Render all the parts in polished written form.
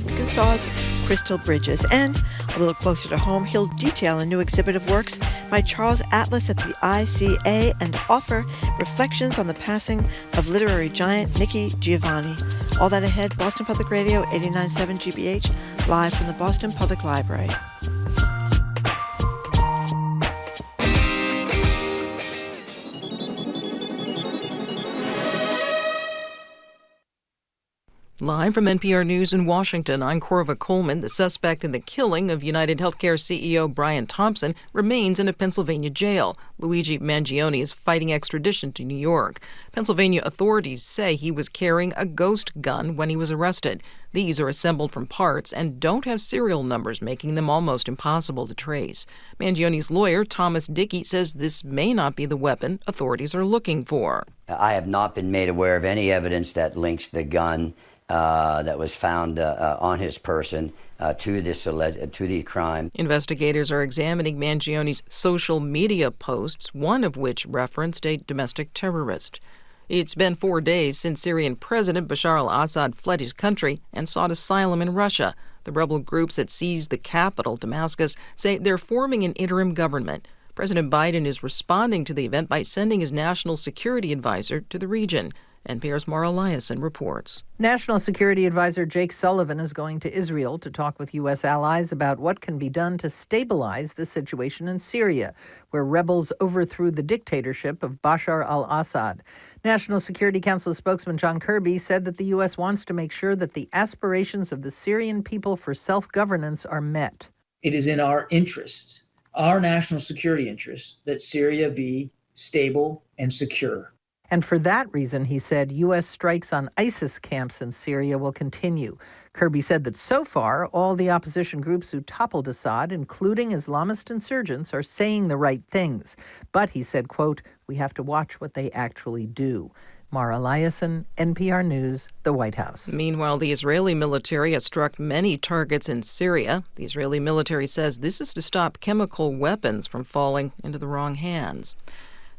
Arkansas's Crystal Bridges. And a little closer to home, he'll detail a new exhibit of works by Charles Atlas at the ICA and offer reflections on the passing of literary giant Nikki Giovanni. All that ahead, Boston Public Radio, 89.7 GBH, live from the Boston Public Library. Live from NPR News in Washington, I'm Corva Coleman. The suspect in the killing of United Healthcare CEO Brian Thompson remains in a Pennsylvania jail. Luigi Mangione is fighting extradition to New York. Pennsylvania authorities say he was carrying a ghost gun when he was arrested. These are assembled from parts and don't have serial numbers, making them almost impossible to trace. Mangione's lawyer, Thomas Dickey, says this may not be the weapon authorities are looking for. I have not been made aware of any evidence that links the gun that was found on his person to the crime. Investigators are examining Mangione's social media posts, one of which referenced a domestic terrorist. It's been 4 days since Syrian President Bashar al-Assad fled his country and sought asylum in Russia. The rebel groups that seized the capital, Damascus, say they're forming an interim government. President Biden is responding to the event by sending his national security advisor to the region. NPR's Mara Eliason reports. National Security Advisor Jake Sullivan is going to Israel to talk with U.S. allies about what can be done to stabilize the situation in Syria, where rebels overthrew the dictatorship of Bashar al-Assad. National Security Council spokesman John Kirby said that the U.S. wants to make sure that the aspirations of the Syrian people for self-governance are met. It is in our interest, our national security interest, that Syria be stable and secure. And for that reason, he said, U.S. strikes on ISIS camps in Syria will continue. Kirby said that so far, all the opposition groups who toppled Assad, including Islamist insurgents, are saying the right things. But he said, quote, we have to watch what they actually do. Mara Eliason, NPR News, the White House. Meanwhile, the Israeli military has struck many targets in Syria. The Israeli military says this is to stop chemical weapons from falling into the wrong hands.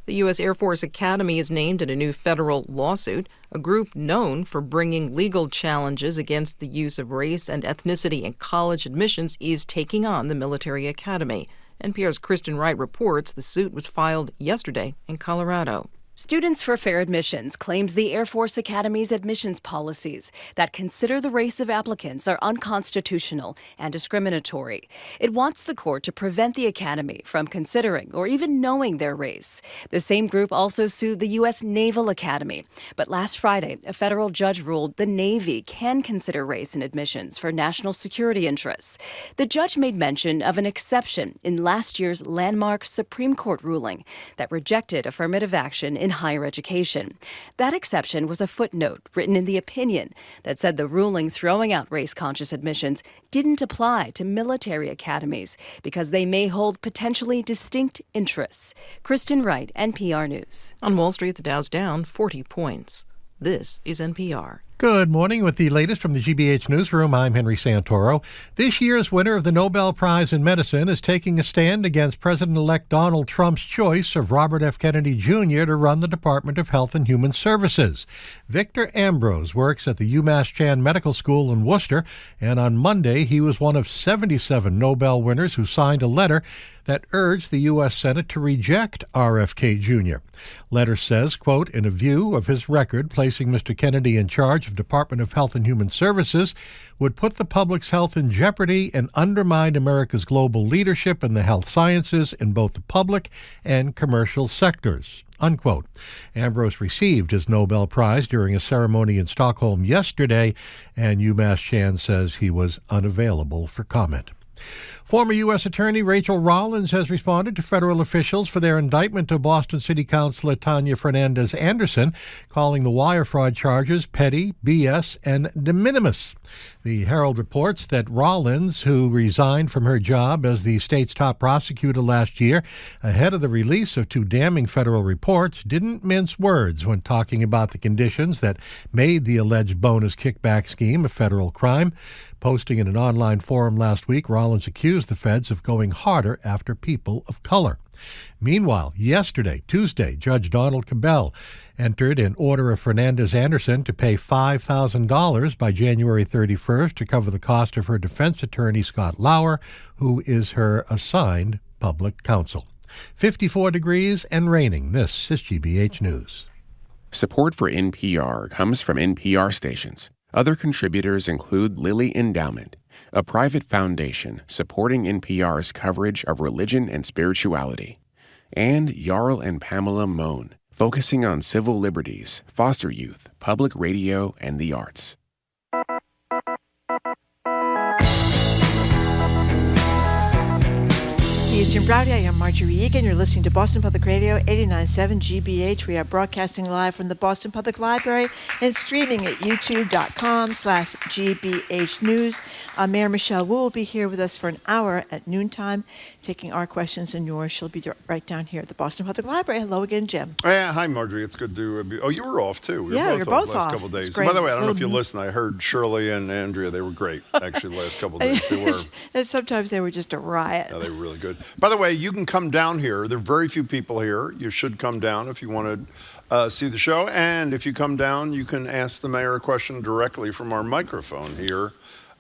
The U.S. Air Force Academy is named in a new federal lawsuit. A group known for bringing legal challenges against the use of race and ethnicity in college admissions is taking on the military academy. NPR's Kristen Wright reports the suit was filed yesterday in Colorado. Students for Fair Admissions claims the Air Force Academy's admissions policies that consider the race of applicants are unconstitutional and discriminatory. It wants the court to prevent the Academy from considering or even knowing their race. The same group also sued the U.S. Naval Academy. But last Friday, a federal judge ruled the Navy can consider race in admissions for national security interests. The judge made mention of an exception in last year's landmark Supreme Court ruling that rejected affirmative action in higher education. That exception was a footnote written in the opinion that said the ruling throwing out race-conscious admissions didn't apply to military academies because they may hold potentially distinct interests. Kristen Wright, NPR News. On Wall Street, the Dow's down 40 points. This is NPR. Good morning. With the latest from the GBH Newsroom, I'm Henry Santoro. This year's winner of the Nobel Prize in Medicine is taking a stand against President-elect Donald Trump's choice of Robert F. Kennedy Jr. to run the Department of Health and Human Services. Victor Ambrose works at the UMass Chan Medical School in Worcester, and on Monday he was one of 77 Nobel winners who signed a letter that urged the U.S. Senate to reject RFK Jr. Letter says, quote, in a view of his record placing Mr. Kennedy in charge of Department of Health and Human Services would put the public's health in jeopardy and undermine America's global leadership in the health sciences in both the public and commercial sectors, unquote. Ambrose received his Nobel Prize during a ceremony in Stockholm yesterday, and UMass Chan says he was unavailable for comment. Former U.S. Attorney Rachel Rollins has responded to federal officials for their indictment of Boston City Councilor Tanya Fernandez Anderson, calling the wire fraud charges petty, BS, and de minimis. The Herald reports that Rollins, who resigned from her job as the state's top prosecutor last year ahead of the release of two damning federal reports, didn't mince words when talking about the conditions that made the alleged bonus kickback scheme a federal crime. Posting in an online forum last week, Rollins accused the feds of going harder after people of color. Meanwhile, yesterday, Tuesday, Judge Donald Cabell entered an order of Fernandez Anderson to pay $5,000 by January 31st to cover the cost of her defense attorney, Scott Lauer, who is her assigned public counsel. 54 degrees and raining. This is GBH News. Support for NPR comes from NPR stations. Other contributors include Lilly Endowment, a private foundation supporting NPR's coverage of religion and spirituality, and Jarl and Pamela Mohn, focusing on civil liberties, foster youth, public radio, and the arts. Eastern Browdy, I am Marjorie Egan. You're listening to Boston Public Radio 89.7 GBH. We are broadcasting live from the Boston Public Library and streaming at youtube.com/GBH News. Mayor Michelle Wu will be here with us for an hour at noontime, taking our questions and yours. She'll be right down here at the Boston Public Library. Hello again, Jim. Yeah, hi, Marjorie. It's good to be. Oh, you were off too. We Yeah, were you're both both last off. couple of days. It's great. By the way, I don't know if you listened. I heard Shirley and Andrea. They were great. Actually, last couple of days they were. And sometimes they were just a riot. Yeah, they were really good. By the way, you can come down here. There are very few people here. You should come down if you want to see the show. And if you come down, you can ask the mayor a question directly from our microphone here,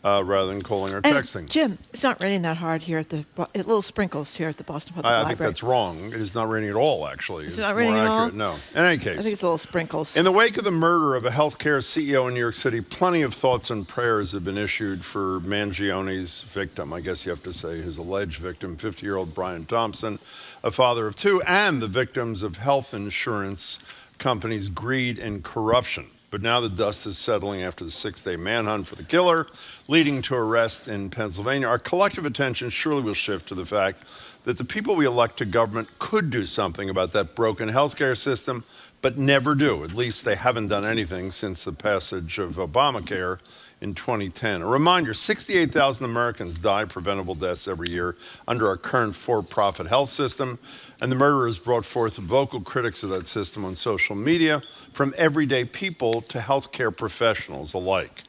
rather than calling or And texting. Jim, it's not raining that hard here at the little sprinkles here at the Boston Public Library. I think that's wrong. It is not raining at all, actually. It's not raining more at all? accurate. No. In any case. I think it's little sprinkles. In the wake of the murder of a healthcare CEO in New York City, plenty of thoughts and prayers have been issued for Mangione's victim. I guess you have to say his alleged victim, 50-year-old Brian Thompson, a father of two, and the victims of health insurance companies' greed and corruption. But now the dust is settling after the six-day manhunt for the killer, leading to arrest in Pennsylvania. Our collective attention surely will shift to the fact that the people we elect to government could do something about that broken healthcare system, but never do. At least they haven't done anything since the passage of Obamacare in 2010. A reminder, 68,000 Americans die preventable deaths every year under our current for-profit health system, and the murder has brought forth vocal critics of that system on social media, from everyday people to healthcare professionals alike.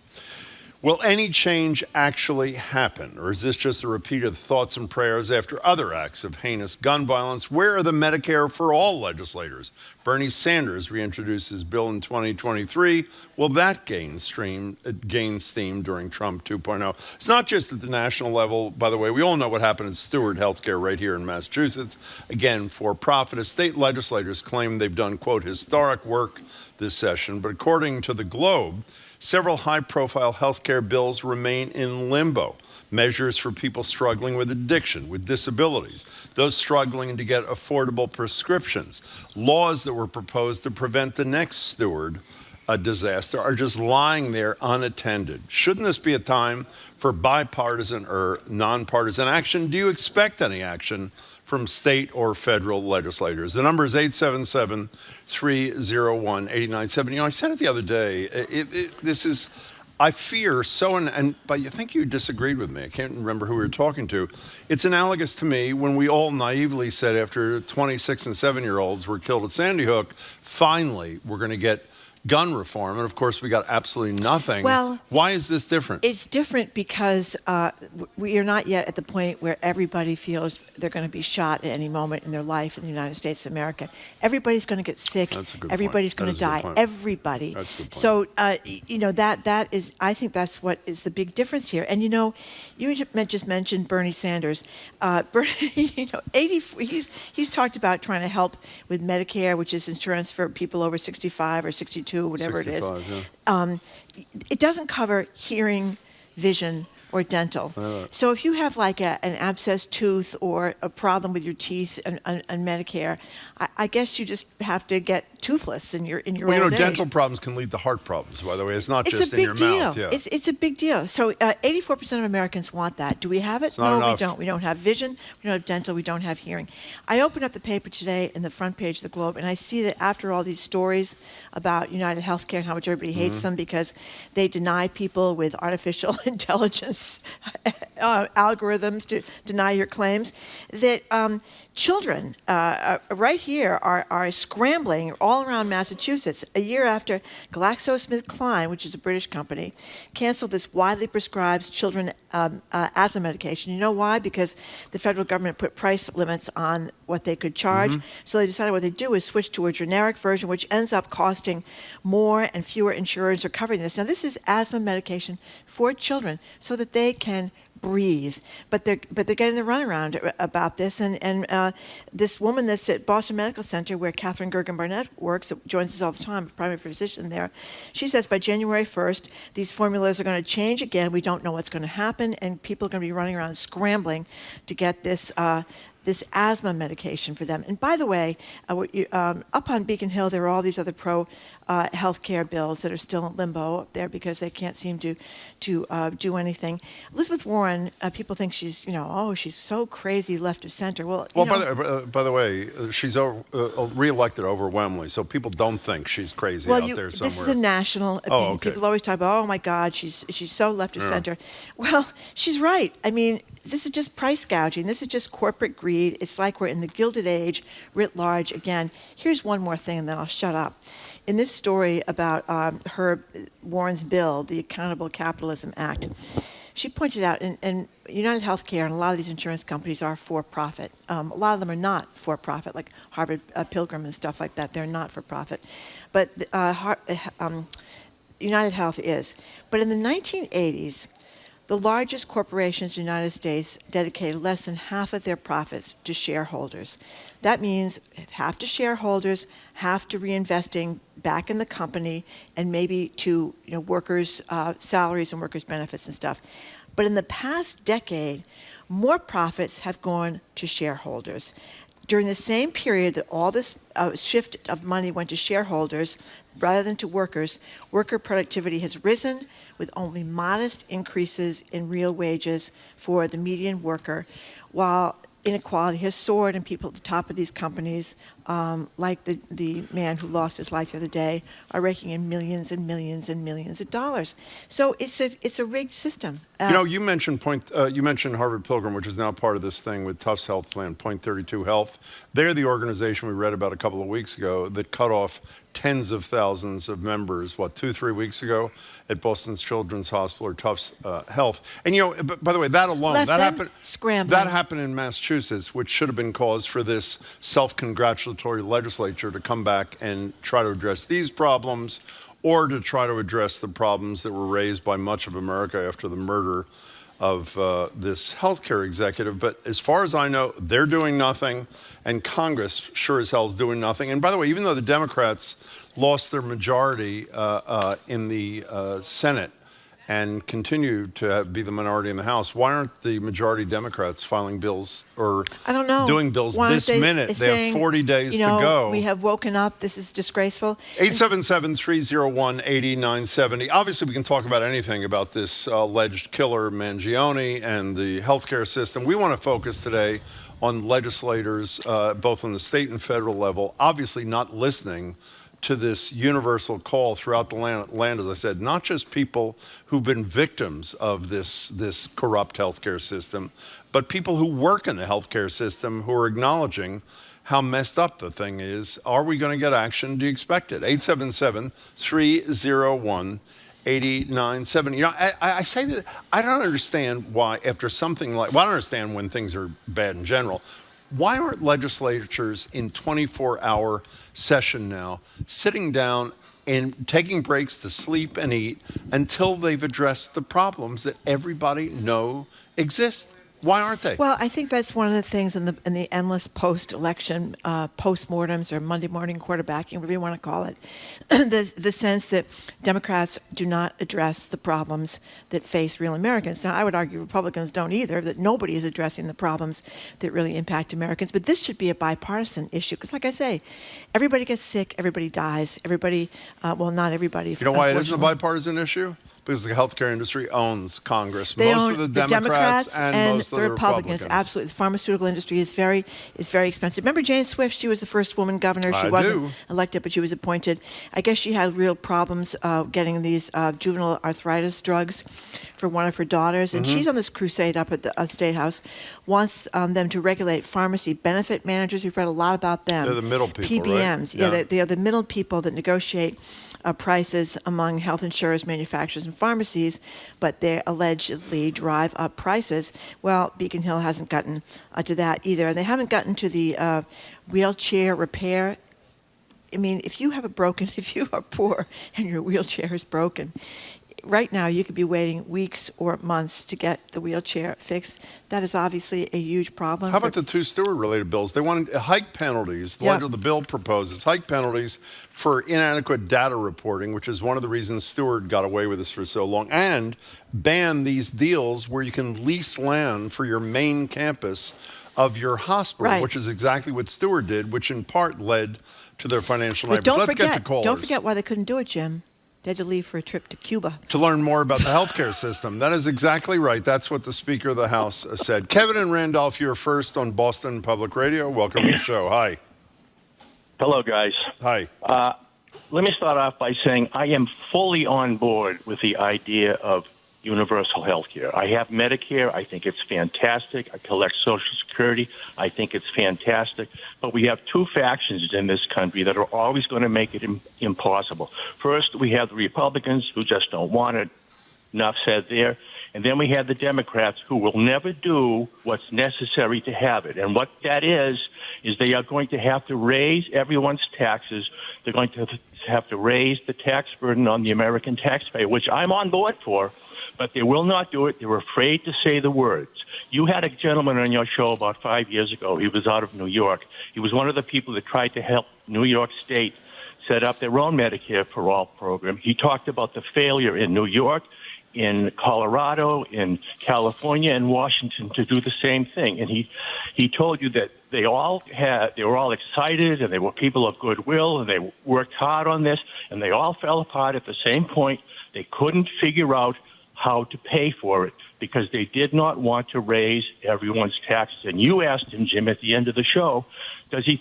Will any change actually happen, or is this just a repeat of thoughts and prayers after other acts of heinous gun violence? Where are the Medicare for All legislators? Bernie Sanders reintroduced his bill in 2023. Will that gain steam during Trump 2.0? It's not just at the national level. By the way, we all know what happened in Stewart Healthcare right here in Massachusetts. Again, for profit, as state legislators claim they've done, quote, historic work this session. But according to the Globe, several high-profile healthcare bills remain in limbo. Measures for people struggling with addiction, with disabilities, those struggling to get affordable prescriptions. Laws that were proposed to prevent the next Stewart disaster are just lying there unattended. Shouldn't this be a time for bipartisan or nonpartisan action? Do you expect any action from state or federal legislators? The number is 877-301-8970. You know, I said it the other day. This is, I fear so, but I think you disagreed with me. I can't remember who we were talking to. It's analogous to me when we all naively said after 26 and 7-year-olds were killed at Sandy Hook, finally we're going to get gun reform, and of course we got absolutely nothing. Well, why is this different? It's different because we are not yet at the point where everybody feels they're going to be shot at any moment in their life in the United States of America. Everybody's going to get sick. That's a good Everybody's point. going to die. Everybody. That's a good point. So you know that is. I think that's what is the big difference here. And you know, you just mentioned Bernie Sanders. Bernie, you know, he's talked about trying to help with Medicare, which is insurance for people over 65 or 62. Whatever 65, it is. Yeah. It doesn't cover hearing, vision, or dental. So if you have like an abscessed tooth or a problem with your teeth and Medicare, I guess you just have to get toothless in your Well, you old know, age. dental problems can lead to heart problems, by the way. It's not It's just a in big your deal. mouth. Yeah. It's a big deal. So 84% of Americans want that. Do we have it? not No, enough. we don't. We don't have vision. We don't have dental. We don't have hearing. I opened up the paper today in the front page of the Globe, and I see that after all these stories about United Healthcare and how much everybody hates them because they deny people with artificial intelligence algorithms to deny your claims, that children right here are scrambling all around Massachusetts. A year after GlaxoSmithKline, which is a British company, canceled this widely prescribed children asthma medication. You know why? Because the federal government put price limits on what they could charge. So they decided what they do is switch to a generic version, which ends up costing more, and fewer insurers are covering this. Now, this is asthma medication for children so that they can breathe, but they're getting the runaround about this. And this woman that's at Boston Medical Center, where Catherine Gergen Barnett works, joins us all the time, primary physician there. She says by January 1st, these formulas are going to change again. We don't know what's going to happen, and people are going to be running around scrambling to get this asthma medication for them. And by the way, up on Beacon Hill, there are all these other pro-healthcare bills that are still in limbo up there because they can't seem to do anything. Elizabeth Warren, people think she's, she's so crazy left of center. Well, by the way, she's reelected overwhelmingly, so people don't think she's crazy out there somewhere. This is a national opinion. Oh, okay. People always talk about, oh my God, she's so left of center. Well, she's right. I mean, this is just price gouging. This is just corporate greed. It's like we're in the Gilded Age writ large again. Here's one more thing, and then I'll shut up. In this story about Warren's bill, the Accountable Capitalism Act, she pointed out, and United Healthcare and a lot of these insurance companies are for-profit. A lot of them are not for-profit, like Harvard Pilgrim and stuff like that. They're not for-profit. But United Health is. But in the 1980s, the largest corporations in the United States dedicated less than half of their profits to shareholders. That means half to shareholders, half to reinvesting back in the company, and maybe to workers' salaries and workers' benefits and stuff. But in the past decade, more profits have gone to shareholders. During the same period that all this shift of money went to shareholders rather than to workers, worker productivity has risen with only modest increases in real wages for the median worker, while inequality has soared and people at the top of these companies, like the man who lost his life the other day, are raking in millions and millions and millions of dollars. So it's a rigged system. You mentioned Harvard Pilgrim, which is now part of this thing with Tufts Health Plan, Point 32 Health. They're the organization we read about a couple of weeks ago that cut off tens of thousands of members, 2-3 weeks ago at Boston Children's Hospital or Tufts Health. And by the way, that alone, that happened in Massachusetts, which should have been cause for this self-congratulatory legislature to come back and try to address these problems, or to try to address the problems that were raised by much of America after the murder of this healthcare executive. But as far as I know, they're doing nothing, and Congress sure as hell is doing nothing. And by the way, even though the Democrats lost their majority in the Senate and continue to be the minority in the House, why aren't the majority Democrats filing bills or doing bills this minute? They have 40 days to go. We have woken up. This is disgraceful. 877-301-8970. Obviously, we can talk about anything about this alleged killer Mangione and the healthcare system. We want to focus today on legislators, both on the state and federal level, obviously not listening to this universal call throughout the land, as I said, not just people who've been victims of this corrupt healthcare system, but people who work in the healthcare system who are acknowledging how messed up the thing is. Are we going to get action? Do you expect it? 877-301-8970. I say that I don't understand why after something like, I don't understand when things are bad in general. Why aren't legislatures in 24-hour session now sitting down and taking breaks to sleep and eat until they've addressed the problems that everybody knows exist? Why aren't they? Well, I think that's one of the things in the endless post-election postmortems or Monday morning quarterbacking, whatever you want to call it, the sense that Democrats do not address the problems that face real Americans. Now, I would argue Republicans don't either, that nobody is addressing the problems that really impact Americans. But this should be a bipartisan issue because, like I say, everybody gets sick, everybody dies, everybody, well, not everybody. You know why it isn't a bipartisan issue? because the healthcare industry owns Congress. They most own of the Democrats and most of the the Republicans. Absolutely, the pharmaceutical industry is very expensive. Remember Jane Swift? She was the first woman governor. She wasn't elected, but she was appointed. I guess she had real problems getting these juvenile arthritis drugs for one of her daughters, and she's on this crusade up at the State House. Wants them to regulate pharmacy benefit managers. We've read a lot about them. They're the middle people, PBMs. right? Yeah, they are the middle people that negotiate prices among health insurers, manufacturers, and pharmacies, but they allegedly drive up prices. Well, Beacon Hill hasn't gotten to that either, and they haven't gotten to the wheelchair repair. I mean, if you are poor and your wheelchair is broken, right now you could be waiting weeks or months to get the wheelchair fixed. That is obviously a huge problem. How about the two Stewart-related bills? They wanted hike penalties. The bill proposes hike penalties for inadequate data reporting, which is one of the reasons Stewart got away with this for so long, and ban these deals where you can lease land for your main campus of your hospital, which is exactly what Stewart did, which in part led to their financial nightmares. Let's get to callers. Don't forget why they couldn't do it, Jim. They had to leave for a trip to Cuba. To learn more about the healthcare system. That is exactly right. That's what the Speaker of the House said. Kevin and Randolph, you're first on Boston Public Radio. Welcome to the show. Hi. Hello, guys. Hi. Let me start off by saying I am fully on board with the idea of universal health care. I have Medicare. I think it's fantastic. I collect Social Security. I think it's fantastic. But we have two factions in this country that are always going to make it impossible. First, we have the Republicans who just don't want it. Enough said there. And then we have the Democrats who will never do what's necessary to have it. And what that is they are going to have to raise everyone's taxes. They're going to have to raise the tax burden on the American taxpayer, which I'm on board for. But they will not do it. They're afraid to say the words. You had a gentleman on your show about 5 years ago. He was out of New York. He was one of the people that tried to help New York State set up their own Medicare for All program. He talked about the failure in New York, in Colorado, in California, and Washington to do the same thing. And he told you that they were all excited, and they were people of goodwill, and they worked hard on this, and they all fell apart at the same point. They couldn't figure out how to pay for it because they did not want to raise everyone's taxes. And you asked him, Jim, at the end of the show, does he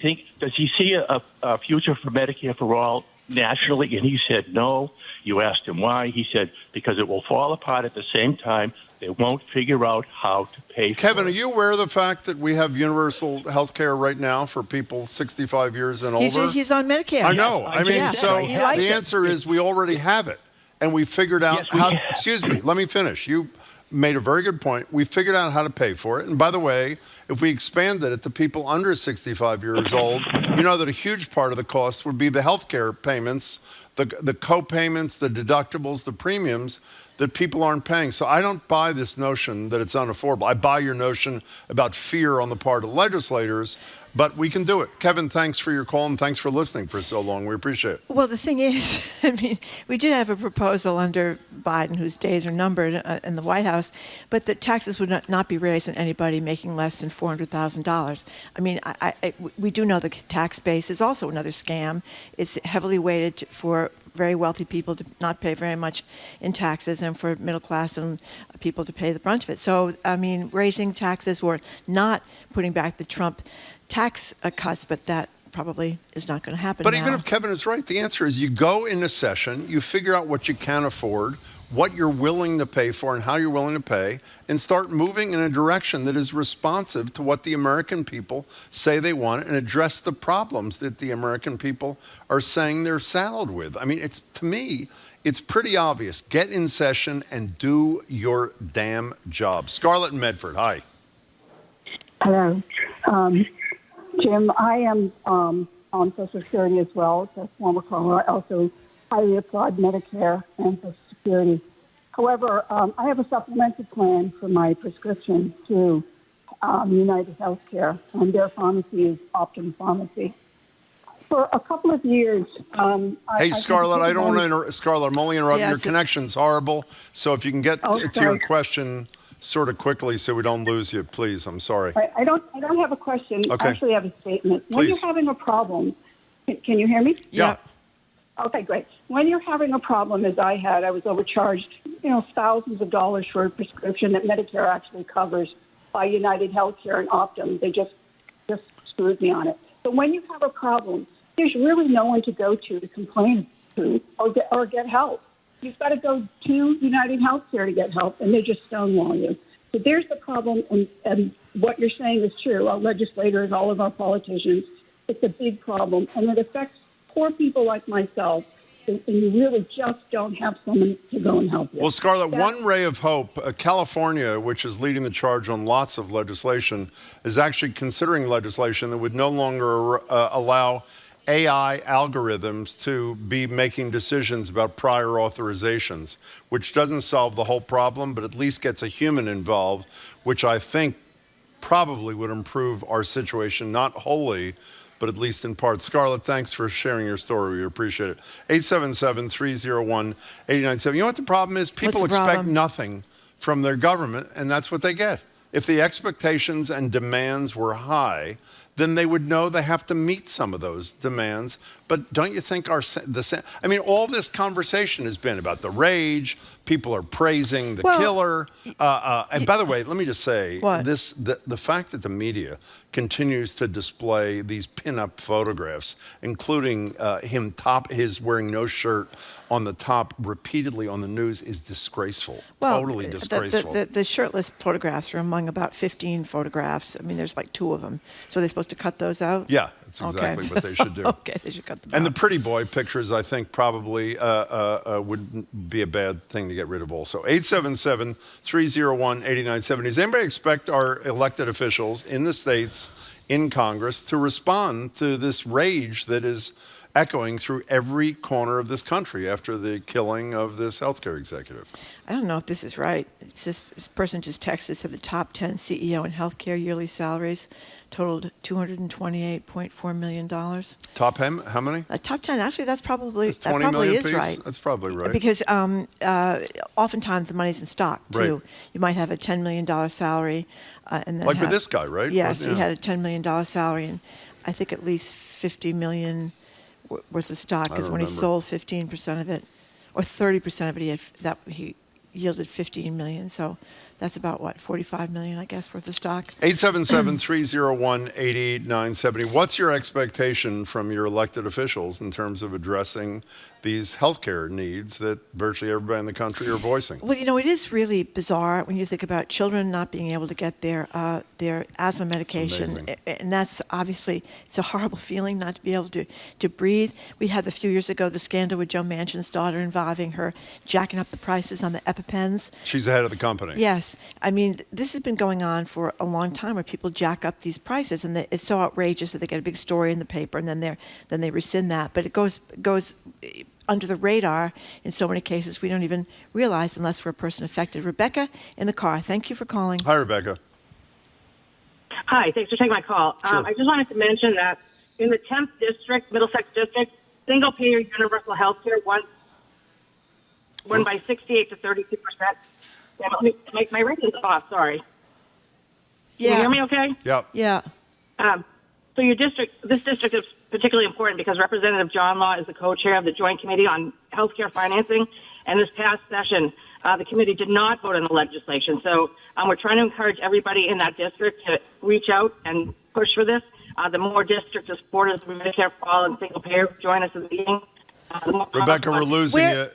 see a future for Medicare for All nationally? And he said no. You asked him why. He said because it will fall apart at the same time. They won't figure out how to pay for it. Kevin, are you aware of the fact that we have universal health care right now for people 65 years and older? He's on Medicare. I know. The answer is we already have it. And we figured out excuse me, let me finish. You made a very good point. We figured out how to pay for it. And by the way, if we expanded it to people under 65 years old, you know that a huge part of the cost would be the health care payments, the co-payments, the deductibles, the premiums that people aren't paying. So I don't buy this notion that it's unaffordable. I buy your notion about fear on the part of legislators, but we can do it. Kevin, thanks for your call and thanks for listening for so long. We appreciate it. Well, the thing is, I mean, we did have a proposal under Biden whose days are numbered in the White House, but the taxes would not be raised on anybody making less than $400,000. I mean, we do know the tax base is also another scam. It's heavily weighted for very wealthy people to not pay very much in taxes and for middle class and people to pay the brunt of it. So, I mean, raising taxes or not putting back the Trump tax cuts, but that probably is not going to happen But now. even if Kevin is right, the answer is you go into session, you figure out what you can afford, what you're willing to pay for and how you're willing to pay, and start moving in a direction that is responsive to what the American people say they want and address the problems that the American people are saying they're saddled with. I mean, to me, it's pretty obvious. Get in session and do your damn job. Scarlett and Medford, hi. Hello. Jim, I am on Social Security as well. As a former caller, I also highly applaud Medicare and Social Security. However, I have a supplemental plan for my prescription to United Healthcare, and their pharmacy is Optum Pharmacy. For a couple of years, hey, Scarlett, I don't want to interrupt. Scarlett, I'm only interrupting. Your connection's horrible. So if you can get to your question sort of quickly so we don't lose you, please. I'm sorry. I don't have a question. Okay. Actually, I have a statement. Please. When you're having a problem, can you hear me? Yeah. Okay, great. When you're having a problem, as I had, I was overcharged thousands of dollars for a prescription that Medicare actually covers by United Healthcare and Optum. They just screwed me on it. But when you have a problem, there's really no one to go to complain to or get help. You've got to go to United Healthcare to get help, and they just stonewall you. So there's the problem, and what you're saying is true. Our legislators, all of our politicians, it's a big problem, and it affects poor people like myself, and you really just don't have someone to go and help you. Well, Scarlett, one ray of hope, California, which is leading the charge on lots of legislation, is actually considering legislation that would no longer allow AI algorithms to be making decisions about prior authorizations, which doesn't solve the whole problem, but at least gets a human involved, which I think probably would improve our situation, not wholly, but at least in part. Scarlett, thanks for sharing your story. We appreciate it. 877-301-8097. You know what the problem is? People expect nothing from their government, and that's what they get. If the expectations and demands were high, then they would know they have to meet some of those demands. But don't you think all this conversation has been about the rage. People are praising the killer. And by the way, let me just say the fact that the media continues to display these pin-up photographs, including his wearing no shirt on the top repeatedly on the news, is disgraceful. Totally disgraceful. The shirtless photographs are among about 15 photographs. I mean, there's like 2 of them. So are they supposed to cut those out? Yeah, that's exactly what they should do. Okay, they should cut them out. And the pretty boy pictures, I think, probably would be a bad thing to get rid of also. 877-301-8970. Does anybody expect our elected officials in the states, in Congress, to respond to this rage that is echoing through every corner of this country after the killing of this healthcare executive? I don't know if this is right. It's just, this person just texted, said the top 10 CEO and healthcare yearly salaries totaled $228.4 million. Top 10? How many? Top 10. Actually, that probably is piece? right. That's probably right. Because oftentimes the money's in stock, too. Right. You might have a $10 million salary. And then like with this guy, right? Yes, he had a $10 million salary, and I think at least $50 million worth of stock, because when he sold 15% of it, or 30% of it, he yielded $15 million. So that's about $45 million, I guess, worth of stock. 877-301-8870. What's your expectation from your elected officials in terms of addressing these healthcare needs that virtually everybody in the country are voicing? Well, it is really bizarre when you think about children not being able to get their asthma medication, and that's obviously, it's a horrible feeling not to be able to breathe. We had a few years ago the scandal with Joe Manchin's daughter involving her jacking up the prices on the EpiPens. She's the head of the company. Yes, I mean, this has been going on for a long time, where people jack up these prices, and it's so outrageous that they get a big story in the paper, and then they rescind that. But it goes under the radar in so many cases we don't even realize unless we're a person affected. Rebecca in the car, thank you for calling. Hi, Rebecca. Hi, thanks for taking my call. Sure. I just wanted to mention that in the 10th district, Middlesex district, single-payer universal health care won by 68 to 32%. My ratio's off, sorry. Yeah. Can you hear me okay? Yep. Yeah. So this district is particularly important because Representative John Law is the co-chair of the Joint Committee on Healthcare Financing, and this past session, the committee did not vote on the legislation. So we're trying to encourage everybody in that district to reach out and push for this. The more districts of supporters of Medicare for all and single payer join us in the meeting. Rebecca, we're losing you.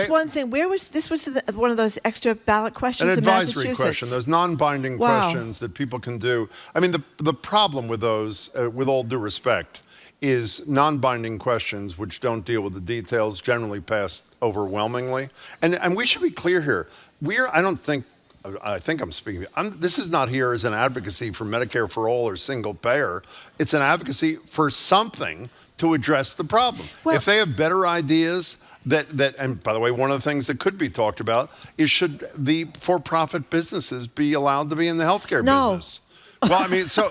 One thing. Where was this? Was one of those extra ballot questions an in advisory Massachusetts? question, those non-binding questions that people can do. I mean, the problem with those, with all due respect, is non-binding questions which don't deal with the details generally pass overwhelmingly. And we should be clear here. I think I'm speaking. This is not here as an advocacy for Medicare for all or single payer. It's an advocacy for something to address the problem. Well, if they have better ideas and by the way, one of the things that could be talked about is, should the for-profit businesses be allowed to be in the healthcare business? Well, I mean, so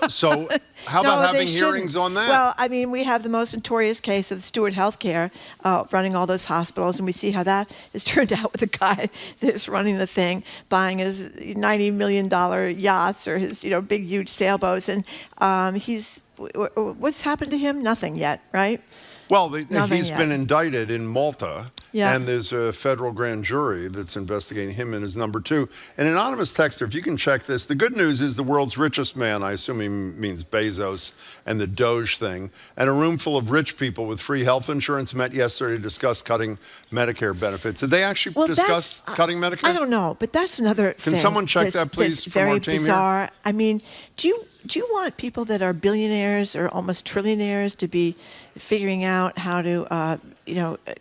how about having hearings on that? Well, I mean, we have the most notorious case of Stewart Healthcare running all those hospitals, and we see how that has turned out with the guy that's running the thing, buying his $90 million yachts or his big, huge sailboats, and what's happened to him? Nothing yet, right? Well, he's been indicted in Malta. Yeah. And there's a federal grand jury that's investigating him and his number 2. An anonymous texter, if you can check this, the good news is the world's richest man, I assume he means Bezos, and the Doge thing, and a room full of rich people with free health insurance met yesterday to discuss cutting Medicare benefits. Did they actually discuss cutting Medicare? I don't know, but that's another thing. Can someone check that, please, that's from very our team bizarre. here? I mean, do you want people that are billionaires or almost trillionaires to be figuring out how to,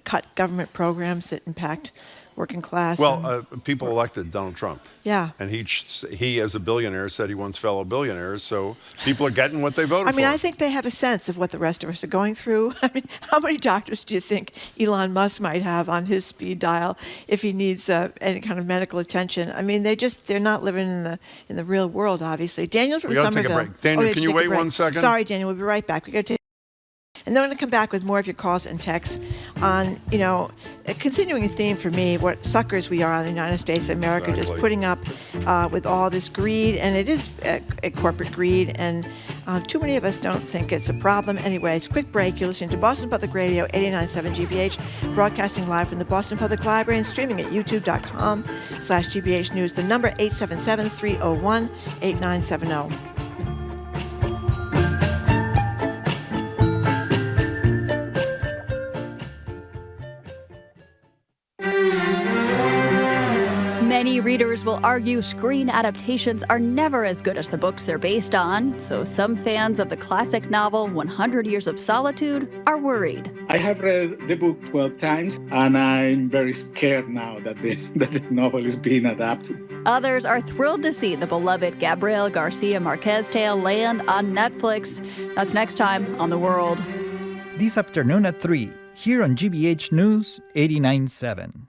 cut government programs that impact working class? Well, people elected Donald Trump. Yeah. And he, as a billionaire, said he wants fellow billionaires, so people are getting what they voted for. I think they have a sense of what the rest of us are going through. I mean, how many doctors do you think Elon Musk might have on his speed dial if he needs any kind of medical attention? I mean, they're not living in the real world, obviously. Daniel from We got to Somerville. take a break. Daniel, can you wait 1 second? Sorry, Daniel, we'll be right back. We got to take. And then I'm going to come back with more of your calls and texts on, continuing a theme for me, what suckers we are in the United States of America, just putting up with all this greed. And it is a corporate greed. And too many of us don't think it's a problem. Anyways, quick break. You're listening to Boston Public Radio, 89.7 GBH, broadcasting live from the Boston Public Library and streaming at youtube.com/GBH News. The number 877-301-8970. Many readers will argue screen adaptations are never as good as the books they're based on, so some fans of the classic novel 100 Years of Solitude are worried. I have read the book 12 times, and I'm very scared now that the novel is being adapted. Others are thrilled to see the beloved Gabriel Garcia Marquez tale land on Netflix. That's next time on The World. This afternoon at 3, here on GBH News 89.7.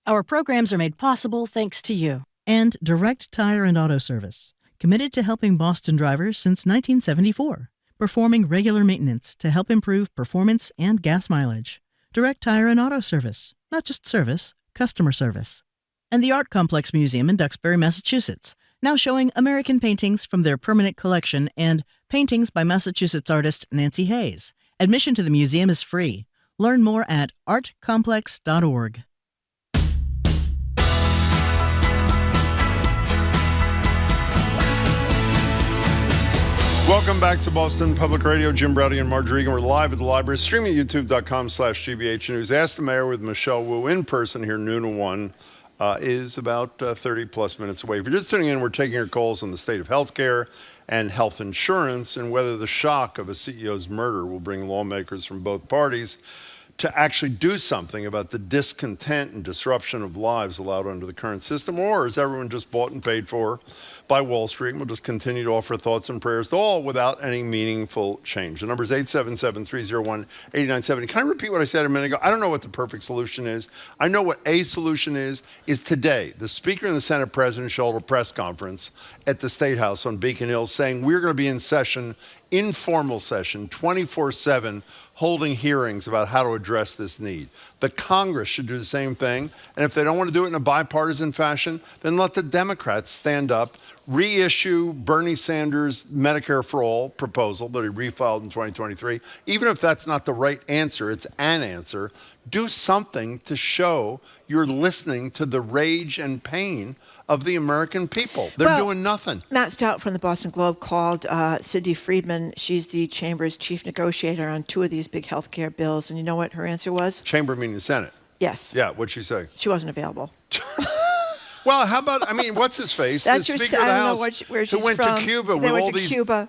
Our programs are made possible thanks to you. And Direct Tire and Auto Service, committed to helping Boston drivers since 1974, performing regular maintenance to help improve performance and gas mileage. Direct Tire and Auto Service, not just service, customer service. And the Art Complex Museum in Duxbury, Massachusetts, now showing American paintings from their permanent collection and paintings by Massachusetts artist Nancy Hayes. Admission to the museum is free. Learn more at artcomplex.org. Welcome back to Boston Public Radio. Jim Browdy and Marjorie Egan. We're live at the library, streaming at youtube.com/GBH News. Ask the Mayor with Michelle Wu in person here, noon to 1, is about 30 plus minutes away. If you're just tuning in, we're taking your calls on the state of healthcare and health insurance and whether the shock of a CEO's murder will bring lawmakers from both parties to actually do something about the discontent and disruption of lives allowed under the current system, or is everyone just bought and paid for by Wall Street and we'll just continue to offer thoughts and prayers to all without any meaningful change? The number is 877-301-8970. Can I repeat what I said a minute ago? I don't know what the perfect solution is. I know what a solution is today. The Speaker and the Senate President should hold a press conference at the State House on Beacon Hill saying we're going to be in session, informal session, 24/7, holding hearings about how to address this need. The Congress should do the same thing. And if they don't want to do it in a bipartisan fashion, then let the Democrats stand up, reissue Bernie Sanders' Medicare for All proposal that he refiled in 2023. Even if that's not the right answer, it's an answer. Do something to show you're listening to the rage and pain of the American people. They're doing nothing. Matt Stout from the Boston Globe called Cindy Friedman. She's the Chamber's chief negotiator on 2 of these big health care bills. And you know what her answer was? Chamber meaning the Senate. Yes. Yeah, what'd she say? She wasn't available. Well, how about, what's his face? The Speaker of the House who went to Cuba with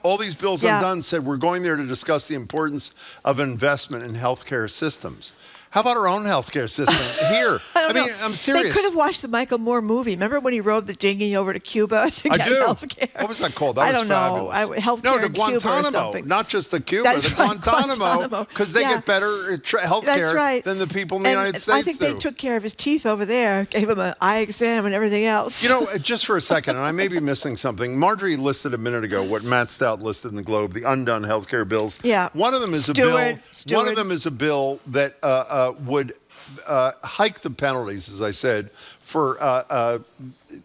all these bills undone, said we're going there to discuss the importance of investment in healthcare systems. How about our own healthcare system here? I'm serious. They could have watched the Michael Moore movie. Remember when he rode the dinghy over to Cuba to get healthcare? What was that called? That was fabulous. Healthcare to Guantanamo, not just the Cuba, the Guantanamo, because they get better healthcare than the people in the United States I think they took care of his teeth over there, gave him an eye exam and everything else. Just for a second, and I may be missing something. Marjorie listed a minute ago what Matt Stout listed in the Globe, the undone healthcare bills. Yeah. One of them is a bill. One of them is a bill that would hike the penalties, as I said, for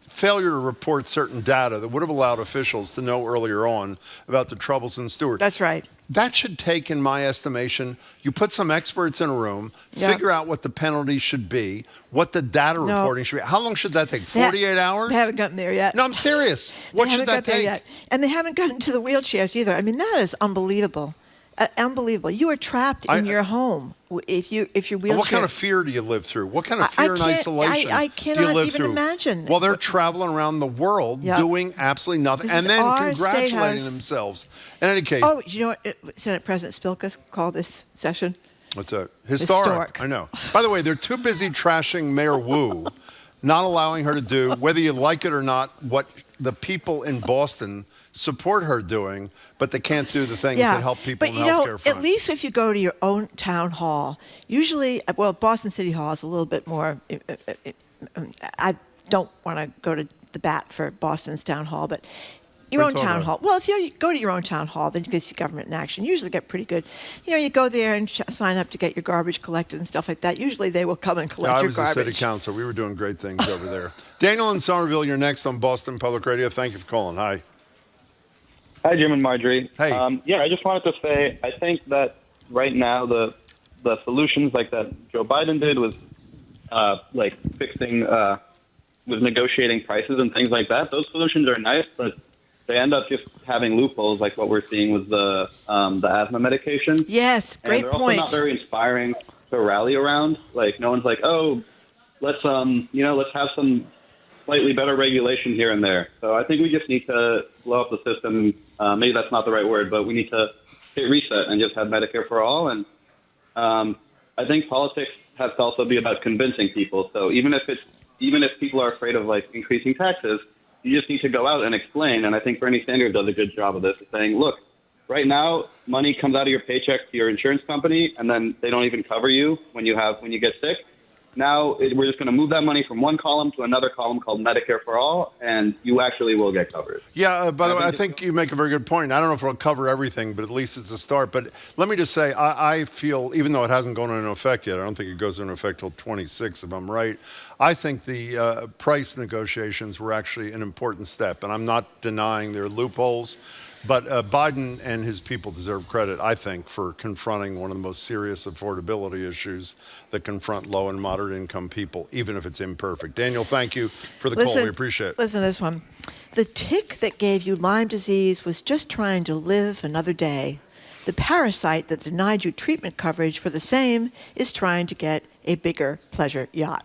failure to report certain data that would have allowed officials to know earlier on about the troubles in Stewart. That's right. That should take, in my estimation, you put some experts in a room, figure out what the penalty should be, what the data reporting should be. How long should that take? 48 hours? They haven't gotten there yet. No, I'm serious. What should that take? Yet. And they haven't gotten to the wheelchairs either. I mean, that is unbelievable. Unbelievable. You are trapped in your home if your wheelchair. What kind of fear do you live through? What kind of fear and isolation I do you cannot live even through? imagine. Well, they're traveling around the world doing absolutely nothing This and is then our congratulating Statehouse. themselves. In any case. Oh, you know what Senate President Spilka called this session? What's that? Historic. I know. By the way, they're too busy trashing Mayor Wu, not allowing her to do, whether you like it or not, what the people in Boston support her doing, but they can't do the things that help people in the healthcare front. At least if you go to your own town hall, usually, well, Boston City Hall is a little bit more, I don't want to go to the bat for Boston's town hall, but your own town hall. Well, if you go to your own town hall, then you can see government in action. You usually get pretty good. You know, you go there and sign up to get your garbage collected and stuff like that. Usually they will come and collect your garbage. I was the city council. We were doing great things over there. Daniel in Somerville, you're next on Boston Public Radio. Thank you for calling. Hi. Hi, Jim and Marjorie. Hey. I just wanted to say, I think that right now the solutions like that Joe Biden did with fixing, with negotiating prices and things like that, those solutions are nice, but they end up just having loopholes like what we're seeing with the asthma medication. Yes, great and they're point. also not very inspiring to rally around. Like, no one's like, oh, let's have some slightly better regulation here and there. So I think we just need to blow up the system. Maybe that's not the right word, but we need to hit reset and just have Medicare for all. And I think politics has to also be about convincing people. So even if people are afraid of like increasing taxes, you just need to go out and explain. And I think Bernie Sanders does a good job of this, saying, look, right now money comes out of your paycheck to your insurance company, and then they don't even cover you when you get sick. Now we're just going to move that money from one column to another column called Medicare for All, and you actually will get covered. Yeah, by the way, I think you make a very good point. I don't know if it'll cover everything, but at least it's a start. But let me just say, I feel, even though it hasn't gone into effect yet, I don't think it goes into effect till 26, if I'm right. I think the price negotiations were actually an important step, and I'm not denying there are loopholes. But Biden and his people deserve credit, I think, for confronting one of the most serious affordability issues that confront low and moderate income people, even if it's imperfect. Daniel, thank you for the call. We appreciate it. Listen to this one. The tick that gave you Lyme disease was just trying to live another day. The parasite that denied you treatment coverage for the same is trying to get a bigger pleasure yacht.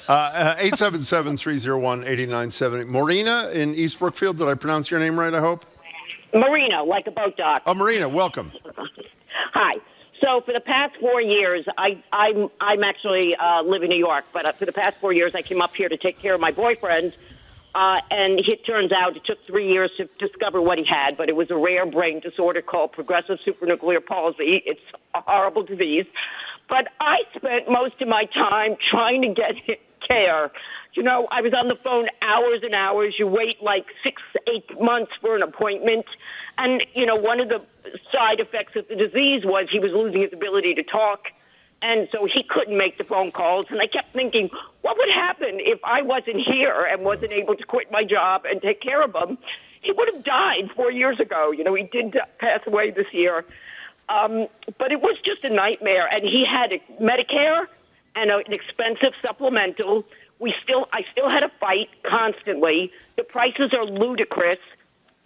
877-301-8970. Marina in East Brookfield. Did I pronounce your name right, I hope? Marina, like a boat dock. Oh, Marina, welcome. Hi. So for the past 4 years, I'm actually live in New York, but for the past 4 years, I came up here to take care of my boyfriend, and it turns out it took 3 years to discover what he had, but it was a rare brain disorder called progressive supranuclear palsy. It's a horrible disease. But I spent most of my time trying to get care. You know, I was on the phone hours and hours. You wait like 6-8 months for an appointment. And, you know, one of the side effects of the disease was he was losing his ability to talk. And so he couldn't make the phone calls. And I kept thinking, what would happen if I wasn't here and wasn't able to quit my job and take care of him? He would have died 4 years ago. You know, he did pass away this year. But it was just a nightmare. And he had Medicare and an expensive supplemental. I still had to fight constantly. The prices are ludicrous.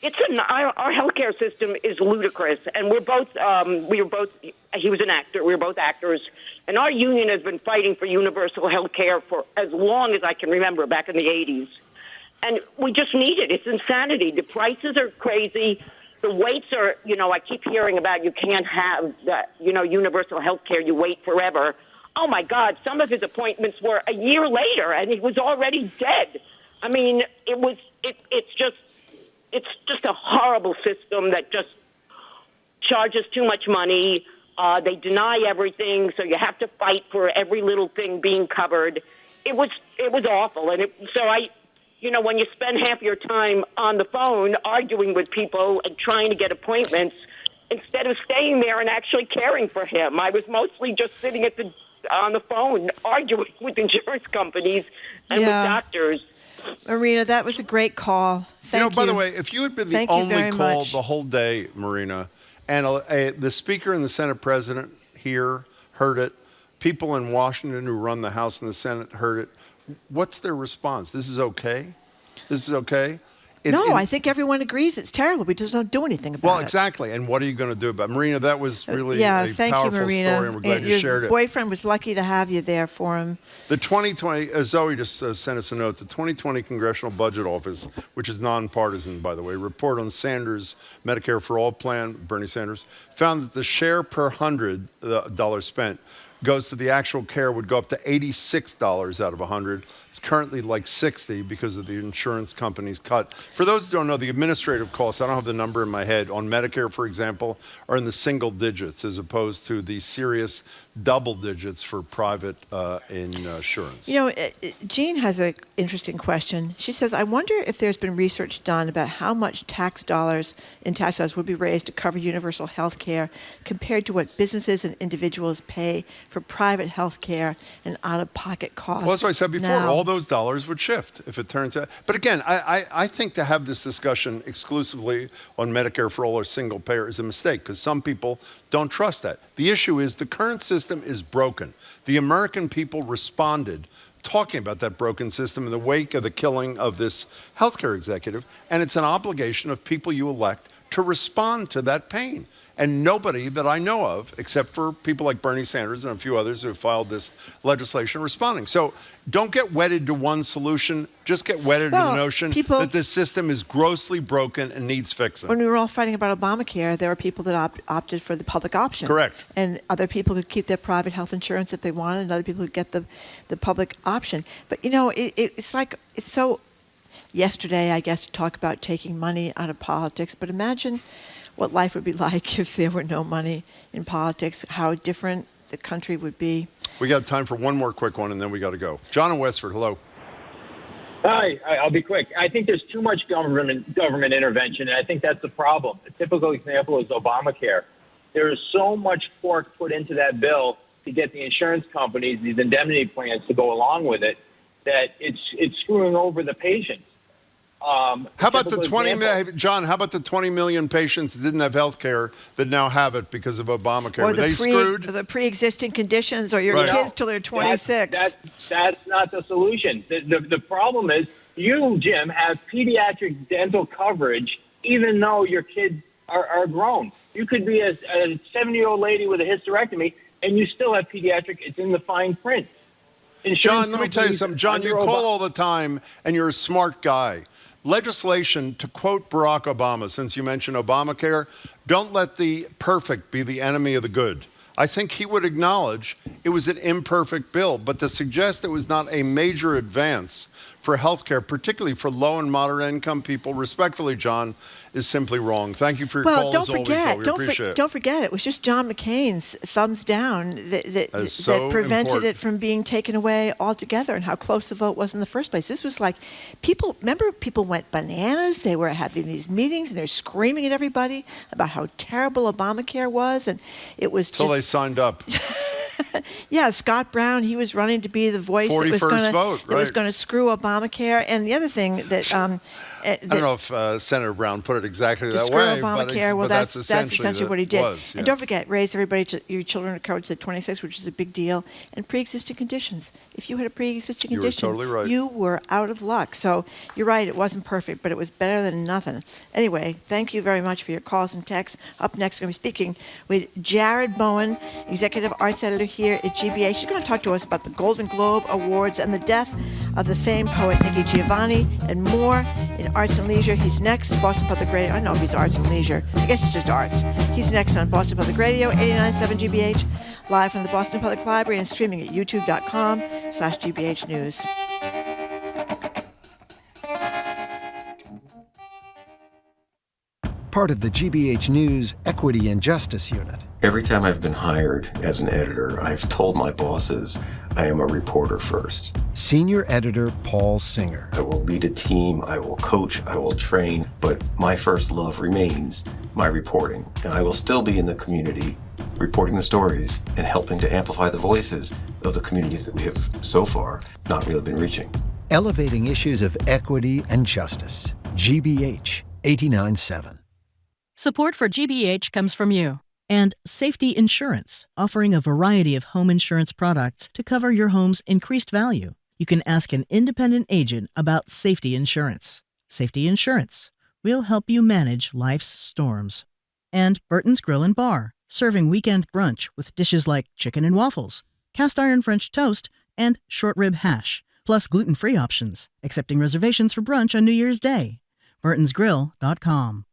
Our healthcare system is ludicrous, and he was an actor. We were both actors, and our union has been fighting for universal healthcare for as long as I can remember, back in the 80s. And we just need it. It's insanity. The prices are crazy. The waits are, you know, I keep hearing about you can't have that, you know, universal healthcare. You wait forever. Oh, my God, some of his appointments were a year later, and he was already dead. I mean, it's just a horrible system that just charges too much money. They deny everything, so you have to fight for every little thing being covered. It was awful. And when you spend half your time on the phone arguing with people and trying to get appointments, instead of staying there and actually caring for him, I was mostly just sitting at the on the phone arguing with insurance companies and with doctors. Marina, that was a great call. Thank you. By the way, if you had been the only call the whole day, Marina, and the Speaker and the Senate President here heard it, people in Washington who run the House and the Senate heard it, what's their response? This is okay? This is okay? I think everyone agrees it's terrible. We just don't do anything about it. Well, exactly. And what are you going to do about it? Marina, that was really a thank powerful you, Marina. story, and we're glad you shared it. Your boyfriend was lucky to have you there for him. The 2020, Zoe just sent us a note, the 2020 Congressional Budget Office, which is nonpartisan, by the way, report on Sanders' Medicare for All plan, Bernie Sanders, found that the share per $100 spent goes to the actual care would go up to $86 out of 100. It's currently like 60 because of the insurance company's cut. For those who don't know, the administrative costs, I don't have the number in my head, on Medicare, for example, are in the single digits as opposed to the serious double digits for private insurance. Jean has an interesting question. She says, I wonder if there's been research done about how much tax dollars would be raised to cover universal health care compared to what businesses and individuals pay for private health care and out-of-pocket costs. Well, that's what I said before. All those dollars would shift if it turns out. But again, I think to have this discussion exclusively on Medicare for all or single payer is a mistake because some people don't trust that. The issue is the current system is broken. The American people responded talking about that broken system in the wake of the killing of this healthcare executive, and it's an obligation of people you elect to respond to that pain. And nobody that I know of, except for people like Bernie Sanders and a few others who have filed this legislation, responding. So don't get wedded to one solution. Just get wedded to the notion that this system is grossly broken and needs fixing. When we were all fighting about Obamacare, there were people that opted for the public option. Correct. And other people could keep their private health insurance if they wanted, and other people could get the public option. But, it's so yesterday, I guess, to talk about taking money out of politics, but imagine what life would be like if there were no money in politics, how different the country would be. We got time for one more quick one, and then we got to go. John in Westford, hello. Hi, I'll be quick. I think there's too much government intervention, and I think that's the problem. A typical example is Obamacare. There is so much pork put into that bill to get the insurance companies, these indemnity plans, to go along with it, that it's screwing over the patients. How about the 20 million patients that didn't have health care that now have it because of Obamacare? Or Were they screwed? The pre-existing conditions, or your kids till they're 26. That's not the solution. The problem is you, Jim, have pediatric dental coverage even though your kids are grown. You could be a 70-year-old lady with a hysterectomy and you still have pediatric. It's in the fine print. John, let me tell you something. John, you call all the time and you're a smart guy. Legislation, to quote Barack Obama, since you mentioned Obamacare, don't let the perfect be the enemy of the good. I think he would acknowledge it was an imperfect bill, but to suggest it was not a major advance for health care, particularly for low and moderate income people, respectfully, John, is simply wrong. Thank you for your call, as always, though. We appreciate it. Don't forget, it was just John McCain's thumbs down that prevented it from being taken away altogether, and how close the vote was in the first place. This was like, people went bananas. They were having these meetings, and they're screaming at everybody about how terrible Obamacare was, and it was until they signed up. Yeah, Scott Brown, he was running to be the voice that was going to screw Obamacare. And the other thing that I don't know if Senator Brown put it exactly that screw way, Obamacare, that's essentially what he did. Was, yeah. And don't forget, raise your children to coverage to 26, which is a big deal, and pre-existing conditions. If you had a pre-existing condition, totally right. You were out of luck. So you're right, it wasn't perfect, but it was better than nothing. Anyway, thank you very much for your calls and texts. Up next, we're going to be speaking with Jared Bowen, Executive Arts Editor here at GBA. She's going to talk to us about the Golden Globe Awards and the death of the famed poet Nikki Giovanni and more in Arts and Leisure. He's next, Boston Public Radio. I know he's Arts and Leisure. I guess it's just arts. He's next on Boston Public Radio, 89.7 GBH, live from the Boston Public Library and streaming at youtube.com/GBH News. Part of the GBH News Equity and Justice Unit. Every time I've been hired as an editor, I've told my bosses I am a reporter first. Senior Editor Paul Singer. I will lead a team, I will coach, I will train, but my first love remains my reporting, and I will still be in the community reporting the stories, and helping to amplify the voices of the communities that we have so far not really been reaching. Elevating issues of equity and justice. GBH 89.7. Support for GBH comes from you. And Safety Insurance, offering a variety of home insurance products to cover your home's increased value. You can ask an independent agent about safety insurance. Safety Insurance. We'll help you manage life's storms. And Burton's Grill and Bar, serving weekend brunch with dishes like chicken and waffles, cast iron French toast, and short rib hash, plus gluten-free options, accepting reservations for brunch on New Year's Day. burtonsgrill.com.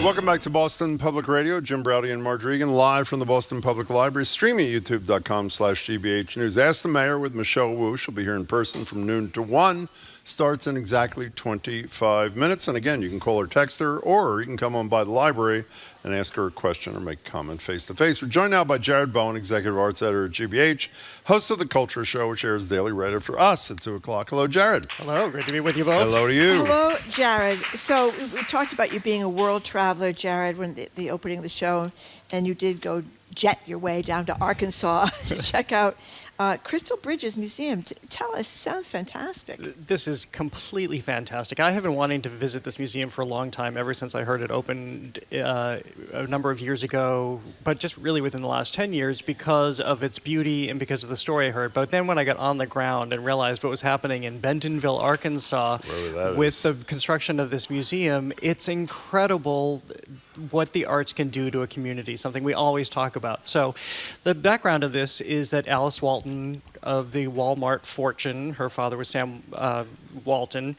Welcome back to Boston Public Radio. Jim Browdy and Marge Regan, live from the Boston Public Library, streaming at youtube.com/GBH News. Ask the Mayor with Michelle Wu. She'll be here in person from noon to 1. Starts in exactly 25 minutes. And again, you can call or text her, or you can come on by the library and ask her a question or make a comment face-to-face. We're joined now by Jared Bowen, Executive Arts Editor at GBH, host of The Culture Show, which airs daily right after us at 2 o'clock. Hello, Jared. Hello, great to be with you both. Hello to you. Hello, Jared. So we talked about you being a world traveler, Jared, when the opening of the show, and you did go jet your way down to Arkansas to check out Crystal Bridges Museum. Tell us, sounds fantastic. This is completely fantastic. I have been wanting to visit this museum for a long time, ever since I heard it opened a number of years ago, but just really within the last 10 years because of its beauty and because of the story I heard. But then when I got on the ground and realized what was happening in Bentonville, Arkansas, with the construction of this museum, it's incredible what the arts can do to a community, something we always talk about. So the background of this is that Alice Walton of the Walmart fortune, her father was Sam Walton,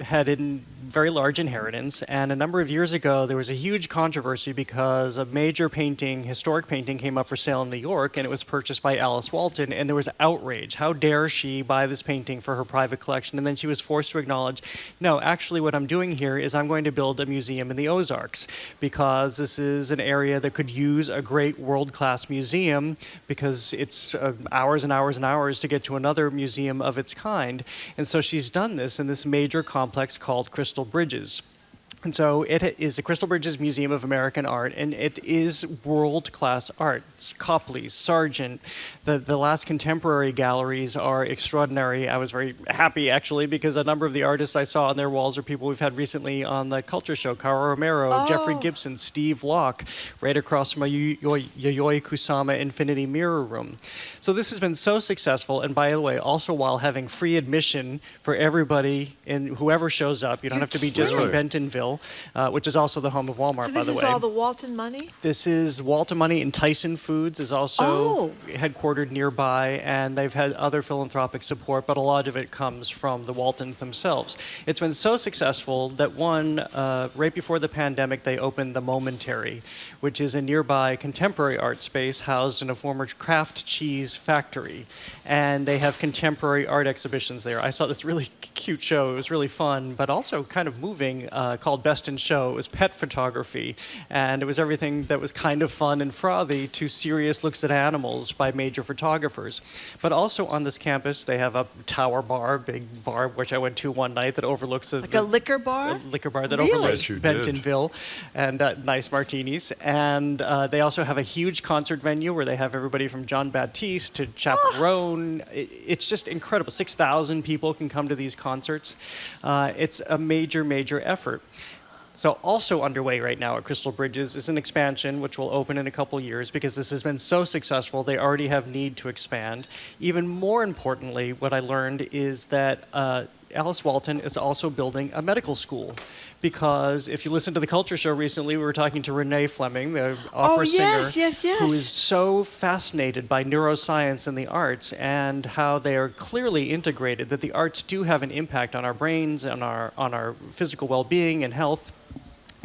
had a very large inheritance, and a number of years ago there was a huge controversy because a major painting, historic painting, came up for sale in New York, and it was purchased by Alice Walton, and there was outrage. How dare she buy this painting for her private collection? And then she was forced to acknowledge, no, actually what I'm doing here is I'm going to build a museum in the Ozarks, because this is an area that could use a great world-class museum, because it's hours and hours and hours to get to another museum of its kind. And so she's done this in this major complex called Crystal Bridges. And so it is the Crystal Bridges Museum of American Art, and it is world-class art. Copley, Sargent, the last contemporary galleries are extraordinary. I was very happy, actually, because a number of the artists I saw on their walls are people we've had recently on the Culture Show. Cara Romero, Jeffrey Gibson, Steve Locke, right across from a Yayoi Kusama Infinity Mirror Room. So this has been so successful, and by the way, also while having free admission for everybody and whoever shows up. You don't have to be just from Bentonville. Which is also the home of Walmart, by the way. This is all the Walton money? This is Walton money, and Tyson Foods is also headquartered nearby, and they've had other philanthropic support, but a lot of it comes from the Waltons themselves. It's been so successful that right before the pandemic, they opened the Momentary, which is a nearby contemporary art space housed in a former Kraft cheese factory, and they have contemporary art exhibitions there. I saw this really cute show. It was really fun, but also kind of moving, called Best in Show. It was pet photography, and it was everything that was kind of fun and frothy to serious looks at animals by major photographers. But also on this campus, they have a tower bar, big bar, which I went to one night that overlooks a liquor bar? A liquor bar that overlooks Bentonville, and nice martinis. And they also have a huge concert venue where they have everybody from John Baptiste to Chaperone. It's just incredible. 6,000 people can come to these concerts. It's a major, major effort. So also underway right now at Crystal Bridges is an expansion which will open in a couple years, because this has been so successful they already have need to expand. Even more importantly, what I learned is that Alice Walton is also building a medical school, because if you listen to the Culture Show recently, we were talking to Renee Fleming, the opera singer, who is so fascinated by neuroscience and the arts and how they are clearly integrated, that the arts do have an impact on our brains and on our physical well-being and health.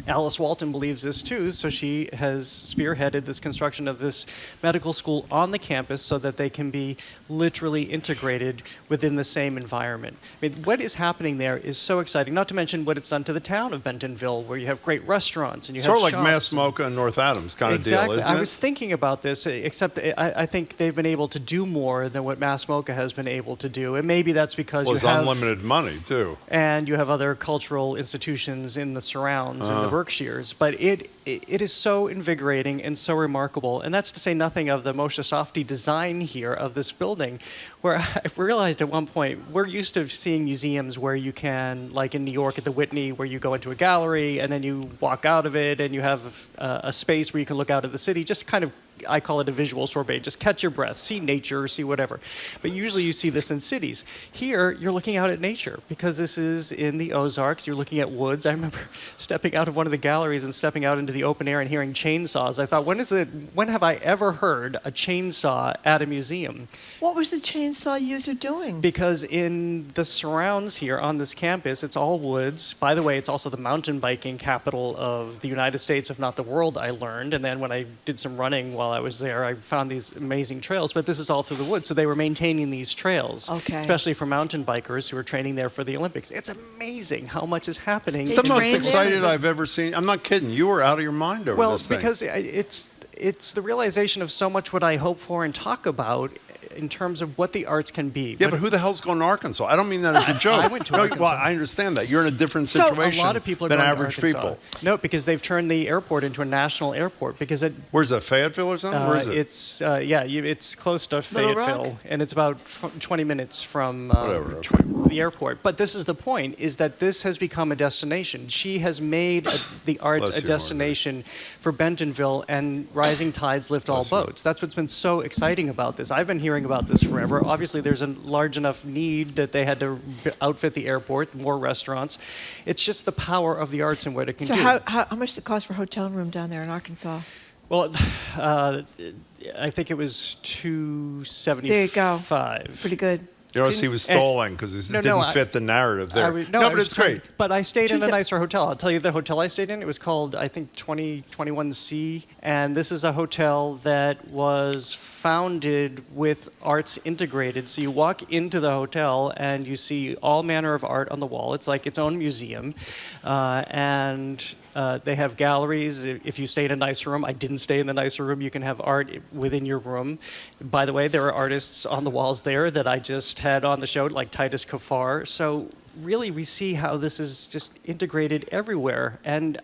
Alice Walton believes this too, so she has spearheaded this construction of this medical school on the campus so that they can be literally integrated within the same environment. I mean, what is happening there is so exciting, not to mention what it's done to the town of Bentonville, where you have great restaurants and you have sort of like shops. Mass Mocha and North Adams kind of deal, isn't it? I was thinking about this, except I think they've been able to do more than what Mass Mocha has been able to do, and maybe that's because well, you it's have unlimited money too, and you have other cultural institutions in the surrounds in the Berkshires. But it is so invigorating and so remarkable, and that's to say nothing of the Moshe Safdie design here of this building, where I realized at one point we're used to seeing museums where you can, like in New York at the Whitney, where you go into a gallery and then you walk out of it and you have a space where you can look out at the city, just kind of, I call it a visual sorbet, just catch your breath, see nature, see whatever. But usually you see this in cities. Here, you're looking out at nature because this is in the Ozarks. You're looking at woods. I remember stepping out of one of the galleries and stepping out into the open air and hearing chainsaws. I thought, when have I ever heard a chainsaw at a museum? What was the chainsaw user doing? Because in the surrounds here on this campus, it's all woods. By the way, it's also the mountain biking capital of the United States, if not the world, I learned. And then when I did some running while I was there, I found these amazing trails, but this is all through the woods. So they were maintaining these trails, especially for mountain bikers who are training there for the Olympics. It's amazing how much is happening. It's the most excited I've ever seen. I'm not kidding. You were out of your mind over this thing. Well, because it's the realization of so much what I hope for and talk about in terms of what the arts can be. Yeah, but who the hell's going to Arkansas? I don't mean that as a joke. I went to Arkansas. Well, I understand that. You're in a different situation a lot of people are than going average to Arkansas. people. No, because they've turned the airport into a national airport. Because where's that, Fayetteville or something? Where is it? It's it's close to Fayetteville, and it's about 20 minutes from the airport. But this is the point: is that this has become a destination. She has made the arts a destination for Bentonville, and rising tides lift all boats. That's what's been so exciting about this. I've been hearing about this forever. Obviously, there's a large enough need that they had to outfit the airport, more restaurants. It's just the power of the arts and what it can do. So how much does it cost for a hotel room down there in Arkansas? Well, I think it was $275. There you go. Pretty good. You notice he was stalling because it didn't fit the narrative there. But it's great. But I stayed in a nicer hotel. I'll tell you the hotel I stayed in. It was called, I think, 2021C. And this is a hotel that was founded with arts integrated. So you walk into the hotel and you see all manner of art on the wall. It's like its own museum. And they have galleries. If you stay in a nicer room, I didn't stay in the nicer room, you can have art within your room. By the way, there are artists on the walls there that I just had on the show, like Titus Kafar. So really, we see how this is just integrated everywhere. And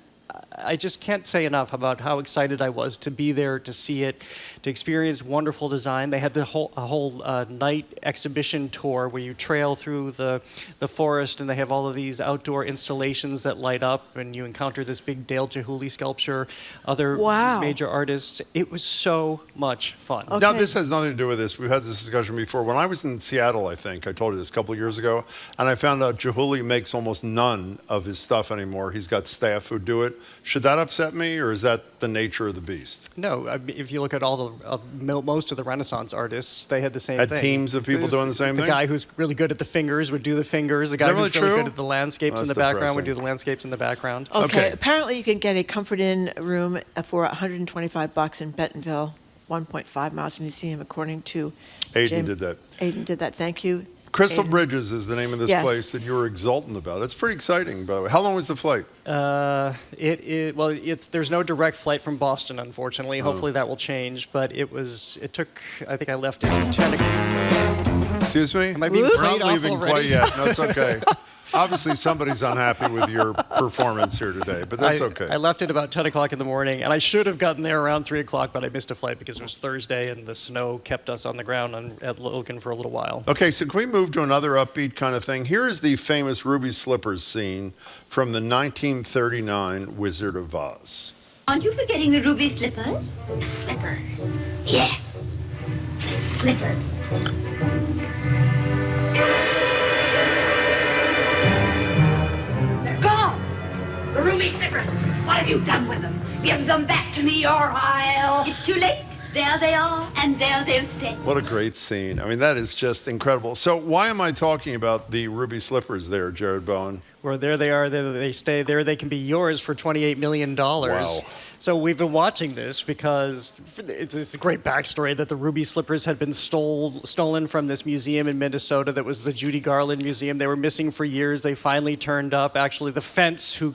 I just can't say enough about how excited I was to be there, to see it, to experience wonderful design. They had a whole night exhibition tour where you trail through the forest, and they have all of these outdoor installations that light up, and you encounter this big Dale Chihuly sculpture, other major artists. It was so much fun. Now, this has nothing to do with this. We've had this discussion before. When I was in Seattle, I think, I told you this a couple of years ago, and I found out Chihuly makes almost none of his stuff anymore. He's got staff who do it. Should that upset me, or is that the nature of the beast? No, if you look at most of the Renaissance artists, they had the same thing. Had teams of people doing the same thing? The guy who's really good at the fingers would do the fingers. The guy who's really good at the landscapes in the background would do the landscapes in the background. Okay. Apparently, you can get a Comfort Inn room for $125 in Bentonville, 1.5 miles from the museum, according to Aiden did that. Aiden did that. Thank you. Crystal Bridges is the name of this place that you were exultant about. It's pretty exciting, by the way. How long was the flight? There's no direct flight from Boston, unfortunately. Hopefully that will change. But it took, I think I left at 10 o'clock. Excuse me? Am I being We're not leaving already? quite yet. No, it's okay. Obviously, somebody's unhappy with your performance here today, but that's okay. I left at about 10 o'clock in the morning, and I should have gotten there around 3 o'clock, but I missed a flight because it was Thursday, and the snow kept us on the ground at Logan for a little while. Okay, so can we move to another upbeat kind of thing? Here is the famous Ruby Slippers scene from the 1939 Wizard of Oz. Aren't you forgetting the ruby slippers? Slippers. Yes. Slippers. They're gone. The ruby slippers. What have you done with them? Give them back to me or I'll... It's too late. There they are. and there they'll stay. What a great scene. I mean, that is just incredible. So why am I talking about the ruby slippers there, Jared Bowen? Well, there they are. There they stay. There they can be yours for $28 million. Wow. So we've been watching this because it's a great backstory that the ruby slippers had been stolen from this museum in Minnesota that was the Judy Garland Museum. They were missing for years. They finally turned up. Actually, the fence who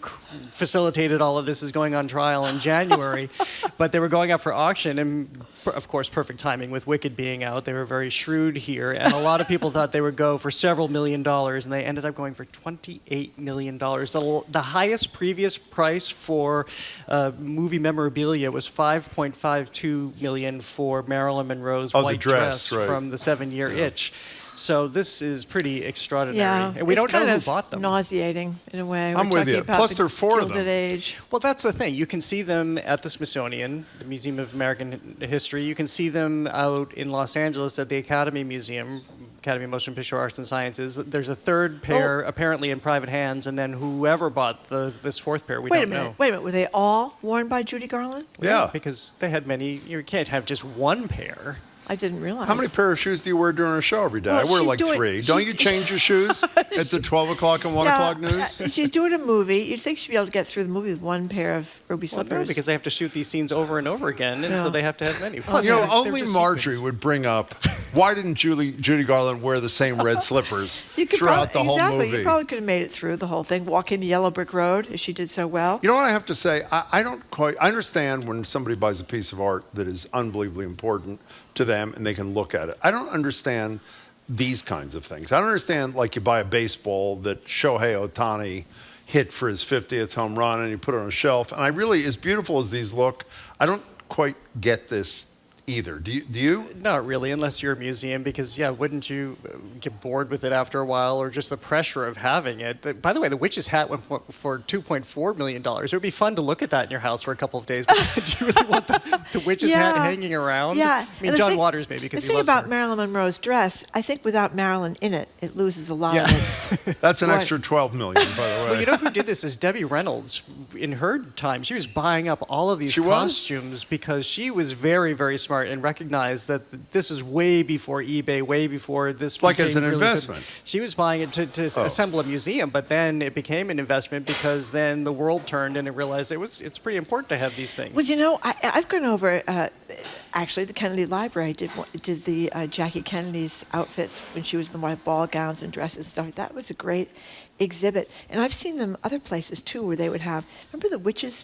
facilitated all of this is going on trial in January. But they were going up for auction, and of course, perfect timing with Wicked being out. They were very shrewd here, and a lot of people thought they would go for several $1 million, and they ended up going for $28 million. The highest previous price for movie memorabilia was $5.52 million for Marilyn Monroe's white dress right. from the 7-Year Itch. So this is pretty extraordinary. Yeah, and we don't know who bought them. Nauseating in a way. I'm with you. Plus, there are 4 of them. Age. Well, that's the thing. You can see them at the Smithsonian, the Museum of American History. You can see them out in Los Angeles at the Academy Museum, Academy of Motion Picture Arts and Sciences. There's a third pair apparently in private hands, and then whoever bought this 4th pair, we don't know. Wait a minute. Were they all worn by Judy Garland? Yeah. Because they had many. You can't have just one pair. I didn't realize. How many pair of shoes do you wear during a show every day? Well, I wear she's like doing- 3. Don't you change your shoes at the 12 o'clock and 1 o'clock news? She's doing a movie. You'd think she'd be able to get through the movie with one pair of ruby slippers. Well, no, because they have to shoot these scenes over and over again, and so they have to have many. Plus, You know, they're only just Marjorie sequins. would bring up, why didn't Judy Garland wear the same red slippers throughout the whole movie? You probably could have made it through the whole thing, walking the yellow brick road, as she did so well. You know what I have to say? I understand when somebody buys a piece of art that is unbelievably important to them and they can look at it. I don't understand these kinds of things. I don't understand, like, you buy a baseball that Shohei Ohtani hit for his 50th home run and you put it on a shelf. And I really, as beautiful as these look, I don't quite get this either. Do you? Not really, unless you're a museum, because, wouldn't you get bored with it after a while, or just the pressure of having it? By the way, the witch's hat went for $2.4 million. It would be fun to look at that in your house for a couple of days, but do you really want the witch's hat hanging around? Yeah. I mean, John Waters maybe, because he loves The thing about her. Marilyn Monroe's dress, I think without Marilyn in it, it loses a lot of its... That's an extra $12 million, by the way. Well, you know who did this is Debbie Reynolds. In her time, she was buying up all of these costumes because she was very, very smart and recognized that this is way before eBay, way before this. Like as an really investment. She was buying it to assemble a museum, but then it became an investment because then the world turned and it realized it's pretty important to have these things. Well, you know, I've gone over, actually, the Kennedy Library did the Jackie Kennedy's outfits when she was in the white ball gowns and dresses and stuff. That was a great exhibit. And I've seen them other places, too, where they would have, remember the witches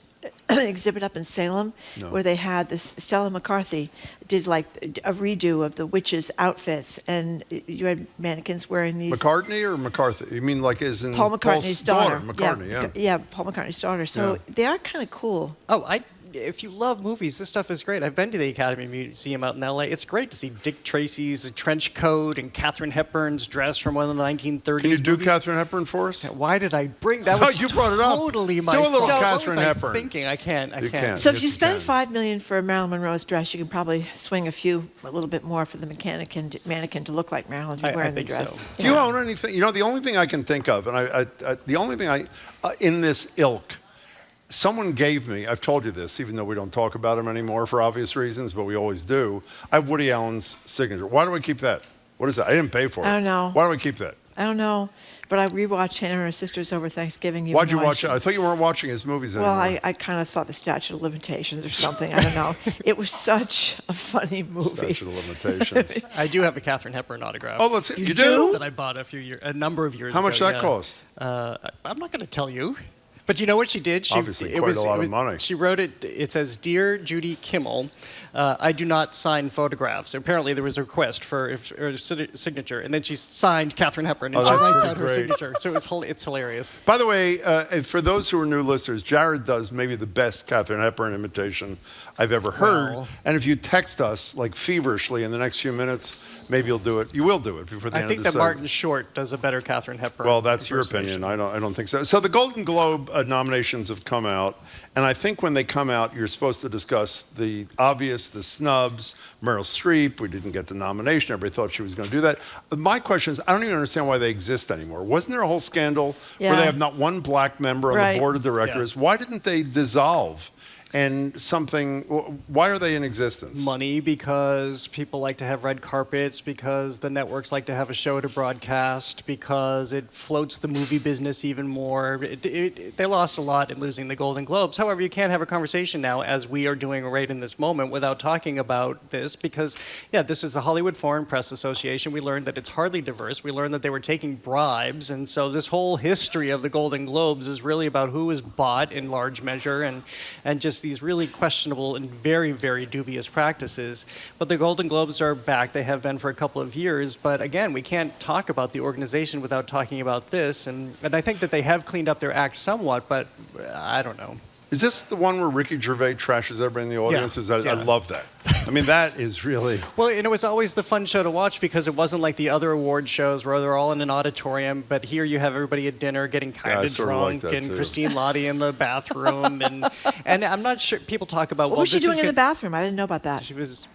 exhibit up in Salem, where they had this, Stella McCarthy did like a redo of the witches' outfits, and you had mannequins wearing these. McCartney or McCarthy? You mean like as in Paul McCartney's daughter. McCartney, yeah, Paul McCartney's daughter. So they are kind of cool. Oh, if you love movies, this stuff is great. I've been to the Academy Museum out in LA. It's great to see Dick Tracy's trench coat and Katharine Hepburn's dress from one of the 1930s Can you do movies. Katharine Hepburn for us? Why did I bring that? No, Was you brought it up. Totally my Do a little fault. Katharine What was Hepburn. I thinking? I can't. So if you spend $5 million for a Marilyn Monroe's dress, you can probably swing a little bit more for the mannequin to look like Marilyn wearing the dress. So. Do you own anything? You know, the only thing I can think of, and the only thing in this ilk. Someone gave me, I've told you this, even though we don't talk about him anymore for obvious reasons, but we always do. I have Woody Allen's signature. Why do I keep that? What is that? I didn't pay for it. I don't know. Why do I keep that? I don't know. But I rewatched Hannah and Her Sisters over Thanksgiving. Why'd you watch it? I thought you weren't watching his movies anymore. Well, I kind of thought the statute of limitations or something. I don't know. It was such a funny movie. Statute of limitations. I do have a Katharine Hepburn autograph. Oh, let's see. You do? That I bought a number of years ago. How much that cost? I'm not going to tell you. But you know what she did? Obviously, a lot of money. She wrote it. It says, "Dear Judy Kimmel, I do not sign photographs." Apparently, there was a request for a signature, and then she signed Katharine Hepburn, and she writes out her signature. So it's hilarious. By the way, for those who are new listeners, Jared does maybe the best Katharine Hepburn imitation I've ever heard. Wow. And if you text us like feverishly in the next few minutes, maybe you'll do it. You will do it before the end of the I think that segment. Martin Short does a better Katharine Hepburn. Well, that's your opinion. I don't think so. So the Golden Globe nominations have come out, and I think when they come out, you're supposed to discuss the obvious, the snubs. Meryl Streep, we didn't get the nomination. Everybody thought she was going to do that. My question is, I don't even understand why they exist anymore. Wasn't there a whole scandal where they have not one black member on the board of directors? Yeah. Why didn't they dissolve and something. Why are they in existence? Money, because people like to have red carpets, because the networks like to have a show to broadcast, because it floats the movie business even more. They lost a lot in losing the Golden Globes. However, you can't have a conversation now, as we are doing right in this moment, without talking about this, because, yeah, this is the Hollywood Foreign Press Association. We learned that it's hardly diverse. We learned that they were taking bribes, and so this whole history of the Golden Globes is really about who is bought in large measure, and just these really questionable and very, very dubious practices. But the Golden Globes are back. They have been for a couple of years. But again, we can't talk about the organization without talking about this. And I think that they have cleaned up their act somewhat, but I don't know. Is this the one where Ricky Gervais trashes everybody in the audience? Yeah. I love that. I mean, that is really... Well, it was always the fun show to watch because it wasn't like the other award shows where they're all in an auditorium, but here you have everybody at dinner getting kind of drunk, and too. Christine Lottie in the bathroom, and I'm not sure, people talk about... What was she doing in the bathroom? I didn't know about that. She was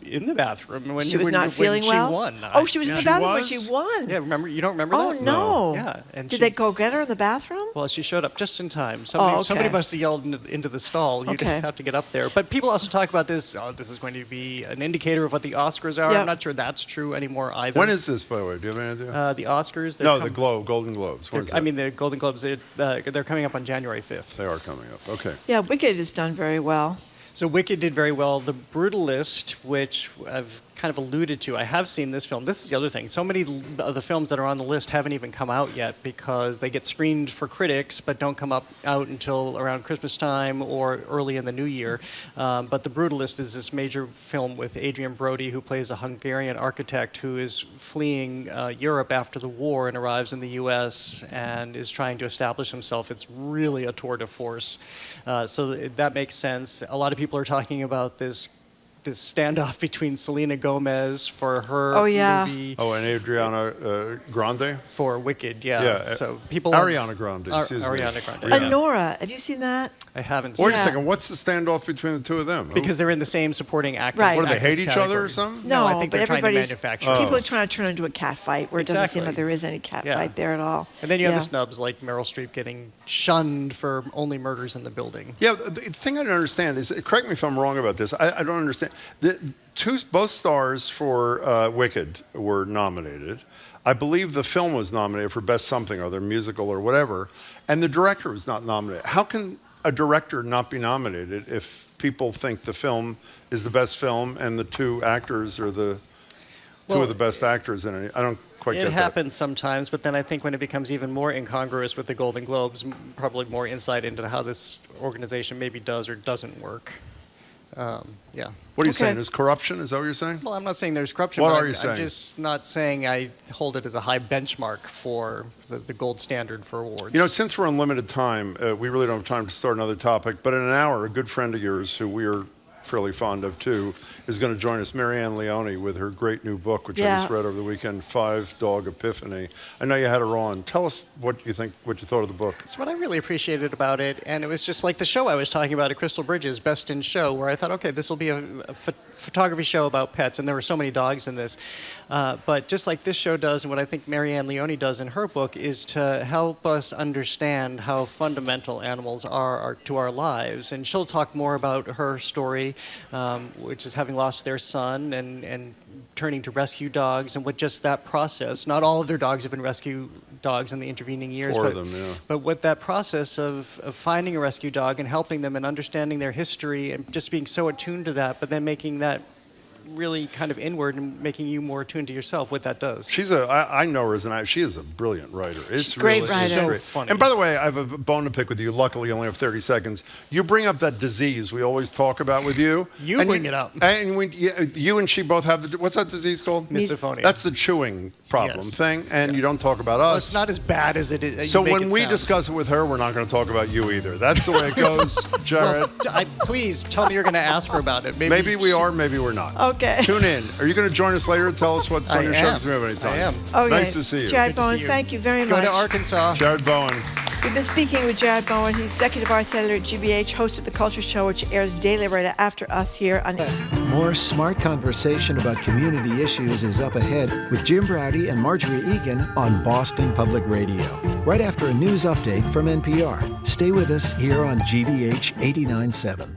in the bathroom when she was not feeling well. She won. Oh, she was in the bathroom when she won. Yeah, remember? You don't remember that? Oh no. Yeah. And did they go get her in the bathroom? Well, she showed up just in time. Somebody must have yelled into the stall. You didn't have to get up there. But people also talk about this. Oh, this is going to be an indicator of what the Oscars are. I'm not sure that's true anymore either. When is this, by the way? Do you have any idea? The Oscars. The Golden Globes. I mean, the Golden Globes. They're coming up on January 5th. They are coming up. Okay. Yeah, Wicked has done very well. So Wicked did very well. The Brutalist, which I've kind of alluded to, I have seen this film. This is the other thing. So many of the films that are on the list haven't even come out yet because they get screened for critics but don't come out until around Christmas time or early in the new year. But The Brutalist is this major film with Adrian Brody, who plays a Hungarian architect who is fleeing Europe after the war and arrives in the U.S. and is trying to establish himself. It's really a tour de force. So that makes sense. A lot of people are talking about this standoff between Selena Gomez for her movie. Oh, and Adriana Grande? For Wicked, yeah. So people Ariana Grande, excuse me. Ariana Grande. Honora, have you seen that? I haven't seen Wait a second, what's the standoff between the two of them? Because they're in the same supporting actor. Right. What, do they hate each other or something? No, I think but they're trying to manufacture. People are trying to turn it into a cat fight where it doesn't seem like there is any cat fight there at all. And then you have the snubs like Meryl Streep getting shunned for Only Murders in the Building. Yeah, the thing I don't understand is, correct me if I'm wrong about this, I don't understand. Both stars for Wicked were nominated. I believe the film was nominated for Best Something, or their musical or whatever, and the director was not nominated. How can a director not be nominated if people think the film is the best film and the two actors are two of the best actors in it? I don't quite get that. It happens sometimes, but then I think when it becomes even more incongruous with the Golden Globes, probably more insight into how this organization maybe does or doesn't work. What are you saying? Is corruption? Is that what you're saying? Well, I'm not saying there's corruption. What but are you saying? I'm just not saying I hold it as a high benchmark for the gold standard for awards. You know, since we're on limited time, we really don't have time to start another topic, but in an hour, a good friend of yours who we are fairly fond of too is going to join us, Marianne Leone, with her great new book, which I just read over the weekend, Dog Epiphany. I know you had her on. Tell us what you thought of the book. It's what I really appreciated about it, and it was just like the show I was talking about at Crystal Bridges, Best in Show, where I thought, okay, this will be a photography show about pets, and there were so many dogs in this. But just like this show does, and what I think Marianne Leone does in her book, is to help us understand how fundamental animals are to our lives. And she'll talk more about her story, which is having lost their son and turning to rescue dogs, and what just that process, not all of their dogs have been rescue dogs in the intervening years, but what that process of finding a rescue dog and helping them and understanding their history and just being so attuned to that, but then making that really kind of inward and making you more attuned to yourself, what that does. I know her as an actor. She is a brilliant writer. It's great really writer. So funny. And by the way, I have a bone to pick with you. Luckily, you only have 30 seconds. You bring up that disease we always talk about with you. You bring it up. And you and she both have what's that disease called? Misophonia. That's the chewing problem thing, and you don't talk about us. Well, it's not as bad as it is. So when we discuss it with her, we're not going to talk about you either. That's the way it goes, Jared. Well, please tell me you're going to ask her about it. Maybe we are, maybe we're not. Okay. Tune in. Are you going to join us later and tell us what's on your show? We have any time. I am. Okay. Nice to see you. Jared Good to Bowen, see you. thank you very Go much. to Arkansas. Jared Bowen. We've been speaking with Jared Bowen. He's Executive Arts Editor at GBH, host of the Culture Show, which airs daily right after us here on... More smart conversation about community issues is up ahead with Jim Browdy and Marjorie Egan on Boston Public Radio. Right after a news update from NPR. Stay with us here on GBH 89.7.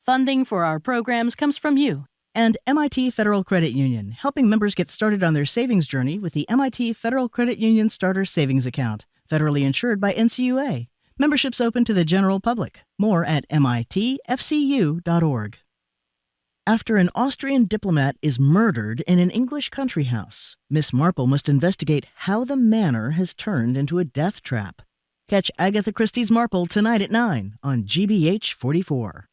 Funding for our programs comes from you. And MIT Federal Credit Union, helping members get started on their savings journey with the MIT Federal Credit Union Starter Savings Account. Federally insured by NCUA. Membership's open to the general public. More at mitfcu.org. After an Austrian diplomat is murdered in an English country house, Miss Marple must investigate how the manor has turned into a death trap. Catch Agatha Christie's Marple tonight at 9 on GBH 44.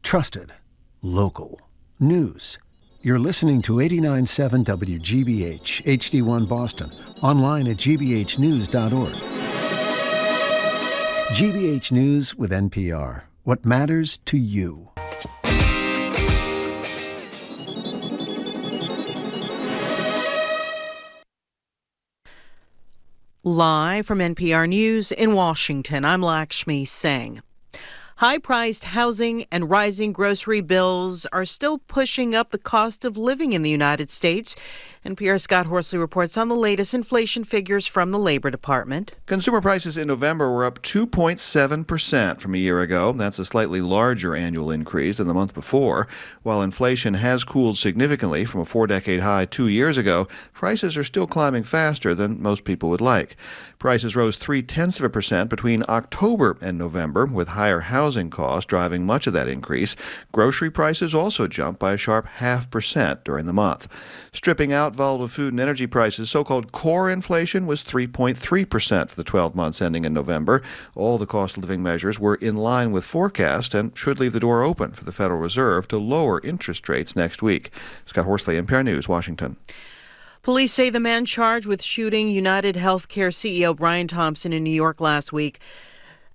Trusted. Local. News. You're listening to 89.7 WGBH, HD1 Boston, online at gbhnews.org. GBH News with NPR. What matters to you. Live from NPR News in Washington, I'm Lakshmi Singh. High-priced housing and rising grocery bills are still pushing up the cost of living in the United States. NPR's Scott Horsley reports on the latest inflation figures from the Labor Department. Consumer prices in November were up 2.7% from a year ago. That's a slightly larger annual increase than the month before. While inflation has cooled significantly from a 4-decade high 2 years ago, prices are still climbing faster than most people would like. Prices rose 0.3% between October and November, with higher housing costs driving much of that increase. Grocery prices also jumped by a sharp 0.5% during the month. Stripping out volatile food and energy prices, so-called core inflation was 3.3% for the 12 months ending in November. All the cost of living measures were in line with forecast and should leave the door open for the Federal Reserve to lower interest rates next week. Scott Horsley, NPR News, Washington. Police say the man charged with shooting United Healthcare CEO Brian Thompson in New York last week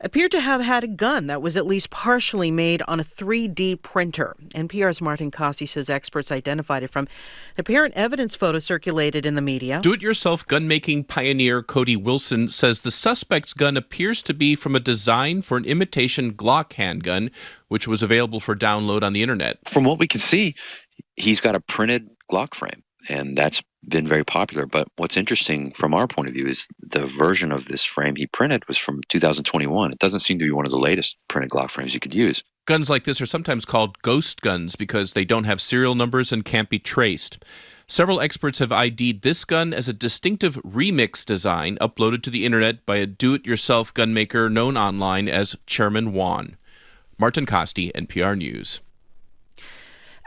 appeared to have had a gun that was at least partially made on a 3D printer. NPR's Martin Cossey says experts identified it from apparent evidence photo circulated in the media. Do-it-yourself gun-making pioneer Cody Wilson says the suspect's gun appears to be from a design for an imitation Glock handgun, which was available for download on the internet. From what we can see, he's got a printed Glock frame, and that's been very popular. But what's interesting from our point of view is the version of this frame he printed was from 2021. It doesn't seem to be one of the latest printed Glock frames you could use. Guns like this are sometimes called ghost guns because they don't have serial numbers and can't be traced. Several experts have ID'd this gun as a distinctive remix design uploaded to the internet by a do-it-yourself gunmaker known online as Chairman Juan. Martin Costi, NPR News.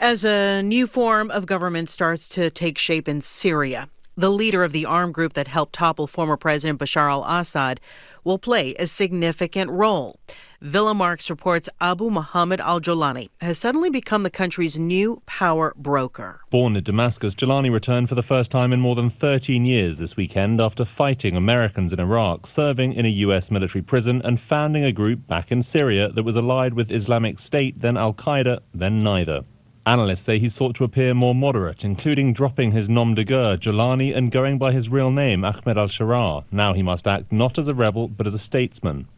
As a new form of government starts to take shape in Syria, the leader of the armed group that helped topple former President Bashar al-Assad will play a significant role. Villa Marks reports Abu Muhammad al-Jolani has suddenly become the country's new power broker. Born in Damascus, Jolani returned for the first time in more than 13 years this weekend after fighting Americans in Iraq, serving in a U.S. military prison and founding a group back in Syria that was allied with Islamic State, then al-Qaeda, then neither. Analysts say he sought to appear more moderate, including dropping his nom de guerre, Jolani, and going by his real name, Ahmed al-Sharaa. Now he must act not as a rebel, but as a statesman.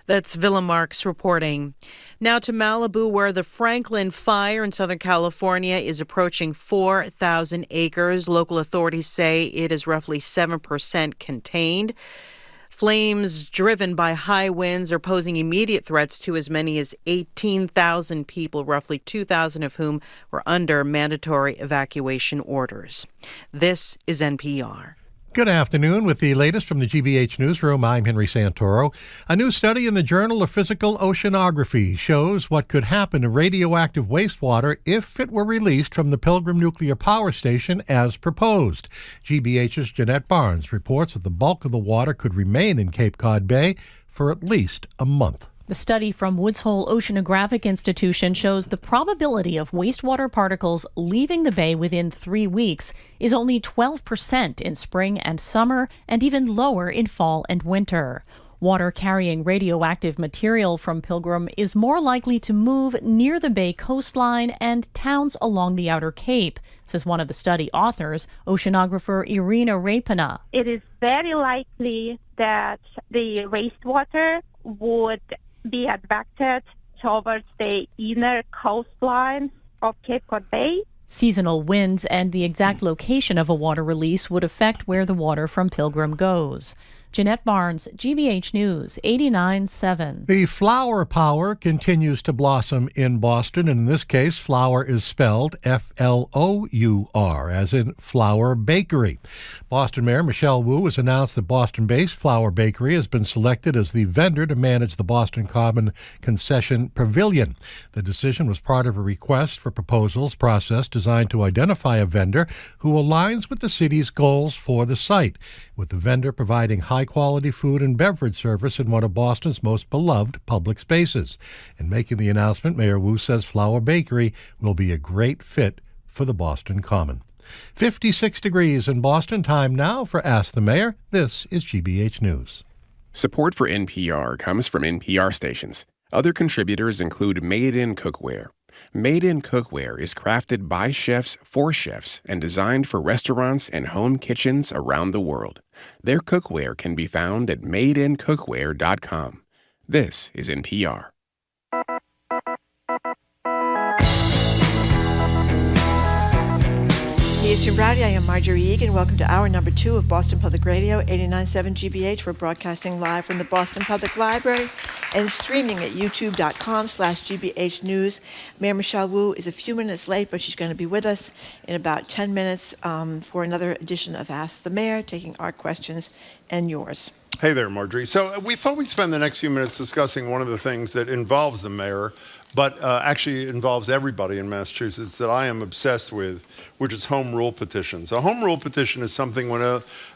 That's Villa Marks reporting. Now to Malibu, where the Franklin fire in Southern California is approaching 4,000 acres. Local authorities say it is roughly 7% contained. Flames driven by high winds are posing immediate threats to as many as 18,000 people, roughly 2,000 of whom were under mandatory evacuation orders. This is NPR. Good afternoon. With the latest from the GBH Newsroom, I'm Henry Santoro. A new study in the Journal of Physical Oceanography shows what could happen to radioactive wastewater if it were released from the Pilgrim Nuclear Power Station as proposed. GBH's Jeanette Barnes reports that the bulk of the water could remain in Cape Cod Bay for at least a month. The study from Woods Hole Oceanographic Institution shows the probability of wastewater particles leaving the bay within 3 weeks is only 12% in spring and summer, and even lower in fall and winter. Water carrying radioactive material from Pilgrim is more likely to move near the Bay coastline and towns along the Outer Cape, says one of the study authors, oceanographer Irina Rapina. It is very likely that the wastewater would be advected towards the inner coastline of Cape Cod Bay. Seasonal winds and the exact location of a water release would affect where the water from Pilgrim goes. Jeanette Barnes, GBH News, 89.7. The flower power continues to blossom in Boston, and in this case, flour is spelled F-L-O-U-R, as in Flour Bakery. Boston Mayor Michelle Wu has announced that Boston-based Flour Bakery has been selected as the vendor to manage the Boston Common Concession Pavilion. The decision was part of a request for proposals process designed to identify a vendor who aligns with the city's goals for the site, with the vendor providing high-quality food and beverage service in one of Boston's most beloved public spaces. In making the announcement, Mayor Wu says Flour Bakery will be a great fit for the Boston Common. 56 degrees in Boston. Time now for Ask the Mayor. This is GBH News. Support for NPR comes from NPR stations. Other contributors include Made in Cookware. Made in Cookware is crafted by chefs for chefs and designed for restaurants and home kitchens around the world. Their cookware can be found at madeincookware.com. This is NPR. He is Jim Browdy. I am Marjorie Egan. Welcome to hour number 2 of Boston Public Radio, 89.7 GBH. We're broadcasting live from the Boston Public Library and streaming at youtube.com/GBH News. Mayor Michelle Wu is a few minutes late, but she's going to be with us in about 10 minutes for another edition of Ask the Mayor, taking our questions and yours. Hey there, Marjorie. So we thought we'd spend the next few minutes discussing one of the things that involves the mayor, but actually involves everybody in Massachusetts that I am obsessed with, which is home rule petitions. A home rule petition is something when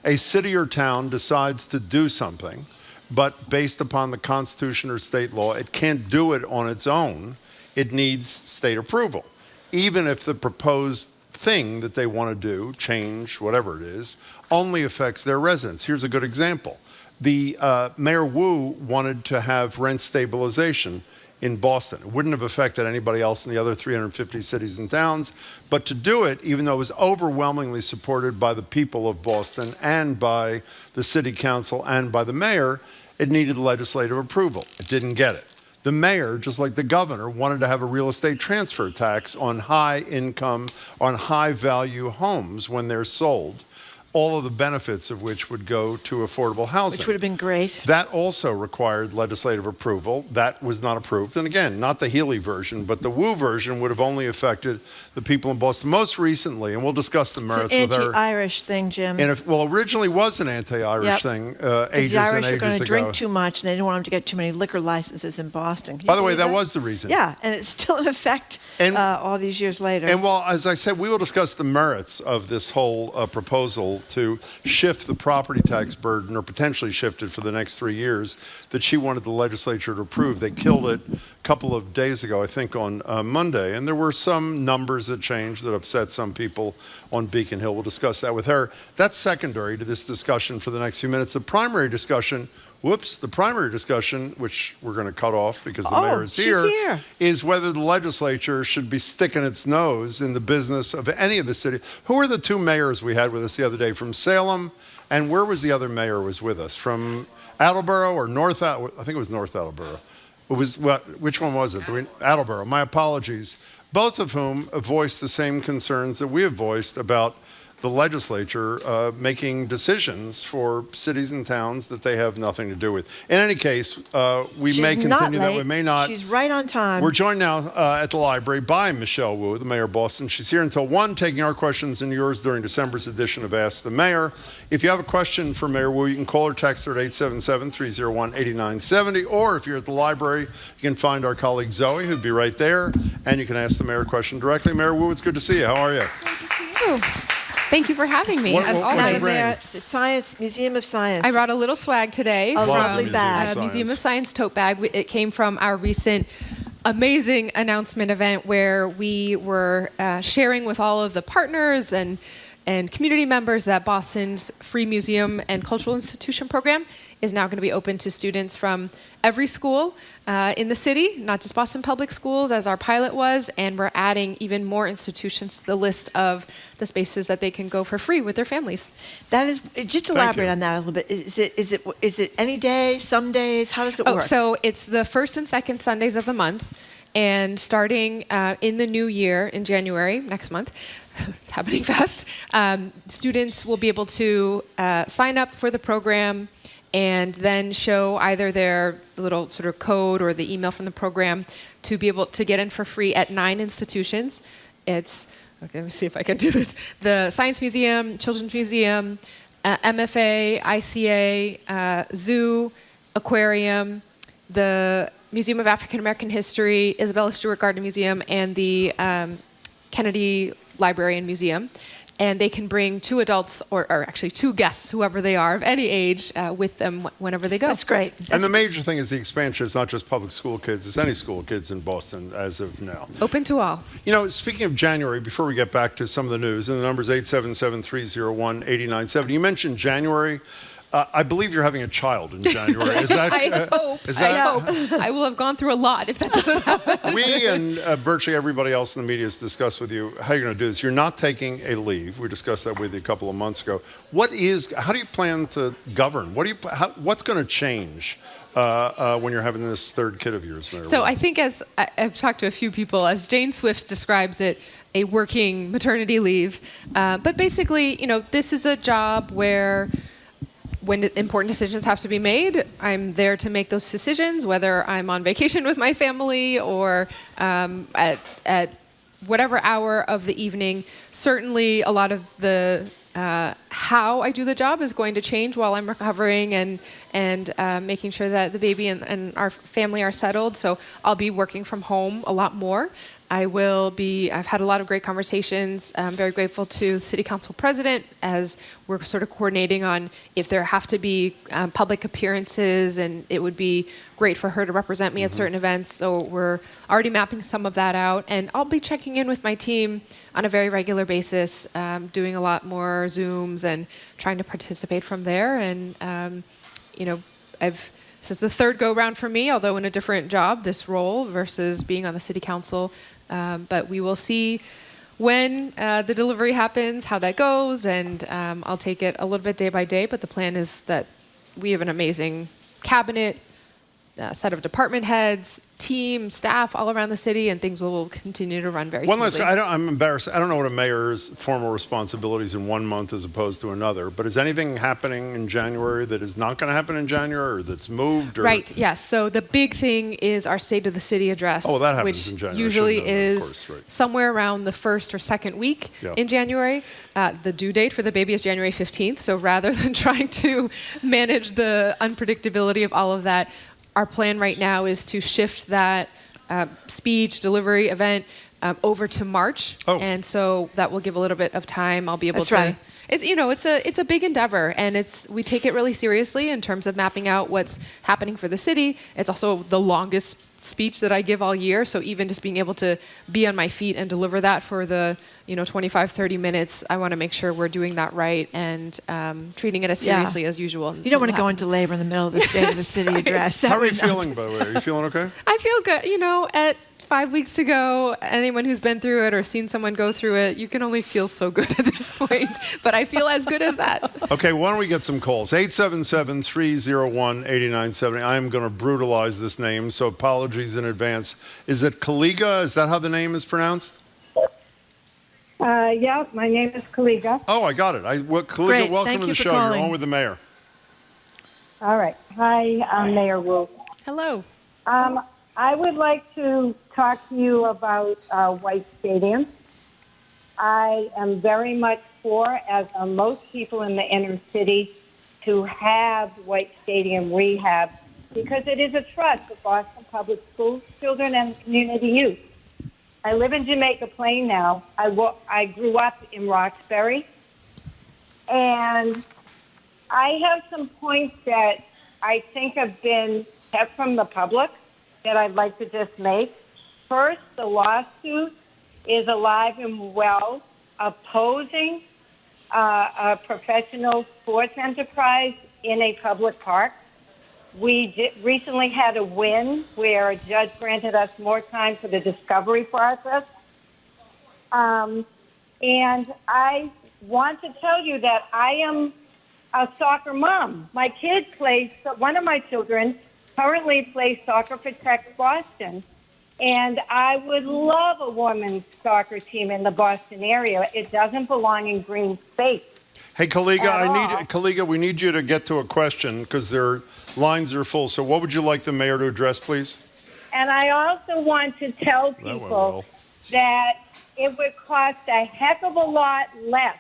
a city or town decides to do something, but based upon the Constitution or state law, it can't do it on its own. It needs state approval. Even if the proposed thing that they want to do, change, whatever it is, only affects their residents. Here's a good example. The Mayor Wu wanted to have rent stabilization in Boston. It wouldn't have affected anybody else in the other 350 cities and towns, but to do it, even though it was overwhelmingly supported by the people of Boston and by the city council and by the mayor, it needed legislative approval. It didn't get it. The mayor, just like the governor, wanted to have a real estate transfer tax on high income, on high value homes when they're sold, all of the benefits of which would go to affordable housing. Which would have been great. That also required legislative approval. That was not approved. And again, not the Healy version, but the Wu version would have only affected the people in Boston. Most recently, and we'll discuss the merits with her. It's an anti-Irish thing, Jim. And originally was an anti-Irish thing ages and ages ago. The Irish are going to drink too much, and they didn't want them to get too many liquor licenses in Boston. By the way, that was the reason. Yeah, and it's still in effect all these years later. And well, as I said, we will discuss the merits of this whole proposal to shift the property tax burden, or potentially shift it for the next 3 years, that she wanted the legislature to approve. They killed it a couple of days ago, I think on Monday, and there were some numbers that changed that upset some people on Beacon Hill. We'll discuss that with her. That's secondary to this discussion for the next few minutes. The primary discussion, which we're going to cut off because the mayor is here, is whether the legislature should be sticking its nose in the business of any of the city. Who are the 2 mayors we had with us the other day from Salem? And where was the other mayor who was with us? From Attleboro or North I think it was North Attleboro. It was, which one was it? Attleboro. My apologies. Both of whom voiced the same concerns that we have voiced about the legislature making decisions for cities and towns that they have nothing to do with. In any case, we may continue that. We may not. She's right on time. We're joined now at the library by Michelle Wu, the mayor of Boston. She's here until 1, taking our questions and yours during December's edition of Ask the Mayor. If you have a question for Mayor Wu, you can call or text her at 877-301-8970. Or if you're at the library, you can find our colleague Zoe, who'd be right there, and you can ask the mayor a question directly. Mayor Wu, it's good to see you. How are you? Good to see you. Thank you for having me. As always, the Science Museum of Science. I brought a little swag today from lovely bag. Museum of Science tote bag. It came from our recent amazing announcement event where we were sharing with all of the partners and and community members that Boston's Free Museum and Cultural Institution program is now going to be open to students from every school in the city, not just Boston Public Schools, as our pilot was, and we're adding even more institutions to the list of the spaces that they can go for free with their families. That is, just elaborate on that a little bit. Is it any day, some days? How does it work? So it's the first and second Sundays of the month, and starting in the new year in January, next month, it's happening fast, students will be able to sign up for the program and then show either their little sort of code or the email from the program to be able to get in for free at 9 institutions. It's, okay, let me see if I can do this. The Science Museum, Children's Museum, MFA, ICA, Zoo, Aquarium, the Museum of African American History, Isabella Stewart Gardner Museum, and the Kennedy Library and Museum. And they can bring 2 adults, or actually 2 guests, whoever they are, of any age, with them whenever they go. That's great. And the major thing is the expansion. It's not just public school kids. It's any school kids in Boston as of now. Open to all. You know, speaking of January, before we get back to some of the news, and the number's 877-301-8970. You mentioned January. I believe you're having a child in January. Is that? I hope. I will have gone through a lot if that doesn't happen. We and virtually everybody else in the media has discussed with you how you're going to do this. You're not taking a leave. We discussed that with you a couple of months ago. How do you plan to govern? What's going to change when you're having this third kid of yours, Mary? So I think, as I've talked to a few people, as Jane Swift describes it, a working maternity leave. But basically, this is a job where when important decisions have to be made, I'm there to make those decisions, whether I'm on vacation with my family or at whatever hour of the evening. Certainly, a lot of the how I do the job is going to change while I'm recovering and making sure that the baby and our family are settled. So I'll be working from home a lot more. I've had a lot of great conversations. I'm very grateful to the City Council President as we're sort of coordinating on if there have to be public appearances, and it would be great for her to represent me at certain events. So we're already mapping some of that out, and I'll be checking in with my team on a very regular basis, doing a lot more Zooms and trying to participate from there. And, this is the third go-round for me, although in a different job, this role versus being on the City Council. But we will see when the delivery happens, how that goes, and I'll take it a little bit day by day. But the plan is that we have an amazing cabinet, set of department heads, team, staff all around the city, and things will continue to run very smoothly. I'm embarrassed. I don't know what a mayor's formal responsibilities in one month as opposed to another, but is anything happening in January that is not going to happen in January or that's moved? Or? Right, yes. So the big thing is our State of the City address, that happens which in January. usually is somewhere around the first or second week in January. The due date for the baby is January 15th, so rather than trying to manage the unpredictability of all of that, our plan right now is to shift that speech delivery event over to March, and so that will give a little bit of time. I'll be able to. Right. It's a big endeavor, and we take it really seriously in terms of mapping out what's happening for the city. It's also the longest speech that I give all year, so even just being able to be on my feet and deliver that for the 25-30 minutes, I want to make sure we're doing that right and treating it as seriously as usual. You don't want to go into labor in the middle of the State of the City address. How are you feeling, by the way? Are you feeling okay? I feel good. At 5 weeks ago, anyone who's been through it or seen someone go through it, you can only feel so good at this point. But I feel as good as that. Okay, why don't we get some calls? 877-301-8970. I am going to brutalize this name, so apologies in advance. Is it Kaliga? Is that how the name is pronounced? Yeah, my name is Kaliga. Oh, I got it. Kaliga, welcome to the show. You're on with the mayor. All right. Hi, I'm Mayor Wu. Hello. I would like to talk to you about White Stadium. I am very much for, as are most people in the inner city, to have White Stadium rehab because it is a trust of Boston Public Schools, children, and community youth. I live in Jamaica Plain now. I grew up in Roxbury. And I have some points that I think have been kept from the public that I'd like to just make. First, the lawsuit is alive and well, opposing a professional sports enterprise in a public park. We recently had a win where a judge granted us more time for the discovery process. And I want to tell you that I am a soccer mom. My kid one of my children currently plays soccer for Tech Boston. And I would love a women's soccer team in the Boston area. It doesn't belong in green space. Hey, Kaliga, we need you to get to a question because their lines are full. So what would you like the mayor to address, please? And I also want to tell people that it would cost a heck of a lot less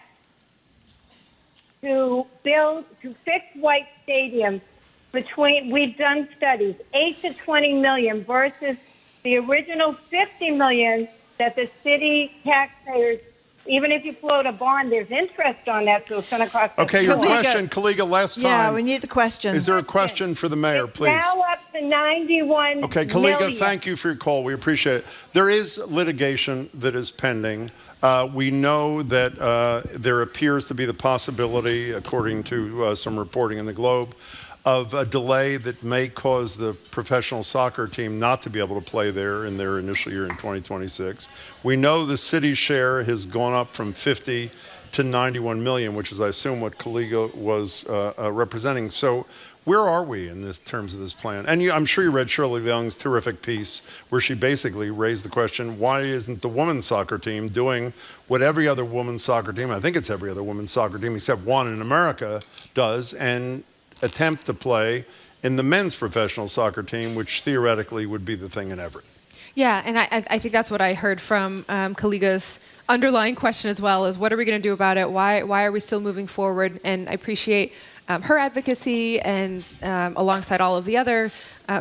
to fix white stadiums we've done studies, 8 to 20 million versus the original 50 million that the city taxpayers, even if you float a bond, there's interest on that, so it's going to cost. Okay, your question, Kaliga, last time. Yeah, we need the question. Is there a question for the mayor, please? Now up to 91 Okay, Kaliga, million. thank you for your call. We appreciate it. There is litigation that is pending. We know that there appears to be the possibility, according to some reporting in the Globe, of a delay that may cause the professional soccer team not to be able to play there in their initial year in 2026. We know the city's share has gone up from 50 to 91 million, which is, I assume, what Kaliga was representing. So where are we in terms of this plan? And I'm sure you read Shirley Leung's terrific piece where she basically raised the question, why isn't the women's soccer team doing what every other women's soccer team, I think it's every other women's soccer team except one in America, does, and attempt to play in the men's professional soccer team, which theoretically would be the thing in Everett. Yeah, and I think that's what I heard from Kaliga's underlying question as well, is what are we going to do about it? Why are we still moving forward? And I appreciate her advocacy and alongside all of the other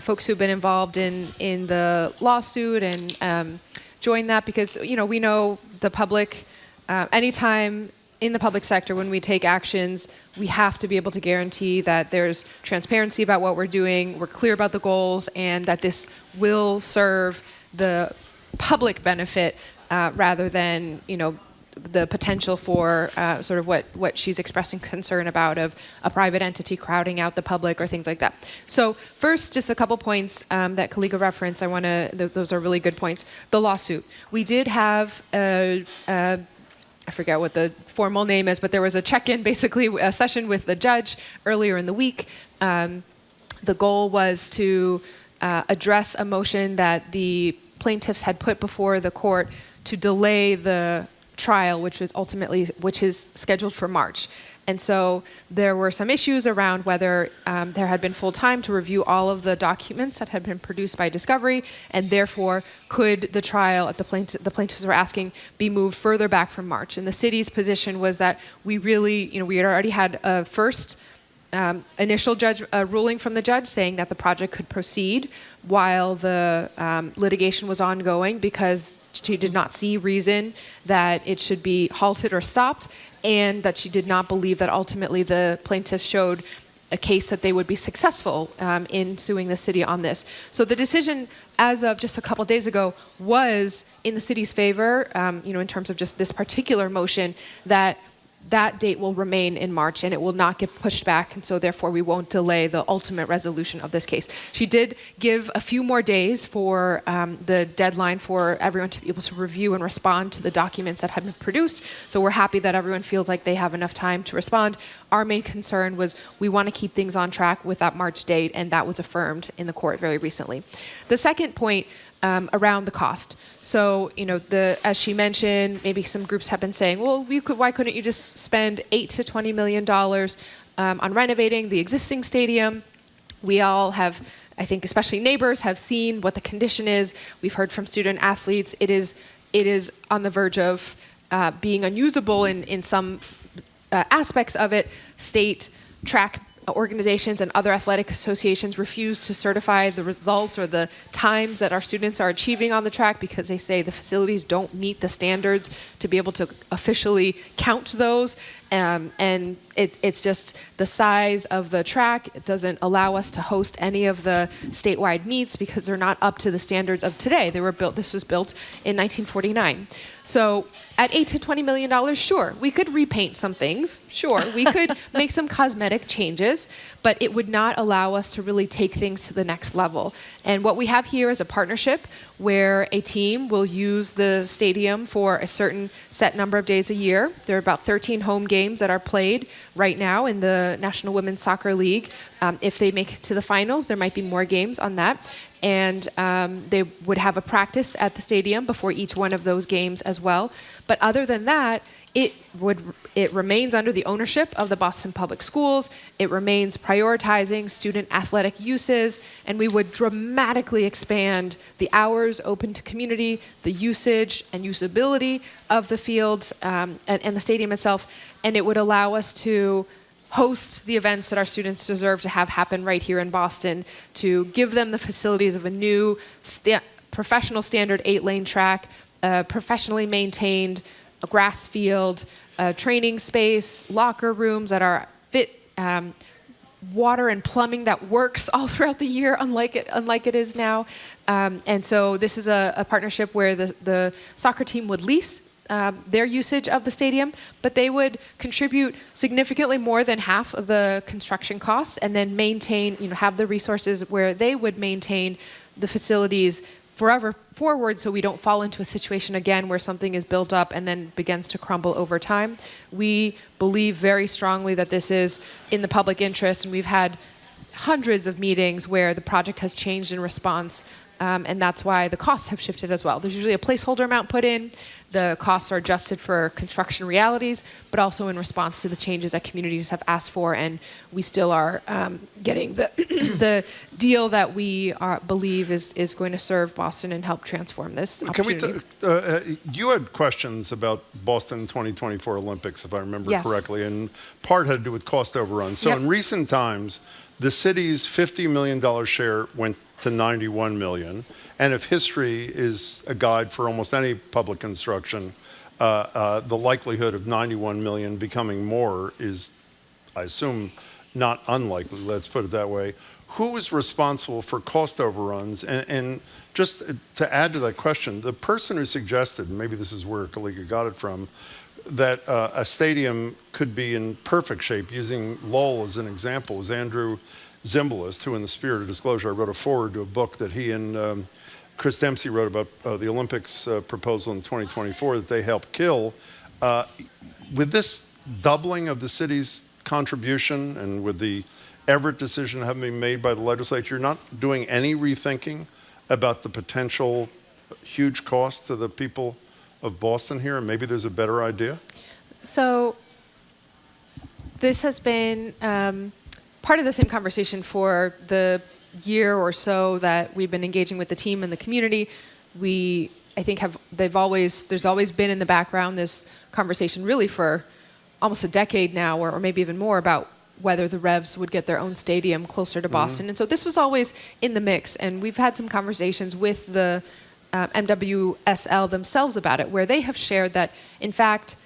folks who've been involved in the lawsuit and joined that, because we know the public, anytime in the public sector, when we take actions, we have to be able to guarantee that there's transparency about what we're doing, we're clear about the goals, and that this will serve the public benefit rather than, the potential for sort of what she's expressing concern about of a private entity crowding out the public or things like that. So first, just a couple points that Kaliga referenced. Those are really good points. The lawsuit. We did have I forget what the formal name is, but there was a check-in, basically a session with the judge earlier in the week. The goal was to address a motion that the plaintiffs had put before the court to delay the trial, which is scheduled for March. And so there were some issues around whether there had been full time to review all of the documents that had been produced by discovery, and therefore could the trial at the plaintiffs were asking be moved further back from March. And the city's position was that we really, we had already had a first initial ruling from the judge saying that the project could proceed while the litigation was ongoing, because she did not see reason that it should be halted or stopped, and that she did not believe that ultimately the plaintiffs showed a case that they would be successful in suing the city on this. So the decision as of just a couple days ago was in the city's favor, in terms of just this particular motion, that date will remain in March and it will not get pushed back, and so therefore we won't delay the ultimate resolution of this case. She did give a few more days for the deadline for everyone to be able to review and respond to the documents that have been produced, so we're happy that everyone feels like they have enough time to respond. Our main concern was we want to keep things on track with that March date, and that was affirmed in the court very recently. The second point around the cost. So, as she mentioned, maybe some groups have been saying, well, why couldn't you just spend $8 to $20 million on renovating the existing stadium? We all have, I think, especially neighbors, have seen what the condition is. We've heard from student athletes. It is on the verge of being unusable in some aspects of it. State track organizations and other athletic associations refuse to certify the results or the times that our students are achieving on the track because they say the facilities don't meet the standards to be able to officially count those. And it's just the size of the track. It doesn't allow us to host any of the statewide meets because they're not up to the standards of today. This was built in 1949. So at $8 to $20 million, sure, we could repaint some things. Sure, we could make some cosmetic changes, but it would not allow us to really take things to the next level. And what we have here is a partnership where a team will use the stadium for a certain set number of days a year. There are about 13 home games that are played right now in the National Women's Soccer League. If they make it to the finals, there might be more games on that. And they would have a practice at the stadium before each one of those games as well. But other than that, it remains under the ownership of the Boston Public Schools. It remains prioritizing student athletic uses, and we would dramatically expand the hours open to community, the usage and usability of the fields and the stadium itself, and it would allow us to host the events that our students deserve to have happen right here in Boston, to give them the facilities of a new professional standard 8-lane track, professionally maintained a grass field, training space, locker rooms that are fit, water and plumbing that works all throughout the year, unlike it is now. And so this is a partnership where the soccer team would lease their usage of the stadium, but they would contribute significantly more than half of the construction costs, and then maintain, have the resources where they would maintain the facilities forever forward, so we don't fall into a situation again where something is built up and then begins to crumble over time. We believe very strongly that this is in the public interest, and we've had hundreds of meetings where the project has changed in response, and that's why the costs have shifted as well. There's usually a placeholder amount put in. The costs are adjusted for construction realities, but also in response to the changes that communities have asked for, and we still are getting the the deal that we believe is going to serve Boston and help transform this opportunity. You had questions about Boston 2024 Olympics, if I remember Yes. correctly, and part had to do with cost overruns. So Yep. in recent times, the city's $50 million share went to $91 million. And if history is a guide for almost any public construction, the likelihood of $91 million becoming more is, I assume, not unlikely, let's put it that way. Who is responsible for cost overruns? And just to add to that question, the person who suggested, maybe this is where Kalika got it from, that a stadium could be in perfect shape, using Lowell as an example, is Andrew Zimbalist, who in the spirit of disclosure, I wrote a foreword to a book that he and Chris Dempsey wrote about the Olympics proposal in 2024 that they helped kill. With this doubling of the city's contribution and with the Everett decision having been made by the legislature, you're not doing any rethinking about the potential huge cost to the people of Boston here, and maybe there's a better idea? So this has been part of the same conversation for the year or so that we've been engaging with the team and the community. I think there's always been in the background this conversation really for almost a decade now, or maybe even more, about whether the Revs would get their own stadium closer to Boston. And so this was always in the mix, and we've had some conversations with the MWSL themselves about it, where they have shared that, in fact,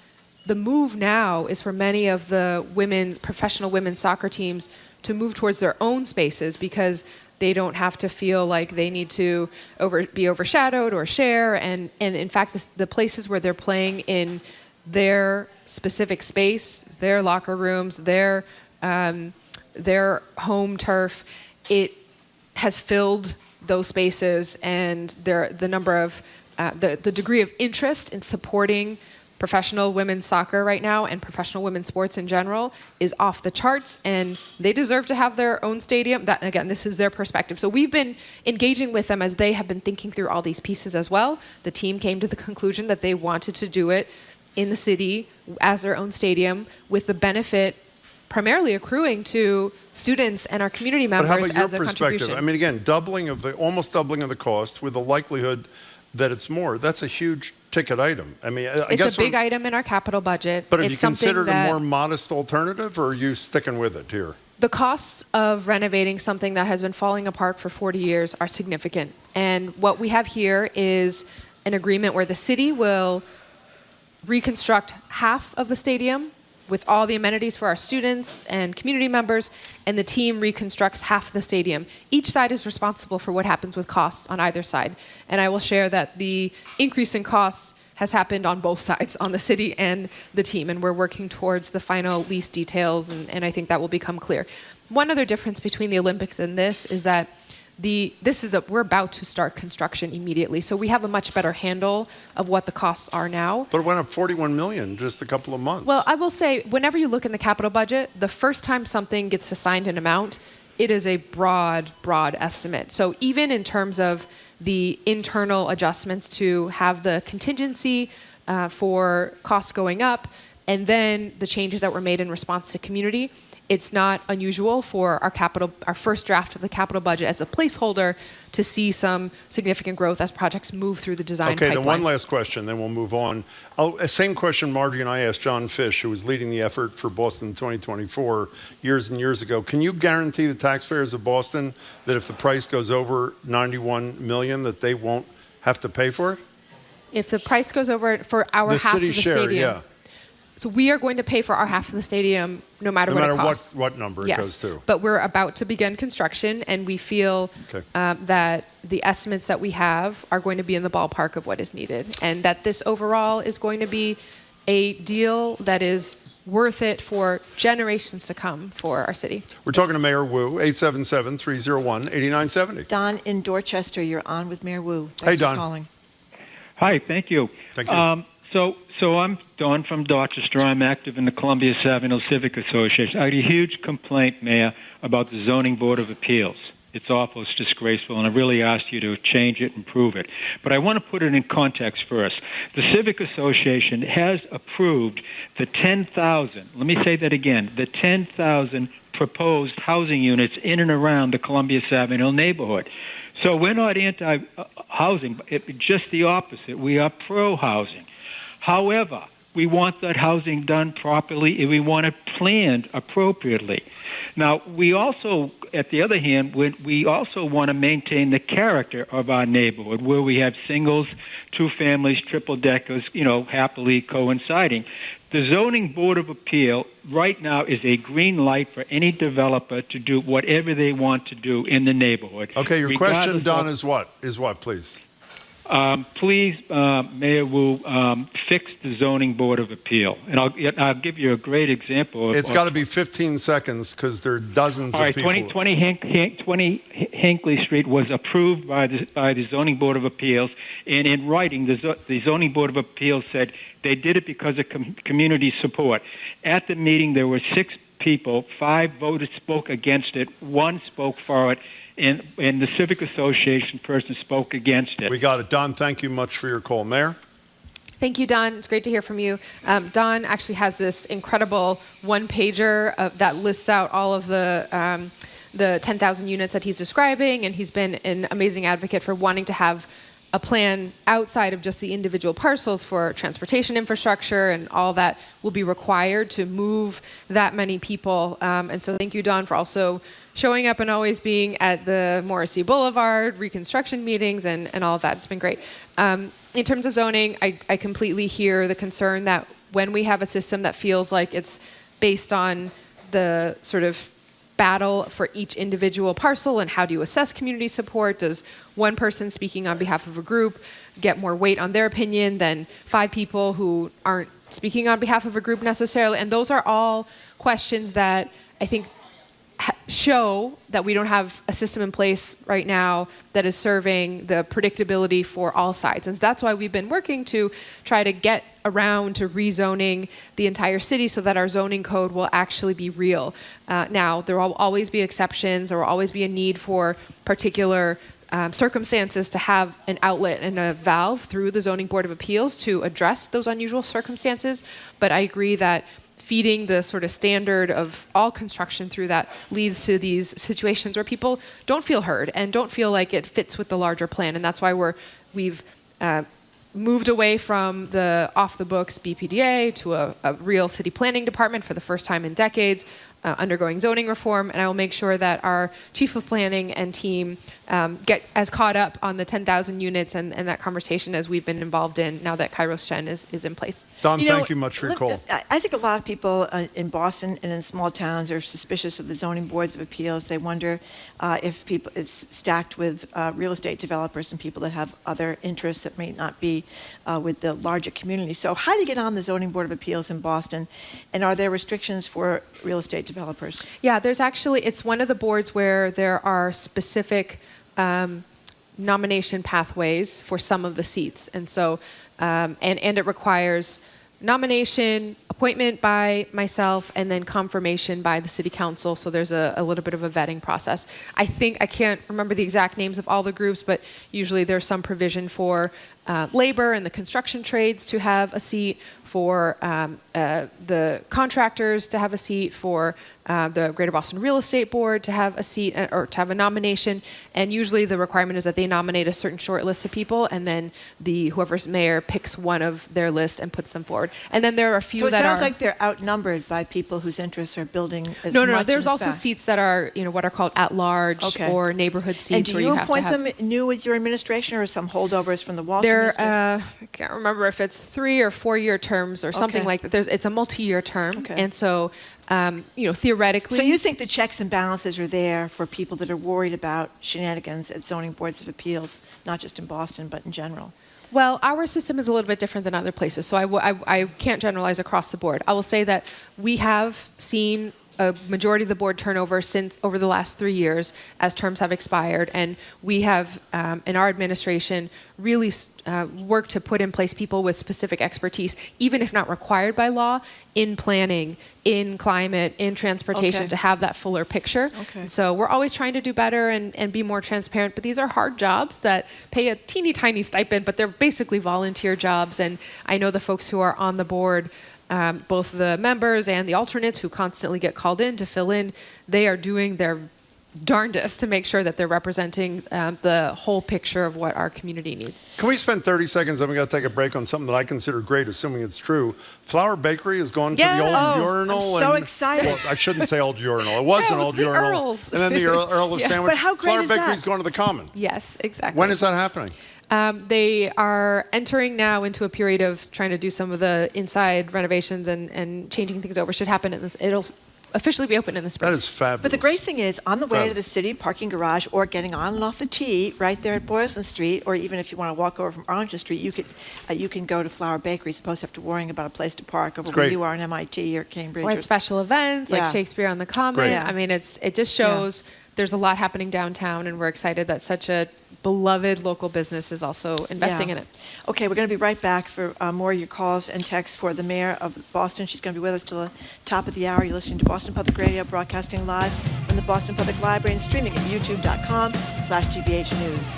the move now is for many of the professional women's soccer teams to move towards their own spaces, because they don't have to feel like they need to be overshadowed or share. And in fact, the places where they're playing in their specific space, their locker rooms, their home turf, it has filled those spaces, and the number of the degree of interest in supporting professional women's soccer right now and professional women's sports in general is off the charts, and they deserve to have their own stadium. That, again, this is their perspective. So we've been engaging with them as they have been thinking through all these pieces as well. The team came to the conclusion that they wanted to do it in the city as their own stadium, with the benefit primarily accruing to students and our community members but how about as your a perspective? contribution. I mean, again, almost doubling of the cost with the likelihood that it's more. That's a huge ticket item. I mean, I guess it's a big item in our capital budget. But have it's you considered a more modest alternative, or are you sticking with it here? The costs of renovating something that has been falling apart for 40 years are significant. And what we have here is an agreement where the city will reconstruct half of the stadium with all the amenities for our students and community members, and the team reconstructs half of the stadium. Each side is responsible for what happens with costs on either side. And I will share that the increase in costs has happened on both sides, on the city and the team, and we're working towards the final lease details, and I think that will become clear. One other difference between the Olympics and this is that we're about to start construction immediately, so we have a much better handle of what the costs are now. But it went up $41 million in just a couple of months. Well, I will say, whenever you look in the capital budget, the first time something gets assigned an amount, it is a broad estimate. So even in terms of the internal adjustments to have the contingency for costs going up, and then the changes that were made in response to community, it's not unusual for our first draft of the capital budget as a placeholder to see some significant growth as projects move through the design pipeline. Okay, then one last question, then we'll move on. Same question Margie and I asked John Fish, who was leading the effort for Boston 2024 years and years ago. Can you guarantee the taxpayers of Boston that if the price goes over $91 million, that they won't have to pay for it? If the price goes over for our half of the stadium. Yeah. So we are going to pay for our half of the stadium no matter what it costs. What number it goes to. But we're about to begin construction, and we feel that the estimates that we have are going to be in the ballpark of what is needed, and that this overall is going to be a deal that is worth it for generations to come for our city. We're talking to Mayor Wu, 877-301-8970. Don in Dorchester, you're on with Mayor Wu. Hey, Thanks Don. for calling. Hi, thank you. Thank you. So I'm Don from Dorchester. I'm active in the Columbia Savino Civic Association. I had a huge complaint, Mayor, about the Zoning Board of Appeals. It's awful. It's disgraceful, and I really asked you to change it and improve it. But I want to put it in context first. The Civic Association has approved the 10,000, let me say that again, the 10,000 proposed housing units in and around the Columbia Savino neighborhood. So we're not anti-housing, just the opposite. We are pro-housing. However, we want that housing done properly, and we want it planned appropriately. Now, we also, at the other hand, we also want to maintain the character of our neighborhood, where we have singles, two families, triple deckers, happily coinciding. The Zoning Board of Appeal right now is a green light for any developer to do whatever they want to do in the neighborhood. Okay, your question, Don, is what? Please? Please, Mayor Wu, fix the Zoning Board of Appeal. And I'll give you a great example. It's got to be 15 seconds because there are dozens of people. 20 Hinckley Street was approved by the Zoning Board of Appeals, and in writing, the Zoning Board of Appeals said they did it because of community support. At the meeting, there were 6 people, 5 voted spoke against it, 1 spoke for it, and the Civic Association person spoke against it. We got it. Don, thank you much for your call. Mayor? Thank you, Don. It's great to hear from you. Don actually has this incredible one-pager that lists out all of the 10,000 units that he's describing, and he's been an amazing advocate for wanting to have a plan outside of just the individual parcels for transportation infrastructure and all that will be required to move that many people. And so thank you, Don, for also showing up and always being at the Morrissey Boulevard reconstruction meetings and all of that. It's been great. In terms of zoning, I completely hear the concern that when we have a system that feels like it's based on the sort of battle for each individual parcel and how do you assess community support? Does one person speaking on behalf of a group get more weight on their opinion than 5 people who aren't speaking on behalf of a group necessarily? And those are all questions that I think show that we don't have a system in place right now that is serving the predictability for all sides. And that's why we've been working to try to get around to rezoning the entire city so that our zoning code will actually be real. Now, there will always be exceptions. There will always be a need for particular circumstances to have an outlet and a valve through the Zoning Board of Appeals to address those unusual circumstances. But I agree that feeding the sort of standard of all construction through that leads to these situations where people don't feel heard and don't feel like it fits with the larger plan. And that's why we've moved away from the off-the-books BPDA to a real city planning department for the first time in decades. undergoing zoning reform, and I will make sure that our chief of planning and team get as caught up on the 10,000 units and that conversation as we've been involved in now that Kairos Gen is in place. Don, thank you much for your call. I think a lot of people in Boston and in small towns are suspicious of the zoning boards of appeals. They wonder if it's stacked with real estate developers and people that have other interests that may not be with the larger community. So how do you get on the zoning board of appeals in Boston? And are there restrictions for real estate developers? Yeah, there's actually, it's one of the boards where there are specific nomination pathways for some of the seats. And so, and it requires nomination, appointment by myself, and then confirmation by the city council. So there's a little bit of a vetting process. I can't remember the exact names of all the groups, but usually there's some provision for labor and the construction trades to have a seat, for the contractors to have a seat, for the Greater Boston Real Estate Board to have a seat or to have a nomination. And usually the requirement is that they nominate a certain short list of people, and then whoever's mayor picks one of their list and puts them forward. And then there are a few that are... So it sounds like they're outnumbered by people whose interests are building as No. much There's as also that. seats that are, what are called at-large or neighborhood seats. And do where you have appoint to have, them new with your administration, or some holdovers from the Washington district? I can't remember if it's 3 or 4 year terms or something like that. It's a multi-year term, and so theoretically. So you think the checks and balances are there for people that are worried about shenanigans at zoning boards of appeals, not just in Boston but in general? Well, our system is a little bit different than other places, so I can't generalize across the board. I will say that we have seen a majority of the board turnover since over the last 3 years as terms have expired, and we have in our administration really worked to put in place people with specific expertise, even if not required by law, in planning, in climate, in transportation, to have that fuller picture. So we're always trying to do better and be more transparent, but these are hard jobs that pay a teeny tiny stipend, but they're basically volunteer jobs. And I know the folks who are on the board, both the members and the alternates who constantly get called in to fill in, they are doing their darndest to make sure that they're representing the whole picture of what our community needs. Can we spend 30 seconds, then we got to take a break, on something that I consider great, assuming it's true. Flower Bakery has gone to the old urinal. I'm so excited. Well, I shouldn't say old urinal. It was an old urinal. Earl's. And then the Earl of Sandwich. But how great Flower is Bakery's that? going to the Common. Yes, exactly. When is that happening? They are entering now into a period of trying to do some of the inside renovations and changing things over. Should happen it'll officially be open in the spring. That is fabulous. But the great thing is, on the way to the city parking garage or getting on and off the T right there at Boylston Street, or even if you want to walk over from Orange Street, you can go to Flower Bakery. You're supposed to have to worrying about a place to park over where you are in MIT or Cambridge. Or at special events like Shakespeare on the Common. Great. I mean, it just shows there's a lot happening downtown, and we're excited that such a beloved local business is also investing in it. Okay, we're going to be right back for more of your calls and texts for the mayor of Boston. She's going to be with us till the top of the hour. You're listening to Boston Public Radio, broadcasting live from the Boston Public Library and streaming at youtube.com/GBH News.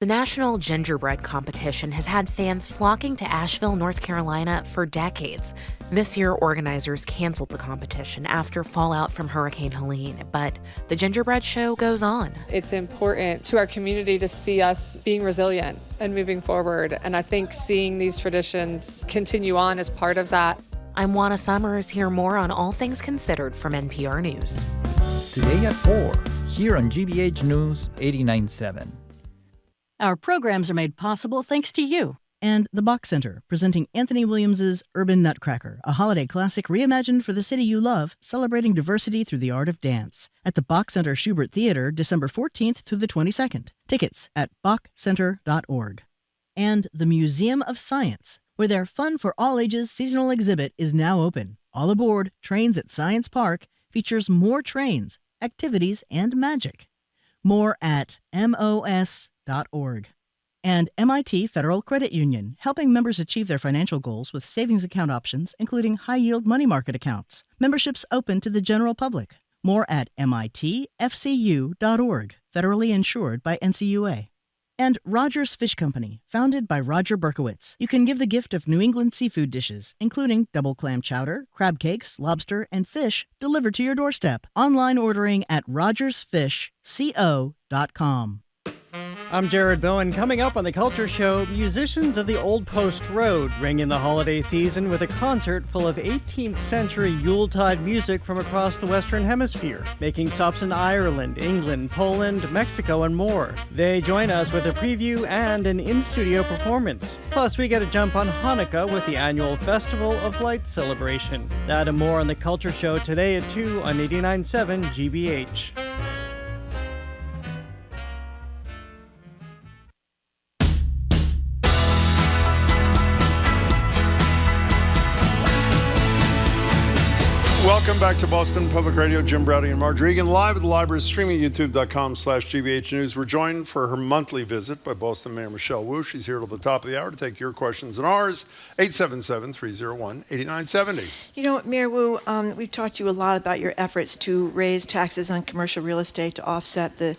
The National Gingerbread Competition has had fans flocking to Asheville, North Carolina for decades. This year, organizers canceled the competition after fallout from Hurricane Helene, but the gingerbread show goes on. It's important to our community to see us being resilient and moving forward, and I think seeing these traditions continue on is part of that. I'm Juana Summers. Hear more on All Things Considered from NPR News. Today at 4, here on GBH News 89.7. Our programs are made possible thanks to you. And the Bach Center, presenting Anthony Williams' Urban Nutcracker, a holiday classic reimagined for the city you love, celebrating diversity through the art of dance. At the Bach Center Schubert Theater, December 14th through the 22nd. Tickets at bachcenter.org. And the Museum of Science, where their Fun for All Ages seasonal exhibit is now open. All aboard Trains at Science Park features more trains, activities, and magic. More at mos.org. And MIT Federal Credit Union, helping members achieve their financial goals with savings account options, including high-yield money market accounts. Memberships open to the general public. More at mitfcu.org, federally insured by NCUA. And Rogers Fish Company, founded by Roger Berkowitz. You can give the gift of New England seafood dishes, including double clam chowder, crab cakes, lobster, and fish, delivered to your doorstep. Online ordering at rogersfishco.com. I'm Jared Bowen. Coming up on The Culture Show, musicians of the Old Post Road ring in the holiday season with a concert full of 18th century Yuletide music from across the Western Hemisphere, making stops in Ireland, England, Poland, Mexico, and more. They join us with a preview and an in-studio performance. Plus, we get a jump on Hanukkah with the annual Festival of Lights celebration. That and more on The Culture Show today at 2 on 89.7 GBH. Welcome back to Boston Public Radio. Jim Browdy and Marge Regan live at the library, streaming at youtube.com/GBH News. We're joined for her monthly visit by Boston Mayor Michelle Wu. She's here till the top of the hour to take your questions and ours. 877-301-8970. You know, Mayor Wu, we've talked to you a lot about your efforts to raise taxes on commercial real estate to offset the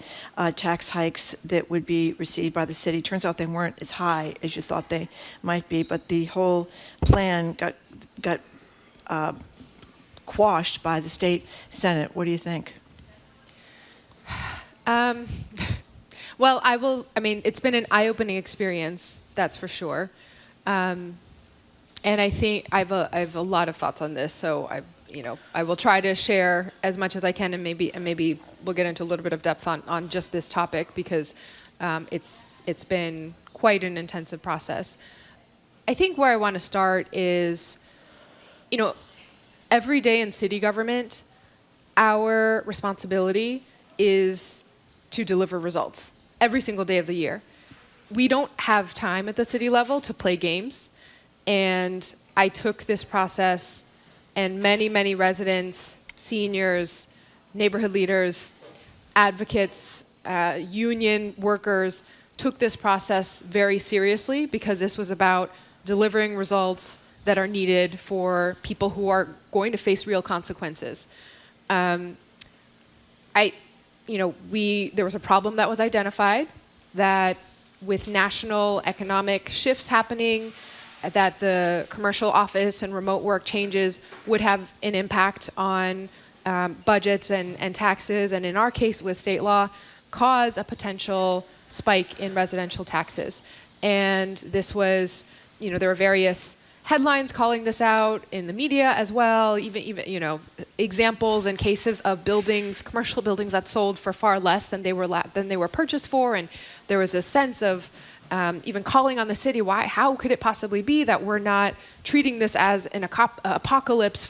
tax hikes that would be received by the city. Turns out they weren't as high as you thought they might be, but the whole plan got quashed by the state Senate. What do you think? Well, it's been an eye-opening experience, that's for sure. And I think I have a lot of thoughts on this, so I will try to share as much as I can, and maybe we'll get into a little bit of depth on just this topic, because it's been quite an intensive process. I think where I want to start is, every day in city government, our responsibility is to deliver results every single day of the year. We don't have time at the city level to play games. And I took this process, and many, many residents, seniors, neighborhood leaders, advocates, union workers took this process very seriously, because this was about delivering results that are needed for people who are going to face real consequences. There was a problem that was identified, that with national economic shifts happening, that the commercial office and remote work changes would have an impact on budgets and taxes, and in our case with state law, cause a potential spike in residential taxes. And this was, there were various headlines calling this out in the media as well, even examples and cases of commercial buildings that sold for far less than they were purchased for, and there was a sense of even calling on the city, how could it possibly be that we're not treating this as an apocalypse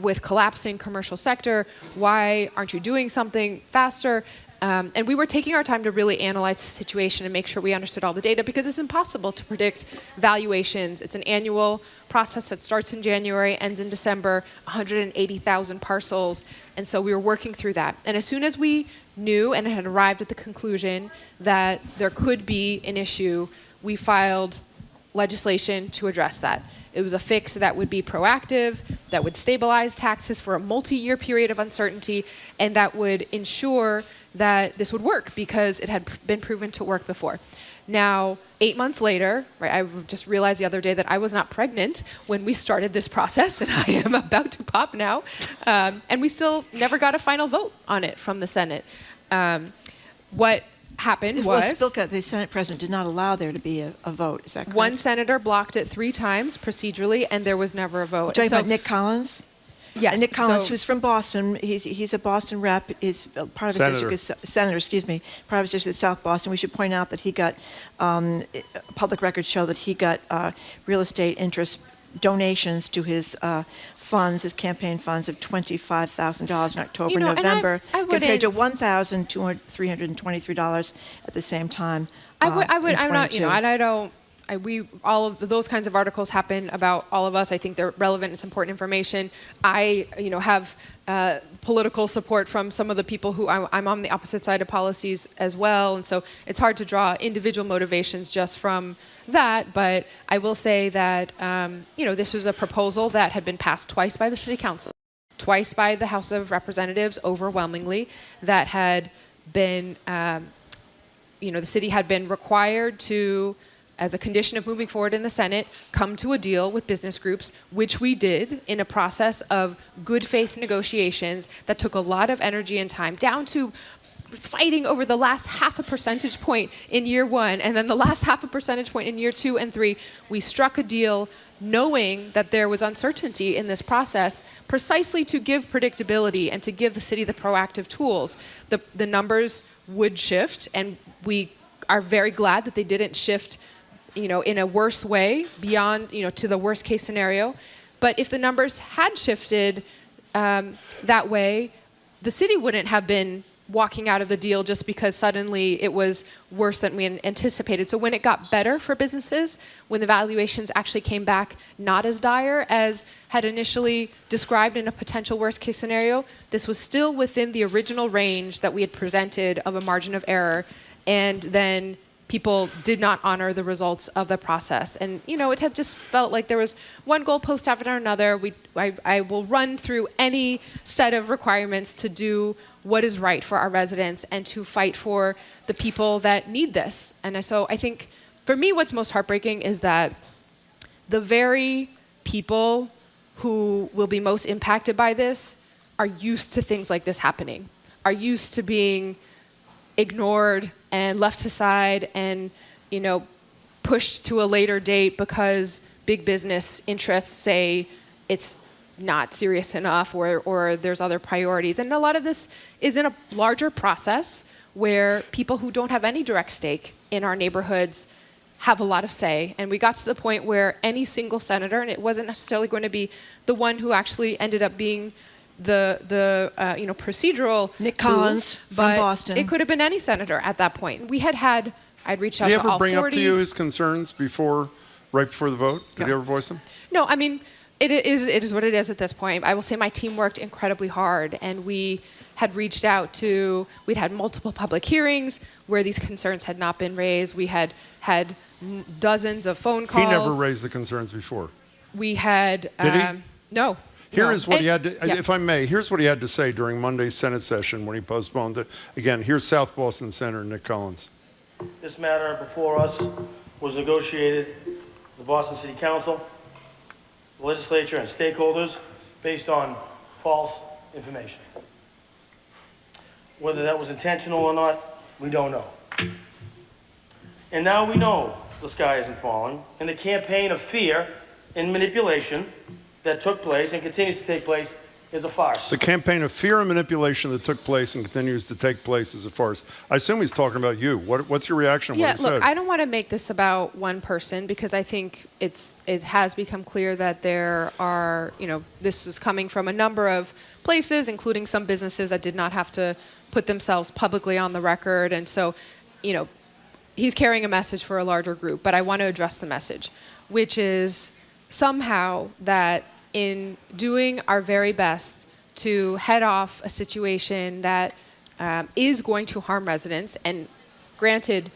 with collapsing commercial sector? Why aren't you doing something faster? And we were taking our time to really analyze the situation and make sure we understood all the data, because it's impossible to predict valuations. It's an annual process that starts in January, ends in December, 180,000 parcels. And so we were working through that. And as soon as we knew and had arrived at the conclusion that there could be an issue, we filed legislation to address that. It was a fix that would be proactive, that would stabilize taxes for a multi-year period of uncertainty, and that would ensure that this would work, because it had been proven to work before. Now, 8 months later, right, I just realized the other day that I was not pregnant when we started this process, and I am about to pop now. And we still never got a final vote on it from the Senate. What happened was... the Senate president did not allow there to be a vote, is that correct? One senator blocked it 3 times procedurally, and there was never a vote. You're talking about Nick Collins? Yes. And Nick Collins, who's from Boston, he's a Boston rep. Is part of his district is senator. Part of his district is South Boston. We should point out that he got public records show that he got real estate interest donations to his funds, his campaign funds of $25,000 in October, November, compared to $1,323 at the same time. All of those kinds of articles happen about all of us. I think they're relevant. It's important information. I, have political support from some of the people who I'm on the opposite side of policies as well. And so it's hard to draw individual motivations just from that. But I will say that, this was a proposal that had been passed twice by the City Council, twice by the House of Representatives, overwhelmingly, that had been, the city had been required to, as a condition of moving forward in the Senate, come to a deal with business groups, which we did in a process of good faith negotiations that took a lot of energy and time, down to fighting over the last half a percentage point in year 1 and then the last half a percentage point in year 2 and 3. We struck a deal knowing that there was uncertainty in this process, precisely to give predictability and to give the city the proactive tools. The numbers would shift, and we are very glad that they didn't shift, in a worse way beyond, to the worst case scenario. But if the numbers had shifted that way, the city wouldn't have been walking out of the deal just because suddenly it was worse than we anticipated. So when it got better for businesses, when the valuations actually came back not as dire as had initially described in a potential worst case scenario, this was still within the original range that we had presented of a margin of error. And then people did not honor the results of the process. And, it had just felt like there was one goalpost after another. I will run through any set of requirements to do what is right for our residents and to fight for the people that need this. And so I think, for me, what's most heartbreaking is that the very people who will be most impacted by this are used to things like this happening, are used to being ignored and left aside and, pushed to a later date because big business interests say it's not serious enough or there's other priorities. And a lot of this is in a larger process where people who don't have any direct stake in our neighborhoods have a lot of say. And we got to the point where any single senator, and it wasn't necessarily going to be the one who actually ended up being the procedural Nick Collins from Boston. It could have been any senator at that point. I'd reached out to all 40. Did he ever bring up to you his concerns right before the vote? Did he ever voice them? No, I mean, it is what it is at this point. I will say my team worked incredibly hard, and we had reached out we'd had multiple public hearings where these concerns had not been raised. We had dozens of phone calls. He never raised the concerns before. We had... Did he? No. Here is what he had to, if I may, here's what he had to say during Monday's Senate session when he postponed it. Again, here's South Boston Senator Nick Collins. This matter before us was negotiated with the Boston City Council, the legislature, and stakeholders based on false information. Whether that was intentional or not, we don't know. And now we know the sky isn't falling, and the campaign of fear and manipulation that took place and continues to take place is a farce. The campaign of fear and manipulation that took place and continues to take place is a farce. I assume he's talking about you. What's your reaction to what he said? I don't want to make this about one person because I think it has become clear that there are, this is coming from a number of places, including some businesses that did not have to put themselves publicly on the record. And so, he's carrying a message for a larger group, but I want to address the message, which is somehow that in doing our very best to head off a situation that is going to harm residents, and granted,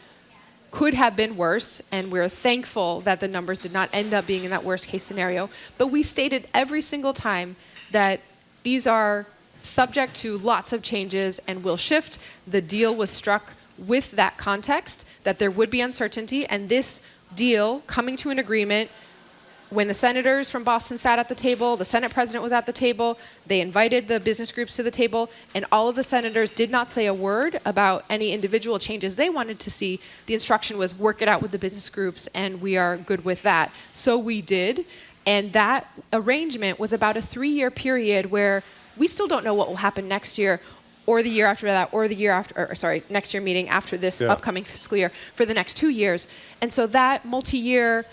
could have been worse, and we're thankful that the numbers did not end up being in that worst case scenario, but we stated every single time that these are subject to lots of changes and will shift. The deal was struck with that context, that there would be uncertainty, and this deal coming to an agreement. When the senators from Boston sat at the table, the Senate president was at the table, they invited the business groups to the table, and all of the senators did not say a word about any individual changes they wanted to see. The instruction was work it out with the business groups, and we are good with that. So we did, and that arrangement was about a 3-year period where we still don't know what will happen next year, or the year after that, or the year after, next year meeting after this upcoming fiscal year, for the next 2 years. And so that multi-year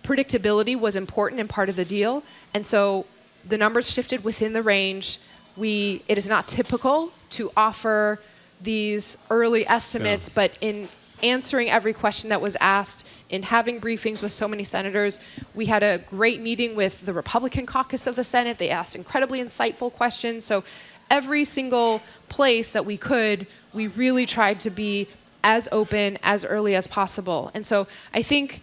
predictability was important and part of the deal. And so the numbers shifted within the range. It is not typical to offer these early estimates, but in answering every question that was asked, in having briefings with so many senators, we had a great meeting with the Republican caucus of the Senate. They asked incredibly insightful questions. So every single place that we could, we really tried to be as open as early as possible. And so I think,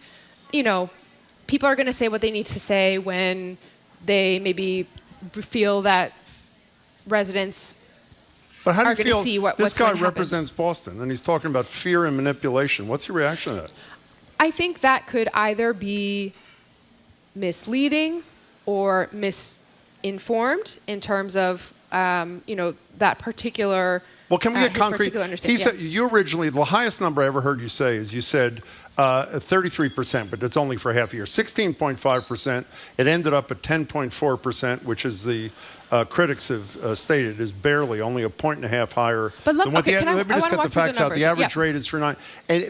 people are going to say what they need to say when they maybe feel that residents are going to see what's going to happen. This guy represents Boston, and he's talking about fear and manipulation. What's your reaction to that? I think that could either be misleading or misinformed in terms of, that particular Well, can we get concrete? particular understanding. He said you originally, the highest number I ever heard you say is you said 33%, but it's only for half a year. 16.5%. It ended up at 10.4%, which is the critics have stated is barely only a point and a half higher. But than what okay, let me just get the facts out. The average Yep. rate is for 9.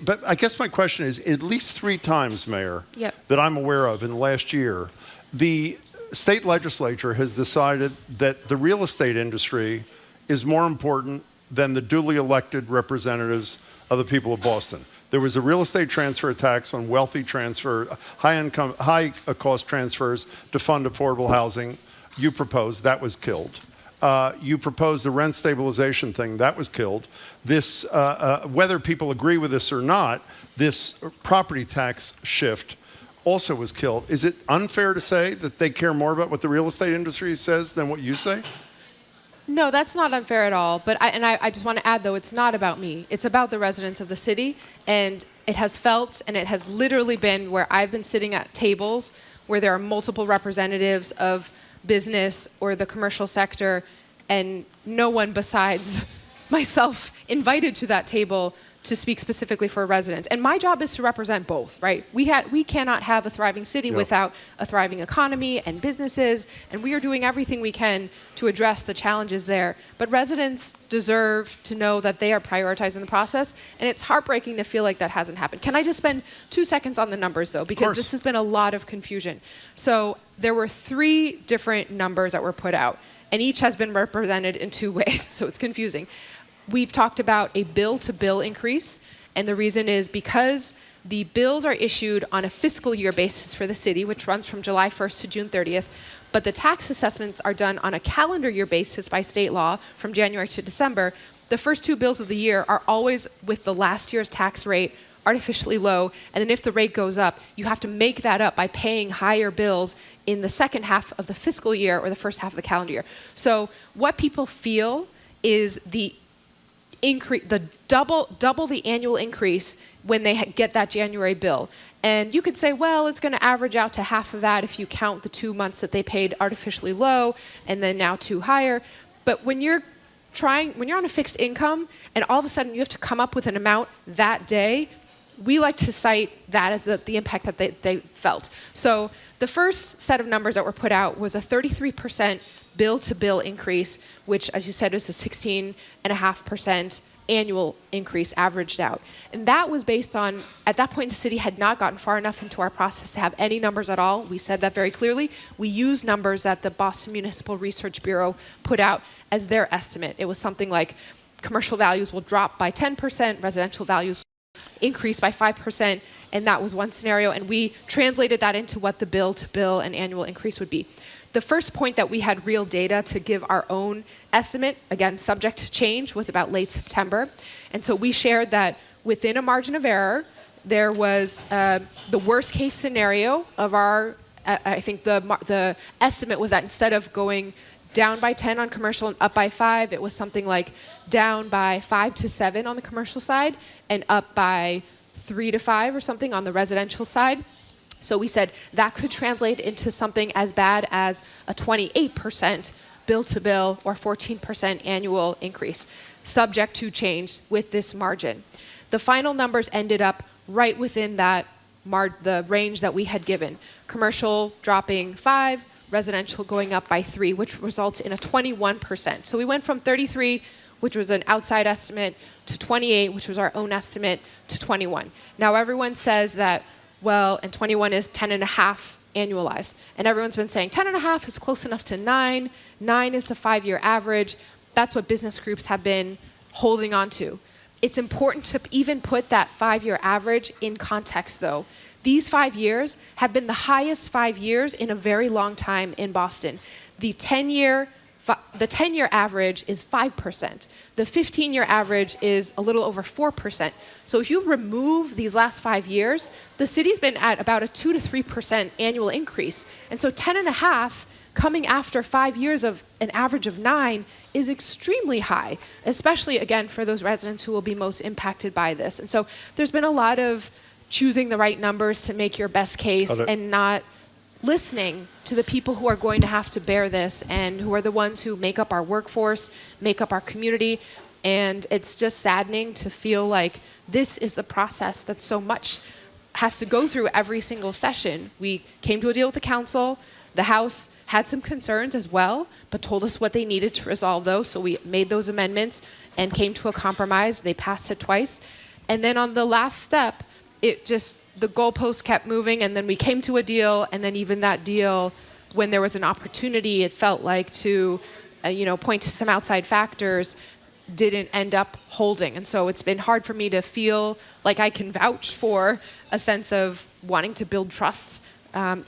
But I guess my question is, at least 3 times, Mayor, Yep. that I'm aware of in the last year, the state legislature has decided that the real estate industry is more important than the duly elected representatives of the people of Boston. There was a real estate transfer tax on wealthy high cost transfers to fund affordable housing. You proposed, that was killed. You proposed the rent stabilization thing, that was killed. This, whether people agree with this or not, this property tax shift also was killed. Is it unfair to say that they care more about what the real estate industry says than what you say? No, that's not unfair at all. But I just want to add, though, it's not about me. It's about the residents of the city. And it has felt, and it has literally been where I've been sitting at tables where there are multiple representatives of business or the commercial sector, and no one besides myself invited to that table to speak specifically for residents. And my job is to represent both, right? We cannot have a thriving city without a thriving economy and businesses, and we are doing everything we can to address the challenges there. But residents deserve to know that they are prioritizing the process, and it's heartbreaking to feel like that hasn't happened. Can I just spend 2 seconds on the numbers, though? Because this has been a lot of confusion. So there were 3 different numbers that were put out, and each has been represented in 2 ways, so it's confusing. We've talked about a bill-to-bill increase, and the reason is because the bills are issued on a fiscal year basis for the city, which runs from July 1st to June 30th, but the tax assessments are done on a calendar year basis by state law from January to December. The first 2 bills of the year are always with the last year's tax rate artificially low, and then if the rate goes up, you have to make that up by paying higher bills in the second half of the fiscal year or the first half of the calendar year. So what people feel is the increase, the double the annual increase when they get that January bill. And you could say, well, it's going to average out to half of that if you count the 2 months that they paid artificially low and then now 2 higher. But when you're on a fixed income and all of a sudden you have to come up with an amount that day, we like to cite that as the impact that they felt. So the first set of numbers that were put out was a 33% bill-to-bill increase, which, as you said, is a 16.5% annual increase averaged out. And that was based on, at that point, the city had not gotten far enough into our process to have any numbers at all. We said that very clearly. We used numbers that the Boston Municipal Research Bureau put out as their estimate. It was something like commercial values will drop by 10%, residential values increase by 5%, and that was one scenario. And we translated that into what the bill-to-bill and annual increase would be. The first point that we had real data to give our own estimate, again, subject to change, was about late September. And so we shared that within a margin of error, there was the worst case scenario of our, I think the estimate was that instead of going down by 10 on commercial and up by 5, it was something like down by 5 to 7 on the commercial side and up by 3 to 5 or something on the residential side. So we said that could translate into something as bad as a 28% bill-to-bill or 14% annual increase, subject to change with this margin. The final numbers ended up right within that the range that we had given. Commercial dropping 5, residential going up by 3, which results in a 21%. So we went from 33, which was an outside estimate, to 28, which was our own estimate, to 21. Now everyone says that, well, and 21 is 10.5 annualized. And everyone's been saying 10.5 is close enough to 9. 9 is the 5-year average. That's what business groups have been holding on to. It's important to even put that 5-year average in context, though. These 5 years have been the highest 5 years in a very long time in Boston. The 10-year average is 5%. The 15-year average is a little over 4%. So if you remove these last 5 years, the city's been at about a 2 to 3% annual increase. And so 10.5 coming after 5 years of an average of 9 is extremely high, especially, again, for those residents who will be most impacted by this. And so there's been a lot of choosing the right numbers to make your best case and not listening to the people who are going to have to bear this and who are the ones who make up our workforce, make up our community. And it's just saddening to feel like this is the process that so much has to go through every single session. We came to a deal with the council. The House had some concerns as well, but told us what they needed to resolve those. So we made those amendments and came to a compromise. They passed it twice. And then on the last step, the goalpost kept moving, and then we came to a deal, and then even that deal, when there was an opportunity, it felt like to, point to some outside factors, didn't end up holding. And so it's been hard for me to feel like I can vouch for a sense of wanting to build trust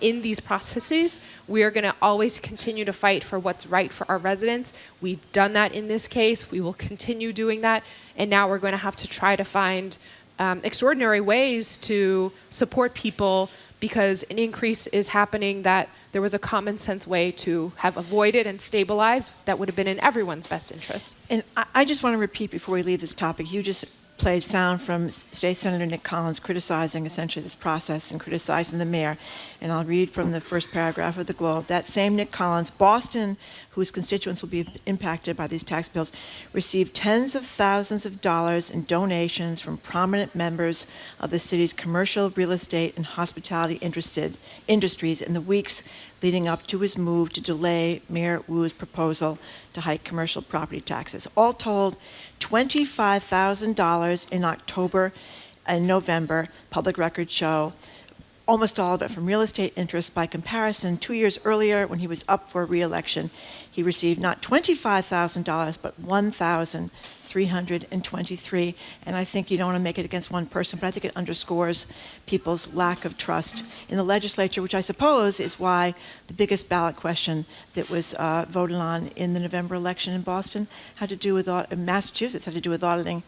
in these processes. We are going to always continue to fight for what's right for our residents. We've done that in this case. We will continue doing that. And now we're going to have to try to find extraordinary ways to support people, because an increase is happening that there was a common sense way to have avoided and stabilized that would have been in everyone's best interest. And I just want to repeat before we leave this topic, you just played sound from State Senator Nick Collins criticizing essentially this process and criticizing the mayor. And I'll read from the first paragraph of the Globe. That same Nick Collins, Boston, whose constituents will be impacted by these tax bills, received tens of thousands of dollars in donations from prominent members of the city's commercial, real estate, and hospitality industries in the weeks leading up to his move to delay Mayor Wu's proposal to hike commercial property taxes. All told, $25,000 in October and November, public records show, almost all of it from real estate interests. By comparison, 2 years earlier, when he was up for re-election, he received not $25,000, but $1,323. And I think you don't want to make it against one person, but I think it underscores people's lack of trust in the legislature, which I suppose is why the biggest ballot question that was voted on in the November election in Boston had to do with Massachusetts, had to do with auditing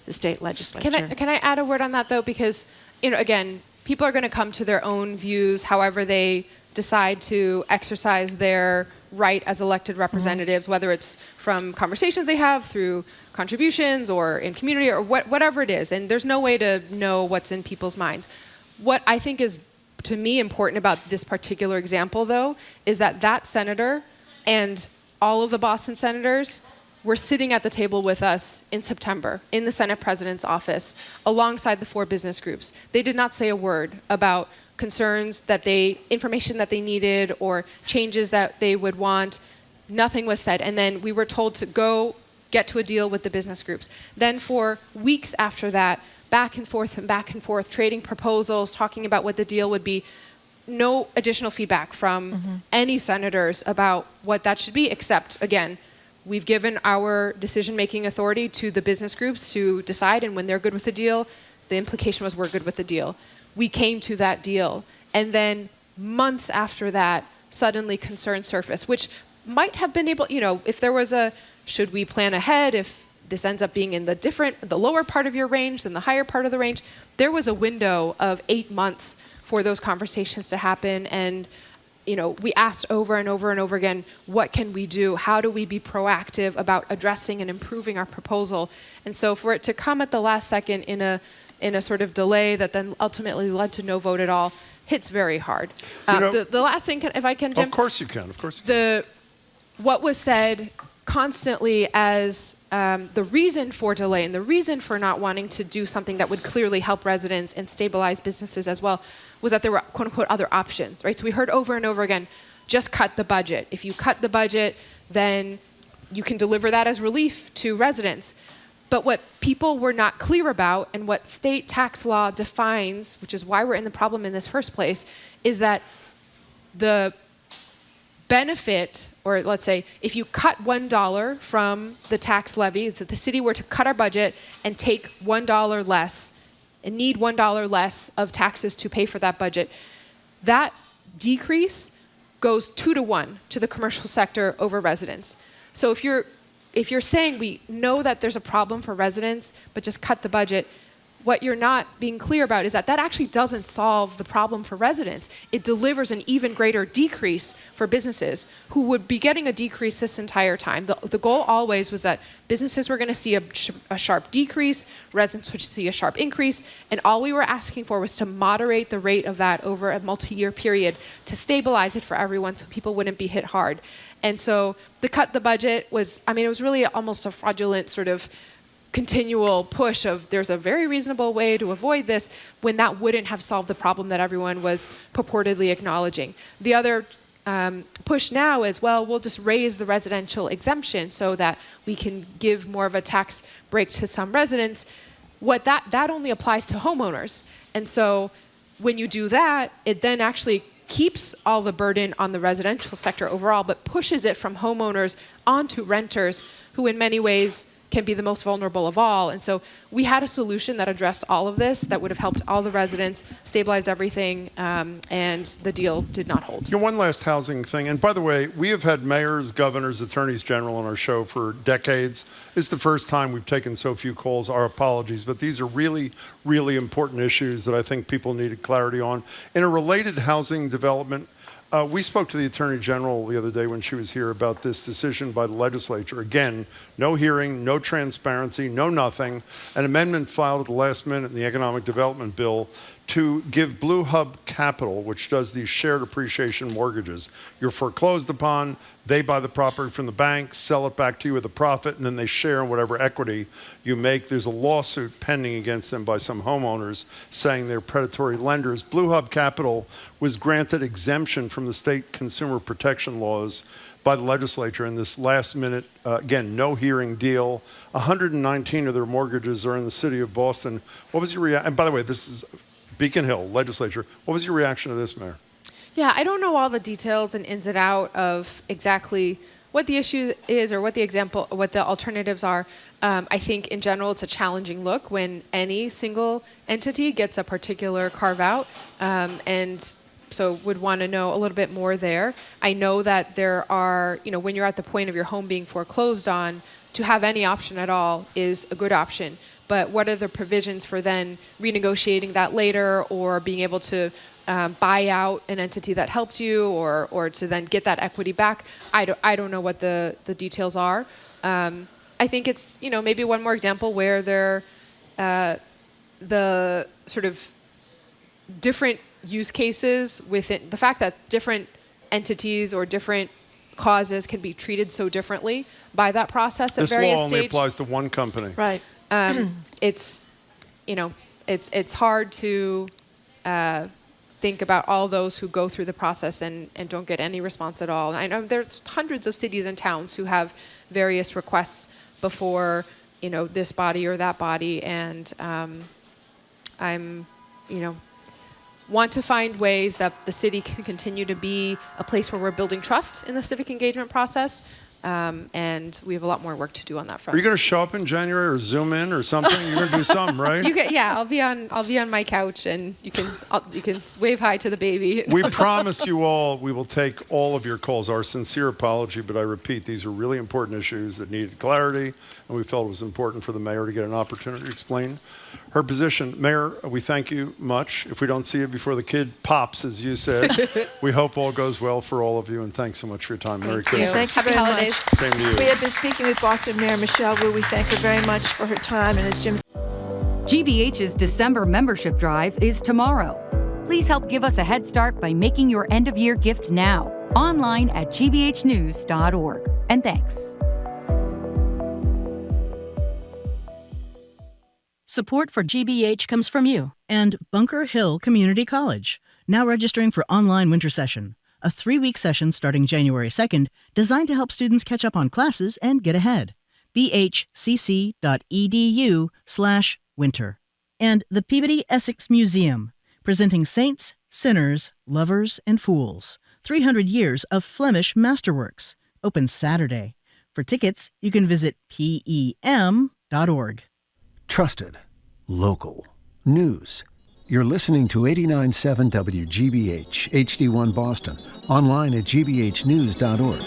the state legislature. Can I add a word on that, though? Because, again, people are going to come to their own views however they decide to exercise their right as elected representatives, whether it's from conversations they have through contributions or in community or whatever it is. And there's no way to know what's in people's minds. What I think is, to me, important about this particular example, though, is that senator and all of the Boston senators were sitting at the table with us in September in the Senate President's office alongside the 4 business groups. They did not say a word about concerns information that they needed or changes that they would want. Nothing was said. And then we were told to go get to a deal with the business groups. Then for weeks after that, back and forth, trading proposals, talking about what the deal would be. No additional feedback from any senators about what that should be, except, again, we've given our decision-making authority to the business groups to decide, and when they're good with the deal, the implication was we're good with the deal. We came to that deal, and then months after that, suddenly concerns surfaced, which might have been able, if there was should we plan ahead, if this ends up being in the lower part of your range than the higher part of the range, there was a window of 8 months for those conversations to happen, and we asked over and over and over again, what can we do? How do we be proactive about addressing and improving our proposal? And so for it to come at the last second in a sort of delay that then ultimately led to no vote at all hits very hard. The last thing, if I can, Jim. Of course you can. What was said constantly as the reason for delay and the reason for not wanting to do something that would clearly help residents and stabilize businesses as well was that there were, quote unquote, other options, right? So we heard over and over again, just cut the budget. If you cut the budget, then you can deliver that as relief to residents. But what people were not clear about, and what state tax law defines, which is why we're in the problem in this first place, is that the benefit, or let's say, if you cut $1 from the tax levy, so if the city were to cut our budget and take $1 less, and need $1 less of taxes to pay for that budget, that decrease goes 2 to 1 to the commercial sector over residents. So if you're saying we know that there's a problem for residents, but just cut the budget, what you're not being clear about is that actually doesn't solve the problem for residents. It delivers an even greater decrease for businesses who would be getting a decrease this entire time. The goal always was that businesses were going to see a sharp decrease, residents would see a sharp increase, and all we were asking for was to moderate the rate of that over a multi-year period to stabilize it for everyone so people wouldn't be hit hard. And so the cut the budget was, it was really almost a fraudulent sort of continual push of there's a very reasonable way to avoid this, when that wouldn't have solved the problem that everyone was purportedly acknowledging. The other push now is, well, we'll just raise the residential exemption so that we can give more of a tax break to some residents. What that only applies to homeowners. And so when you do that, it then actually keeps all the burden on the residential sector overall, but pushes it from homeowners onto renters, who in many ways can be the most vulnerable of all. And so we had a solution that addressed all of this, that would have helped all the residents, stabilized everything, and the deal did not hold. One last housing thing. And by the way, we have had mayors, governors, attorneys general on our show for decades. It's the first time we've taken so few calls. Our apologies. But these are really, really important issues that I think people needed clarity on. In a related housing development, we spoke to the Attorney General the other day when she was here about this decision by the legislature. Again, no hearing, no transparency, no nothing. An amendment filed at the last minute in the Economic Development Bill to give Blue Hub Capital, which does these shared appreciation mortgages. You're foreclosed upon, they buy the property from the bank, sell it back to you with a profit, and then they share in whatever equity you make. There's a lawsuit pending against them by some homeowners saying they're predatory lenders. Blue Hub Capital was granted exemption from the state consumer protection laws by the legislature in this last minute, again, no hearing deal. 119 of their mortgages are in the city of Boston. What was your reaction? And by the way, this is Beacon Hill legislature. What was your reaction to this, Mayor? Yeah, I don't know all the details and ins and out of exactly what the issue is or what the alternatives are. I think in general it's a challenging look when any single entity gets a particular carve out, and so would want to know a little bit more there. I know that there are, when you're at the point of your home being foreclosed on, to have any option at all is a good option. But what are the provisions for then renegotiating that later, or being able to buy out an entity that helped you, or to then get that equity back? I don't know what the details are. I think it's maybe one more example where the sort of different use cases within the fact that different entities or different causes can be treated so differently by that process at various stages. This law only applies to one company. Right. It's hard to think about all those who go through the process and don't get any response at all. I know there's hundreds of cities and towns who have various requests before, this body or that body, and I'm, want to find ways that the city can continue to be a place where we're building trust in the civic engagement process. And we have a lot more work to do on that front. Are you going to show up in January or Zoom in or something? You're going to do something, right? I'll be on my couch, and you can wave hi to the baby. We promise you all we will take all of your calls. Our sincere apology, but I repeat, these are really important issues that needed clarity, and we felt it was important for the mayor to get an opportunity to explain her position. Mayor, we thank you much. If we don't see you before the kid pops, as you said, we hope all goes well for all of you, and thanks so much for your time. Merry Christmas. Thank you Happy holidays. Same to you. We have been speaking with Boston Mayor Michelle Wu. We thank her very much for her time, and as Jim GBH's December membership drive is tomorrow. Please help give us a head start by making your end-of-year gift now, online at gbhnews.org. And thanks. Support for GBH comes from you and Bunker Hill Community College, now registering for online winter session, a 3-week session starting January 2nd, designed to help students catch up on classes and get ahead. bhcc.edu/winter. And the Peabody Essex Museum, presenting saints, sinners, lovers, and fools. 300 years of Flemish masterworks. Open Saturday. For tickets, you can visit pem.org. Trusted, local, news. You're listening to 89.7 WGBH, HD1 Boston, online at gbhnews.org.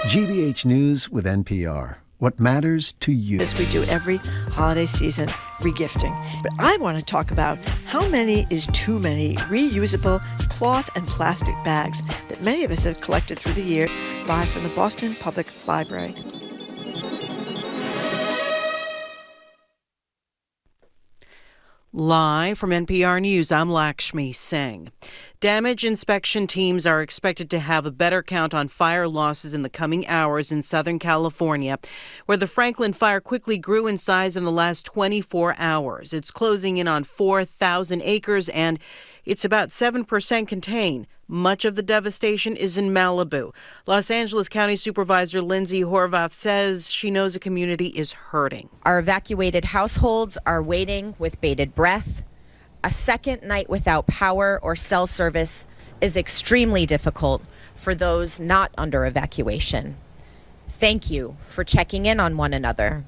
GBH News with NPR. What matters to you. As we do every holiday season, regifting. But I want to talk about how many is too many reusable cloth and plastic bags that many of us have collected through the year, live from the Boston Public Library. Live from NPR News, I'm Lakshmi Singh. Damage inspection teams are expected to have a better count on fire losses in the coming hours in Southern California, where the Franklin fire quickly grew in size in the last 24 hours. It's closing in on 4,000 acres, and it's about 7% contained. Much of the devastation is in Malibu. Los Angeles County Supervisor Lindsay Horvath says she knows a community is hurting. Our evacuated households are waiting with bated breath. A second night without power or cell service is extremely difficult for those not under evacuation. Thank you for checking in on one another.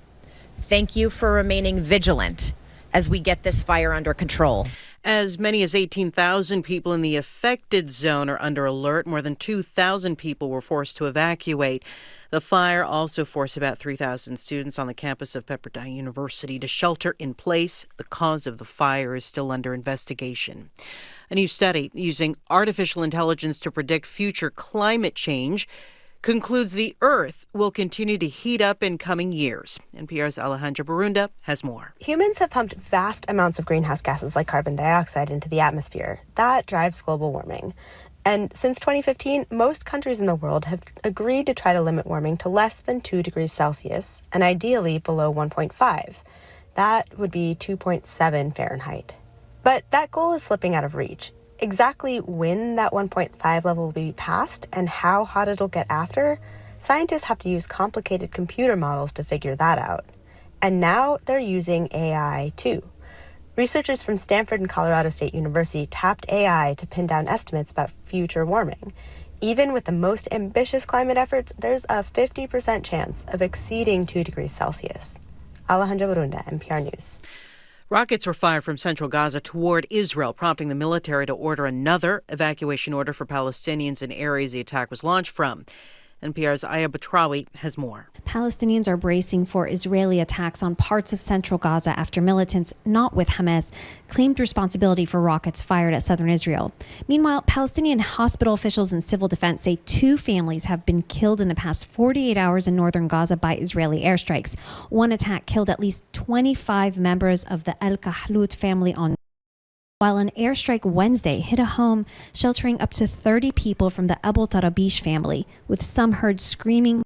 Thank you for remaining vigilant as we get this fire under control. As many as 18,000 people in the affected zone are under alert. More than 2,000 people were forced to evacuate. The fire also forced about 3,000 students on the campus of Pepperdine University to shelter in place. The cause of the fire is still under investigation. A new study using artificial intelligence to predict future climate change concludes the Earth will continue to heat up in coming years. NPR's Alejandra Barunda has more. Humans have pumped vast amounts of greenhouse gases like carbon dioxide into the atmosphere. That drives global warming. And since 2015, most countries in the world have agreed to try to limit warming to less than 2 degrees Celsius, and ideally below 1.5. That would be 2.7 Fahrenheit. But that goal is slipping out of reach. Exactly when that 1.5 level will be passed and how hot it'll get after, scientists have to use complicated computer models to figure that out. And now they're using AI too. Researchers from Stanford and Colorado State University tapped AI to pin down estimates about future warming. Even with the most ambitious climate efforts, there's a 50% chance of exceeding 2 degrees Celsius. Alejandra Barunda, NPR News. Rockets were fired from central Gaza toward Israel, prompting the military to order another evacuation order for Palestinians in areas the attack was launched from. NPR's Aya Batrawi has more. Palestinians are bracing for Israeli attacks on parts of central Gaza after militants, not with Hamas, claimed responsibility for rockets fired at southern Israel. Meanwhile, Palestinian hospital officials and civil defense say 2 families have been killed in the past 48 hours in northern Gaza by Israeli airstrikes. One attack killed at least 25 members of the El Kahlout family on while an airstrike Wednesday hit a home sheltering up to 30 people from the Abu Tarabish family, with some heard screaming.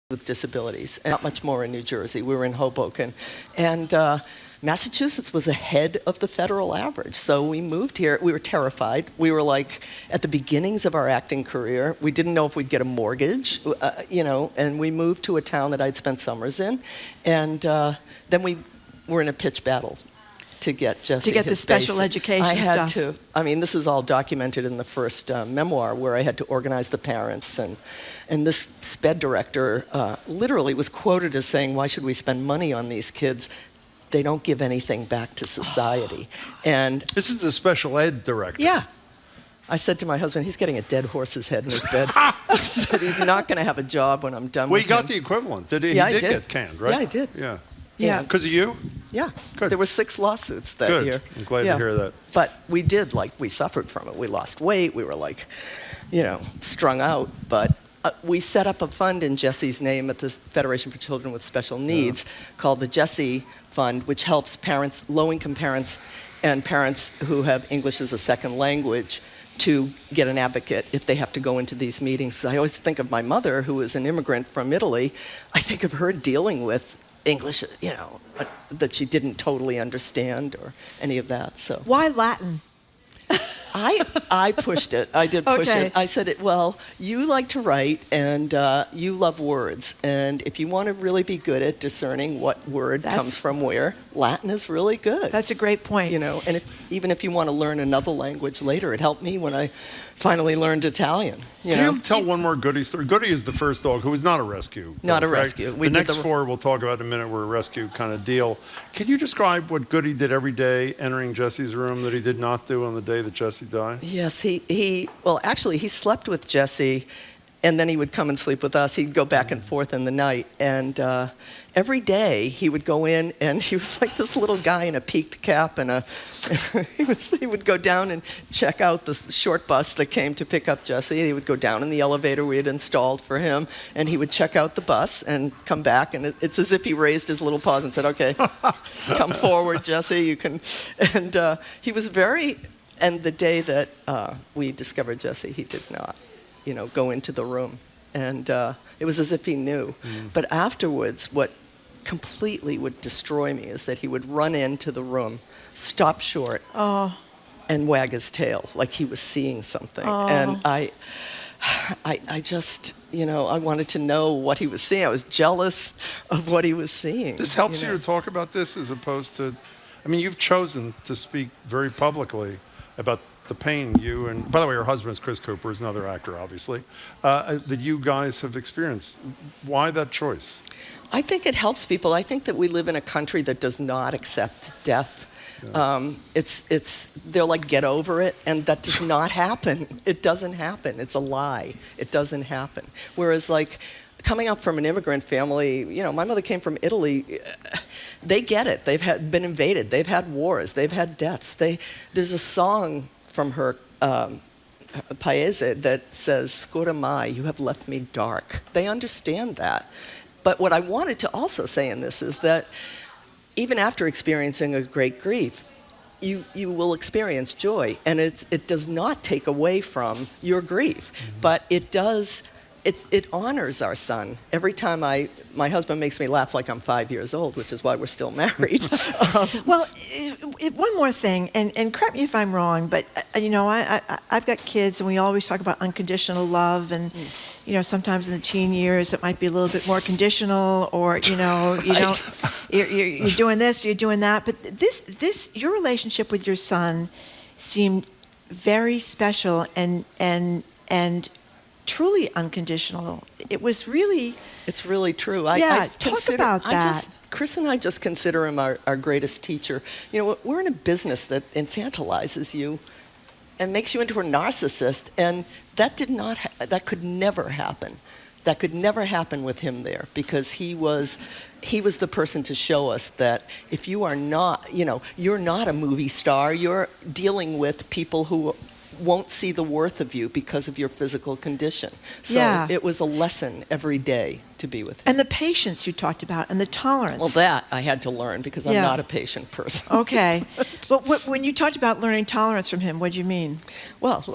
with disabilities, and not much more in New Jersey. We were in Hoboken. And Massachusetts was ahead of the federal average. So we moved here. We were terrified. We were like at the beginnings of our acting career. We didn't know if we'd get a mortgage, and we moved to a town that I'd spent summers in. And then we were in a pitch battle to get Jesse to get the special education I had stuff. this is all documented in the first memoir, where I had to organize the parents, and this SPED director literally was quoted as saying, "Why should we spend money on these kids? They don't give anything back to society." And this is the special ed director. Yeah. I said to my husband, he's getting a dead horse's head in his bed. I said, he's not going to have a job when I'm done with him. Well, he got the equivalent. Did he? Yeah, He I did did. get canned, right? Yeah, I did. Yeah. Yeah. Because of you? Yeah. Good. There were 6 lawsuits that Good. year. I'm glad to hear that. But we did, we suffered from it. We lost weight. We were strung out. But we set up a fund in Jesse's name at the Federation for Children with Special Needs called the Jesse Fund, which helps parents, low-income parents, and parents who have English as a second language to get an advocate if they have to go into these meetings. I always think of my mother, who is an immigrant from Italy. I think of her dealing with English, that she didn't totally understand or any of that. So Why Latin? I pushed it. I did push Okay. it. I said, you like to write, and you love words. And if you want to really be good at discerning what word comes from where, Latin is really good. That's a great point. And even if you want to learn another language later, it helped me when I finally learned Italian. Can you tell one more Goody story? Goody is the first dog who was not a rescue. Not a correct? rescue. The next 4 we'll talk about in a minute were a rescue kind of deal. Can you describe what Goody did every day entering Jesse's room that he did not do on the day that Jesse died? Yes, he slept with Jesse, and then he would come and sleep with us. He'd go back and forth in the night. And every day he would go in, and he was like this little guy in a peaked cap, and he would go down and check out the short bus that came to pick up Jesse. He would go down in the elevator we had installed for him, and he would check out the bus and come back, and it's as if he raised his little paws and said, "Okay, come forward, Jesse, you can." And he was very... And the day that we discovered Jesse, he did not, go into the room. And it was as if he knew. But afterwards, what completely would destroy me is that he would run into the room, stop short, and wag his tail like he was seeing something. And I just, I wanted to know what he was seeing. I was jealous of what he was seeing. This helps you to talk about this as opposed to, you've chosen to speak very publicly about the pain you and, by the way, your husband is Chris Cooper, is another actor, obviously, that you guys have experienced. Why that choice? I think it helps people. I think that we live in a country that does not accept death. Yeah. They're like, get over it, and that does not happen. It doesn't happen. It's a lie. It doesn't happen. Whereas, coming up from an immigrant family, my mother came from Italy. They get it. They've been invaded. They've had wars. They've had deaths. There's a song from her Paese that says, "Scura mai, you have left me dark." They understand that. But what I wanted to also say in this is that even after experiencing a great grief, you will experience joy, and it does not take away from your grief, but it does. It honors our son. Every time my husband makes me laugh like I'm 5 years old, which is why we're still married. Well, one more thing, and correct me if I'm wrong, but I've got kids, and we always talk about unconditional love, and sometimes in the teen years it might be a little bit more conditional, or you're doing this, you're doing that. But your relationship with your son seemed very special and truly unconditional. It was really... It's really true. Talk about that. Chris and I just consider him our greatest teacher. We're in a business that infantilizes you and makes you into a narcissist, and that could never happen. That could never happen with him there, because he was the person to show us that if you are not, you're not a movie star, you're dealing with people who won't see the worth of you because of your physical condition. So it was a lesson every day to be with him. And the patience you talked about, and the tolerance. Well, that I had to learn, because I'm not a patient person. Okay. But when you talked about learning tolerance from him, what do you mean? Well,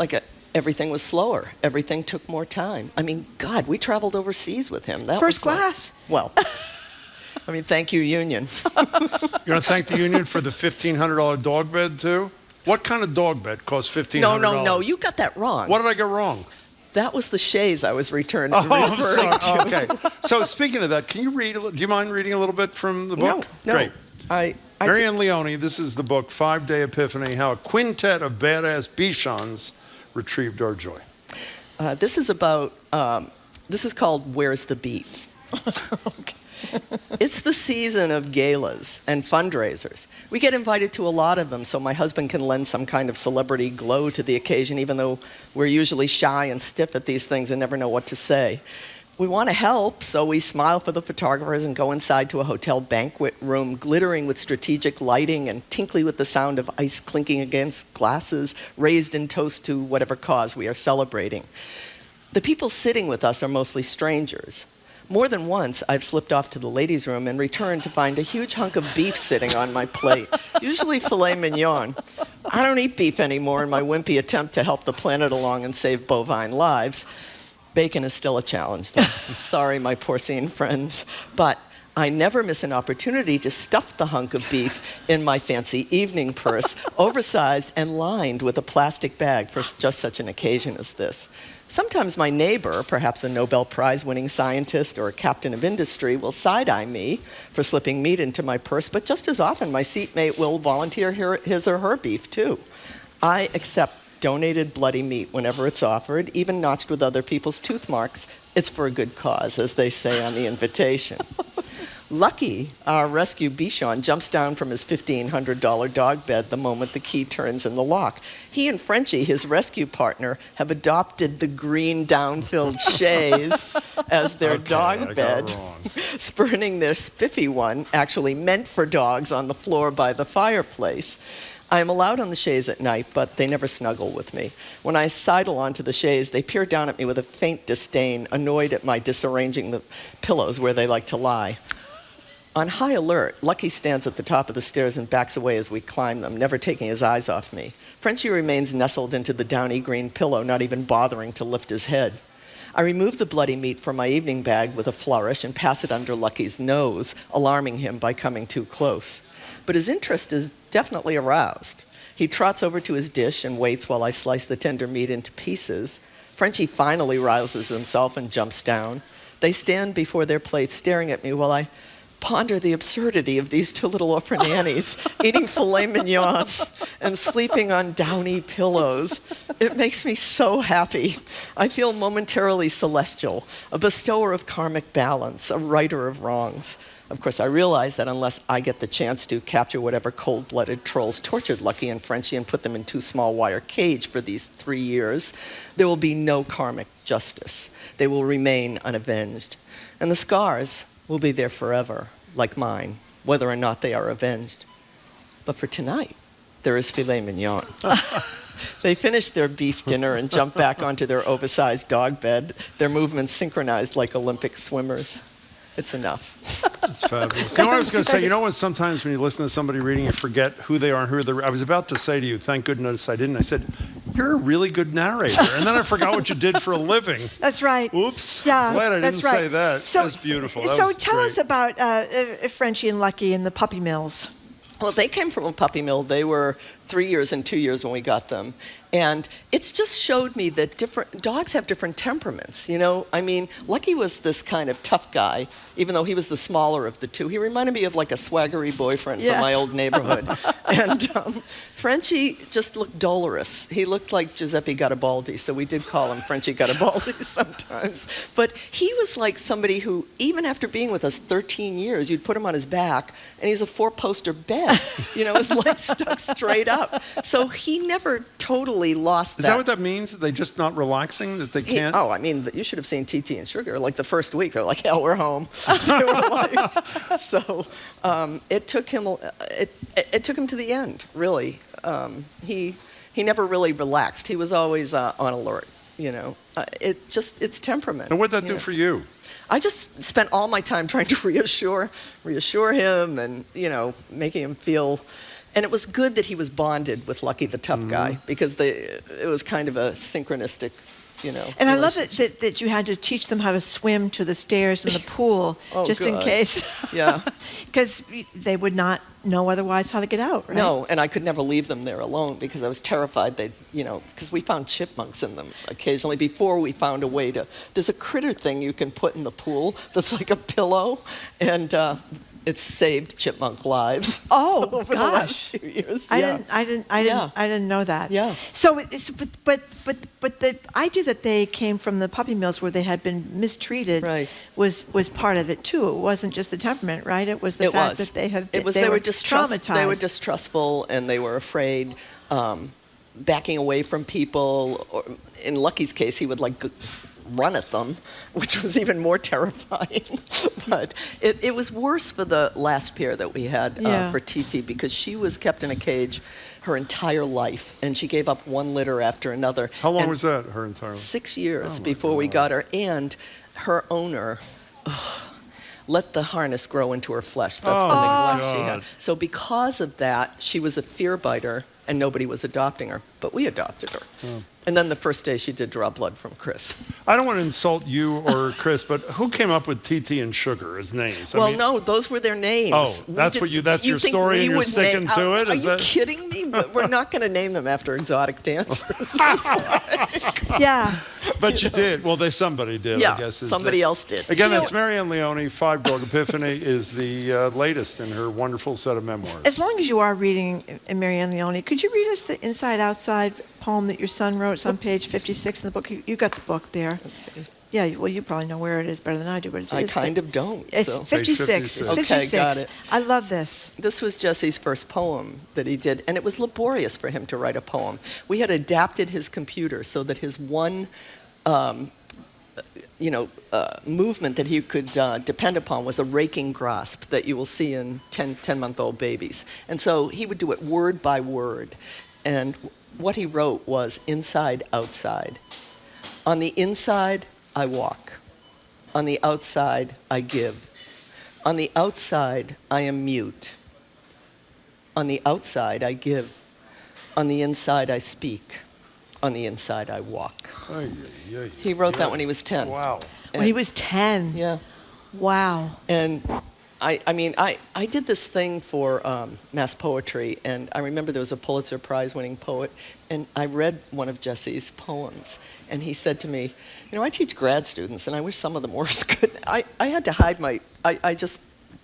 everything was slower. Everything took more time. I mean, God, we traveled overseas with him. That First was class. Well, I mean, thank you, Union. You're going to thank the union for the $1,500 dog bed, too? What kind of dog bed costs $1,500? No, you got that wrong. What did I get wrong? That was the chaise I was referring I'm sorry. to. Okay. So speaking of that, can you read? Do you mind reading a little bit from the book? No. Great. Marianne Leone, this is the book, 5-Day Epiphany, How a Quintet of Badass Bichons Retrieved Our Joy. This is about, this is called Where's the Beef? Okay. It's the season of galas and fundraisers. We get invited to a lot of them, so my husband can lend some kind of celebrity glow to the occasion, even though we're usually shy and stiff at these things and never know what to say. We want to help, so we smile for the photographers and go inside to a hotel banquet room, glittering with strategic lighting and tinkly with the sound of ice clinking against glasses, raised in toast to whatever cause we are celebrating. The people sitting with us are mostly strangers. More than once, I've slipped off to the ladies' room and returned to find a huge hunk of beef sitting on my plate, usually filet mignon. I don't eat beef anymore in my wimpy attempt to help the planet along and save bovine lives. Bacon is still a challenge, though. Sorry, my porcine friends. But I never miss an opportunity to stuff the hunk of beef in my fancy evening purse, oversized and lined with a plastic bag for just such an occasion as this. Sometimes my neighbor, perhaps a Nobel Prize-winning scientist or a captain of industry, will side-eye me for slipping meat into my purse, but just as often my seatmate will volunteer his or her beef, too. I accept donated bloody meat whenever it's offered, even notched with other people's tooth marks. It's for a good cause, as they say on the invitation. Lucky, our rescue Bichon jumps down from his $1,500 dog bed the moment the key turns in the lock. He and Frenchie, his rescue partner, have adopted the green down-filled chaise as their dog bed, spurning their spiffy one, actually meant for dogs, on the floor by the fireplace. I am allowed on the chaise at night, but they never snuggle with me. When I sidle onto the chaise, they peer down at me with a faint disdain, annoyed at my disarranging the pillows where they like to lie. On high alert, Lucky stands at the top of the stairs and backs away as we climb them, never taking his eyes off me. Frenchie remains nestled into the downy green pillow, not even bothering to lift his head. I remove the bloody meat from my evening bag with a flourish and pass it under Lucky's nose, alarming him by coming too close. But his interest is definitely aroused. He trots over to his dish and waits while I slice the tender meat into pieces. Frenchie finally rouses himself and jumps down. They stand before their plates, staring at me while I ponder the absurdity of these two little orphan Annies eating filet mignon and sleeping on downy pillows. It makes me so happy. I feel momentarily celestial, a bestower of karmic balance, a righter of wrongs. Of course, I realize that unless I get the chance to capture whatever cold-blooded trolls tortured Lucky and Frenchie and put them in 2 small wire cage for these 3 years, there will be no karmic justice. They will remain unavenged. And the scars will be there forever, like mine, whether or not they are avenged. But for tonight, there is filet mignon. They finish their beef dinner and jump back onto their oversized dog bed, their movements synchronized like Olympic swimmers. It's enough. It's fabulous. You know what I was going to say? You know what, sometimes when you listen to somebody reading, you forget who they are and who they're... I was about to say to you, thank goodness I didn't. I said, you're a really good narrator. And then I forgot what you did for a living. That's right. Oops. Yeah, Glad I didn't say that. So, that's beautiful. That so was tell great. us about Frenchie and Lucky and the puppy mills. Well, they came from a puppy mill. They were 3 years and 2 years when we got them. And it's just showed me that different dogs have different temperaments, you know? I mean, Lucky was this kind of tough guy, even though he was the smaller of the two. He reminded me of like a swaggery boyfriend from my old neighborhood. And Frenchie just looked dolorous. He looked like Giuseppe Garibaldi, so we did call him Frenchie Garibaldi sometimes. But he was like somebody who, even after being with us 13 years, you'd put him on his back, and he's a 4-poster bed. You know, his legs stuck straight up. So he never totally lost that. Is that what that means? Are they just not relaxing? That they can't? I mean, you should have seen TT and Sugar. Like the first week, they're like, hell, we're home. They were like, so it took him to the end, really. He never really relaxed. He was always on alert, you know. It's temperament. And what did that do for you? I just spent all my time trying to reassure him and, you know, making him feel And it was good that he was bonded with Lucky the tough guy, because it was kind of a synchronistic, And I love that you had to teach them how to swim to the stairs in the pool, just in case. Yeah. Because they would not know otherwise how to get out, right? No, and I could never leave them there alone because I was terrified they'd, because we found chipmunks in them occasionally before we found a way to. There's a critter thing you can put in the pool that's like a pillow, and it's saved chipmunk lives. Oh, over gosh. the last few years. I didn't know that. Yeah. So, but the idea that they came from the puppy mills where they had been mistreated was part of it too. It wasn't just the temperament, right? It was the fact that they were traumatized. They were distrustful and they were afraid, backing away from people. Or in Lucky's case, he would run at them, which was even more terrifying. But it was worse for the last pair that we had for TT, because she was kept in a cage her entire life, and she gave up one litter after another. How long was that, her entire life? 6 years before we got her. And her owner let the harness grow into her flesh. That's the neglect she had. So because of that, she was a fear biter, and nobody was adopting her. But we adopted her. And then the first day she did draw blood from Chris. I don't want to insult you or Chris, but who came up with TT and Sugar as names? No, those were their names. Oh, that's your story and you're sticking to it? Are you kidding me? But we're not going to name them after exotic dancers. Yeah. But you did. Well, somebody did, I guess. Somebody else did. Again, that's Marianne Leone. 5 Dog Epiphany is the latest in her wonderful set of memoirs. As long as you are reading Marianne Leone, could you read us the Inside Outside poem that your son wrote? It's on page 56 in the book. You got the book there. Yeah, well, you probably know where it is better than I do. But I kind of don't. It's so. 56. It's 56. Okay, got it. I love this. This was Jesse's first poem that he did, and it was laborious for him to write a poem. We had adapted his computer so that his one movement that he could depend upon was a raking grasp that you will see in 10-month-old babies. And so he would do it word by word. And what he wrote was inside, outside. On the inside, I walk. On the outside, I give. On the outside, I am mute. On the outside, I give. On the inside, I speak. On the inside, I walk. He wrote that when he was 10. Wow. When he was 10? Yeah. Wow. And I did this thing for mass poetry, and I remember there was a Pulitzer Prize-winning poet, and I read one of Jesse's poems, and he said to me, I teach grad students, and I wish some of them were as good. I had to hide I just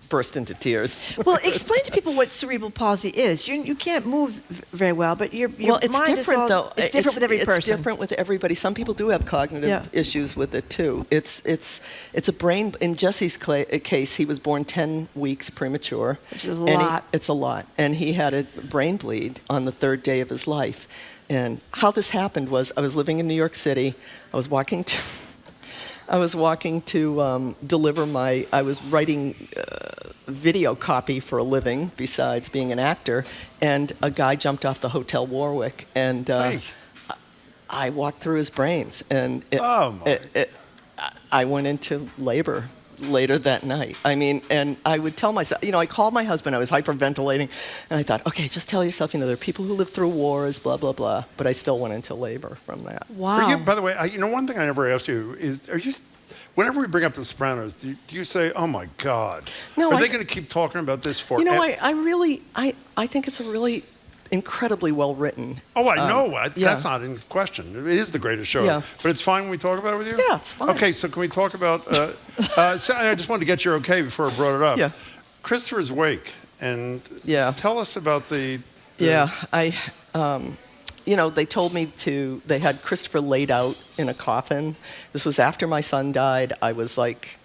burst into tears. Well, explain to people what cerebral palsy is. You can't move very well, but your it's mind different, is though. It's different with every person. It's different with everybody. Some people do have cognitive issues with it too. It's a brain. In Jesse's case, he was born 10 weeks premature, which is a lot. It's a lot, and he had a brain bleed on the 3rd day of his life. And how this happened was, I was living in New York City. I was walking to deliver I was writing video copy for a living besides being an actor, and a guy jumped off the Hotel Warwick, and I walked through his brains, and I went into labor later that night. And I would tell myself, I called my husband, I was hyperventilating, and I thought, okay, just tell yourself, there are people who live through wars, blah, blah, blah, but I still went into labor from that. Wow. By the way, one thing I never asked you is, whenever we bring up The Sopranos, do you say, oh my God, no, are they going to keep talking about this forever? I think it's a really incredibly well written. Oh, I know. That's not in question. It is the greatest show. Yeah. But it's fine when we talk about it with you? Yeah, it's fine. Okay, so can we talk about... so I just wanted to get your okay before I brought it up. Yeah. Christopher's Wake. And tell us about the... they told me they had Christopher laid out in a coffin. This was after my son died. I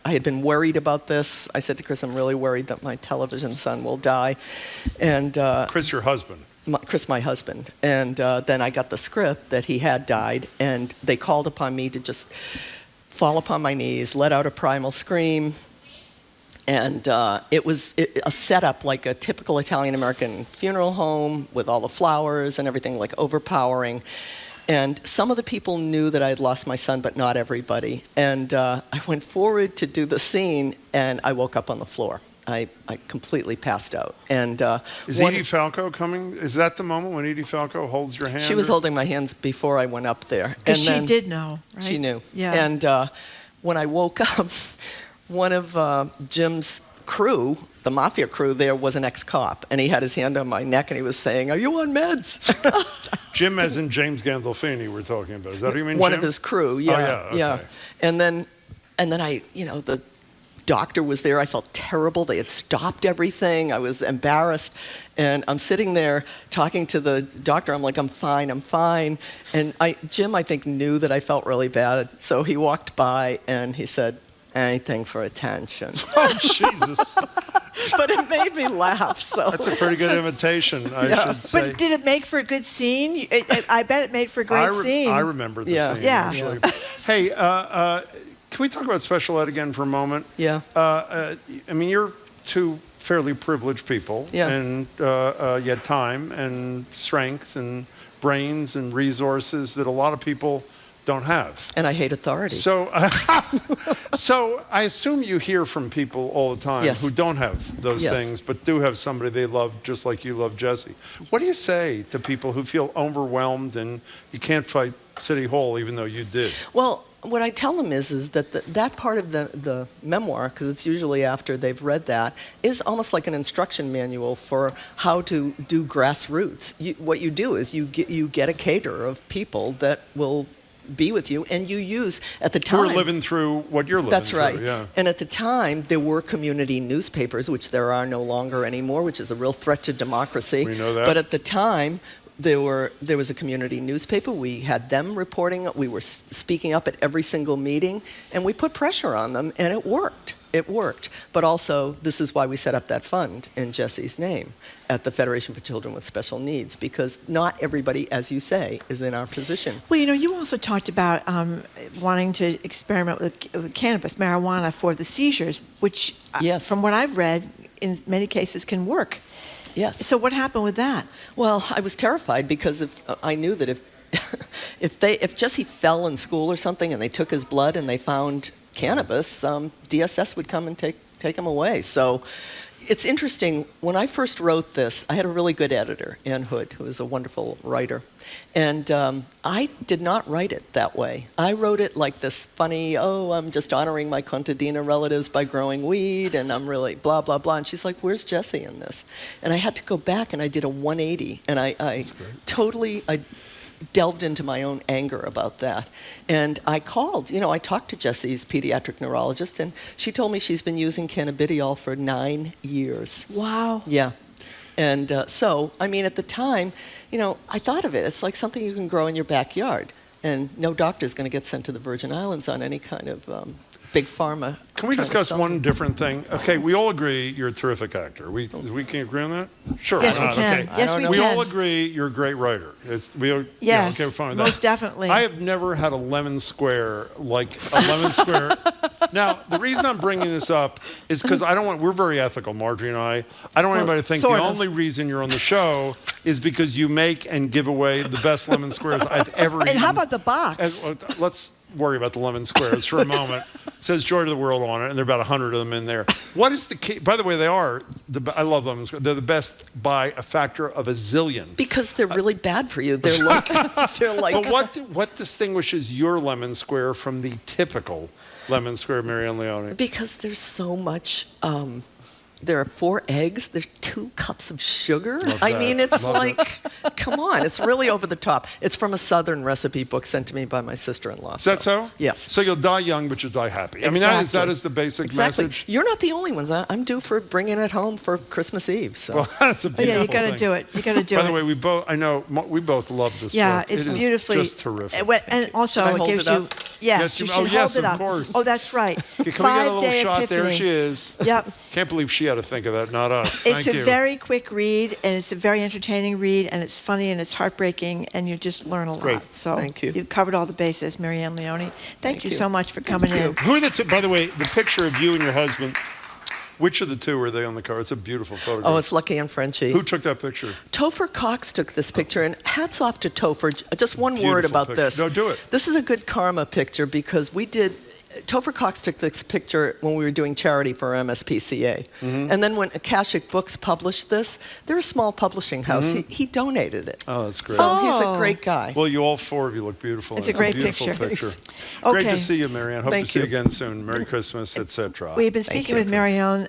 had been worried about this. I said to Chris, I'm really worried that my television son will die. And Chris, your husband. Chris, my husband. And then I got the script that he had died, and they called upon me to just fall upon my knees, let out a primal scream. And it was a setup like a typical Italian-American funeral home with all the flowers and everything, like overpowering. And some of the people knew that I had lost my son, but not everybody. And I went forward to do the scene, and I woke up on the floor. I completely passed out. And is Edie Falco coming? Is that the moment when Edie Falco holds your hand? She was holding my hands before I went up there. Because she did know, right? She knew. Yeah. And when I woke up, one of Jim's crew, the mafia crew there, was an ex-cop, and he had his hand on my neck, and he was saying, "Are you on meds?" Jim, as in James Gandolfini, we're talking about. Is that who you mean, One Jim? of his crew, yeah. Oh, yeah, okay. Yeah. And then I, the doctor was there. I felt terrible. They had stopped everything. I was embarrassed. And I'm sitting there talking to the doctor. I'm like, I'm fine. And Jim, I think, knew that I felt really bad. So he walked by and he said, "Anything for attention." Oh, Jesus. But it made me laugh. So that's a pretty good imitation, I should say. But did it make for a good scene? I bet it made for a great scene. I remember the scene. Yeah. Actually. Hey, can we talk about special ed again for a moment? Yeah. I mean, you're two fairly privileged people. Yeah. And you had time and strength and brains and resources that a lot of people don't have. And I hate authority. So, so I assume you hear from people all the time who don't have those things, but do have somebody they love just like you love Jesse. What do you say to people who feel overwhelmed and you can't fight City Hall even though you did? Well, what I tell them is that that part of the memoir, because it's usually after they've read that, is almost like an instruction manual for how to do grassroots. What you do is you get a cadre of people that will be with you, and you use at the time. We're living through what you're living That's through. right. Yeah. And at the time, there were community newspapers, which there are no longer anymore, which is a real threat to democracy. We know that. But at the time, there was a community newspaper. We had them reporting. We were speaking up at every single meeting, and we put pressure on them, and it worked. It worked. But also, this is why we set up that fund in Jesse's name at the Federation for Children with Special Needs, because not everybody, as you say, is in our position. Well, you also talked about wanting to experiment with cannabis, marijuana, for the seizures, which, from what I've read, in many cases can work. Yes. So what happened with that? Well, I was terrified because I knew that if Jesse fell in school or something and they took his blood and they found cannabis, DSS would come and take him away. So it's interesting. When I first wrote this, I had a really good editor, Ann Hood, who is a wonderful writer. And I did not write it that way. I wrote it like this funny, I'm just honoring my contadina relatives by growing weed, and I'm really blah, blah, blah. And she's like, where's Jesse in this? And I had to go back, and I did a 180. And I delved into my own anger about that. And I called, I talked to Jesse's pediatric neurologist, and she told me she's been using cannabidiol for 9 years. Wow. Yeah. And so, I mean, at the time, I thought of it. It's like something you can grow in your backyard. And no doctor's going to get sent to the Virgin Islands on any kind of big pharma. Can we discuss one different thing? Okay, we all agree you're a terrific actor. We can agree on that? Sure. Yes, we can. Okay. Yes, we can. We all agree you're a great writer. Yes, okay, fine with most that. definitely. I have never had a lemon square like a lemon square. Now, the reason I'm bringing this up is because we're very ethical, Marjorie and I. I don't want anybody to think the only reason you're on the show is because you make and give away the best lemon squares I've ever eaten. And how about the box? Let's worry about the lemon squares for a moment. It says Joy to the World on it, and there are about 100 of them in there. What is the key? By the way, I love lemon squares. They're the best by a factor of a zillion. Because they're really bad for you. They're like... But what distinguishes your lemon square from the typical lemon square, Marianne Leone? Because there's so much... there are 4 eggs. There's 2 cups of sugar. I mean, it's come on. It's really over the top. It's from a Southern recipe book sent to me by my sister-in-law. Is that so? Yes. So you'll die young, but you'll die happy. Exactly. I mean, that is the basic message. You're not the only ones. I'm due for bringing it home for Christmas Eve. So. Well, that's a beautiful you got to thing. do it. You got to do it. By the way, we both love this book. It's beautifully. just terrific. And also, Should I hold gives it up? you... Yes, you should hold it up. Of course. Oh, that's right. Can we get a little shot? Epiphany. There she is. Yep. Can't believe she had to think of that, not us. It's a very quick read, and it's a very entertaining read, and it's funny, and it's heartbreaking, and you just learn a lot. Great. So Thank you. You've covered all the bases, Marianne Leone. Thank you so much for coming in. Who are the two? By the way, the picture of you and your husband. Which of the two are they on the cover? It's a beautiful photograph. Oh, it's Lucky and Frenchie. Who took that picture? Topher Cox took this picture, and hats off to Topher. Just one word about this. No, do it. This is a good karma picture because we did Topher Cox took this picture when we were doing charity for MSPCA. And then when Akashic Books published this, they're a small publishing house. He donated it. Oh, that's great. So he's a great guy. Well, you all four of you look beautiful. It's a great beautiful picture. Great Okay. to see you, Marianne. Hope Thank to see you you. again soon. Merry Christmas, etc. We've been speaking with Marianne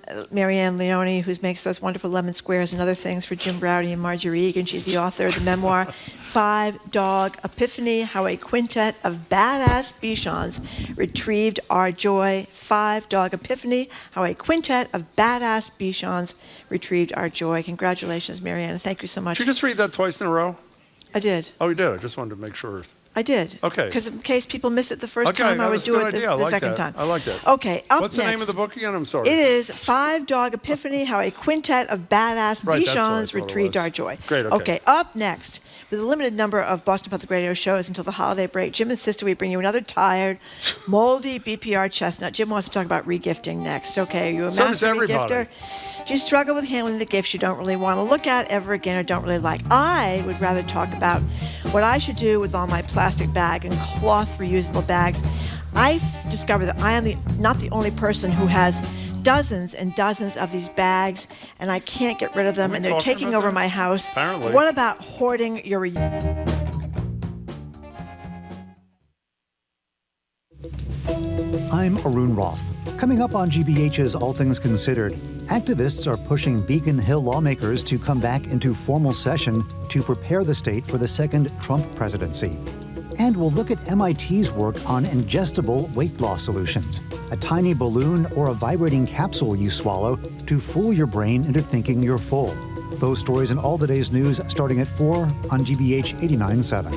Leone, who makes those wonderful lemon squares and other things for Jim Browdy and Marjorie Egan. She's the author of the memoir, 5 Dog Epiphany, How a Quintet of Badass Bichons Retrieved Our Joy. 5 Dog Epiphany, How a Quintet of Badass Bichons Retrieved Our Joy. Congratulations, Marianne. Thank you so much. Did you just read that twice in a row? I did. Oh, you did? I just wanted to make sure. I did. Okay. Because in case people miss it the first Okay, time, that I would was a do good it the idea. I like second that. time. I like that. Okay, up What's next. the name of the book again? I'm sorry. It is 5 Dog Epiphany, How a Quintet of Badass Right, that's what I Bichons thought it Retrieved was. Our Joy. Great, okay. Up next, with a limited number of Boston Public Radio shows until the holiday break, Jim insisted we bring you another tired, moldy BPR chestnut. Jim wants to talk about regifting next. Okay, are you a So does master everybody. regifter? Do you struggle with handling the gifts you don't really want to look at ever again or don't really like? I would rather talk about what I should do with all my plastic bag and cloth reusable bags. I've discovered that I am not the only person who has dozens and dozens of these bags, and I can't get rid of them, and they're taking over my house. Apparently. What about hoarding your... I'm Arun Roth. Coming up on GBH's All Things Considered, activists are pushing Beacon Hill lawmakers to come back into formal session to prepare the state for the second Trump presidency. And we'll look at MIT's work on ingestible weight loss solutions, a tiny balloon or a vibrating capsule you swallow to fool your brain into thinking you're full. Those stories and all the day's news starting at 4 on GBH 89.7.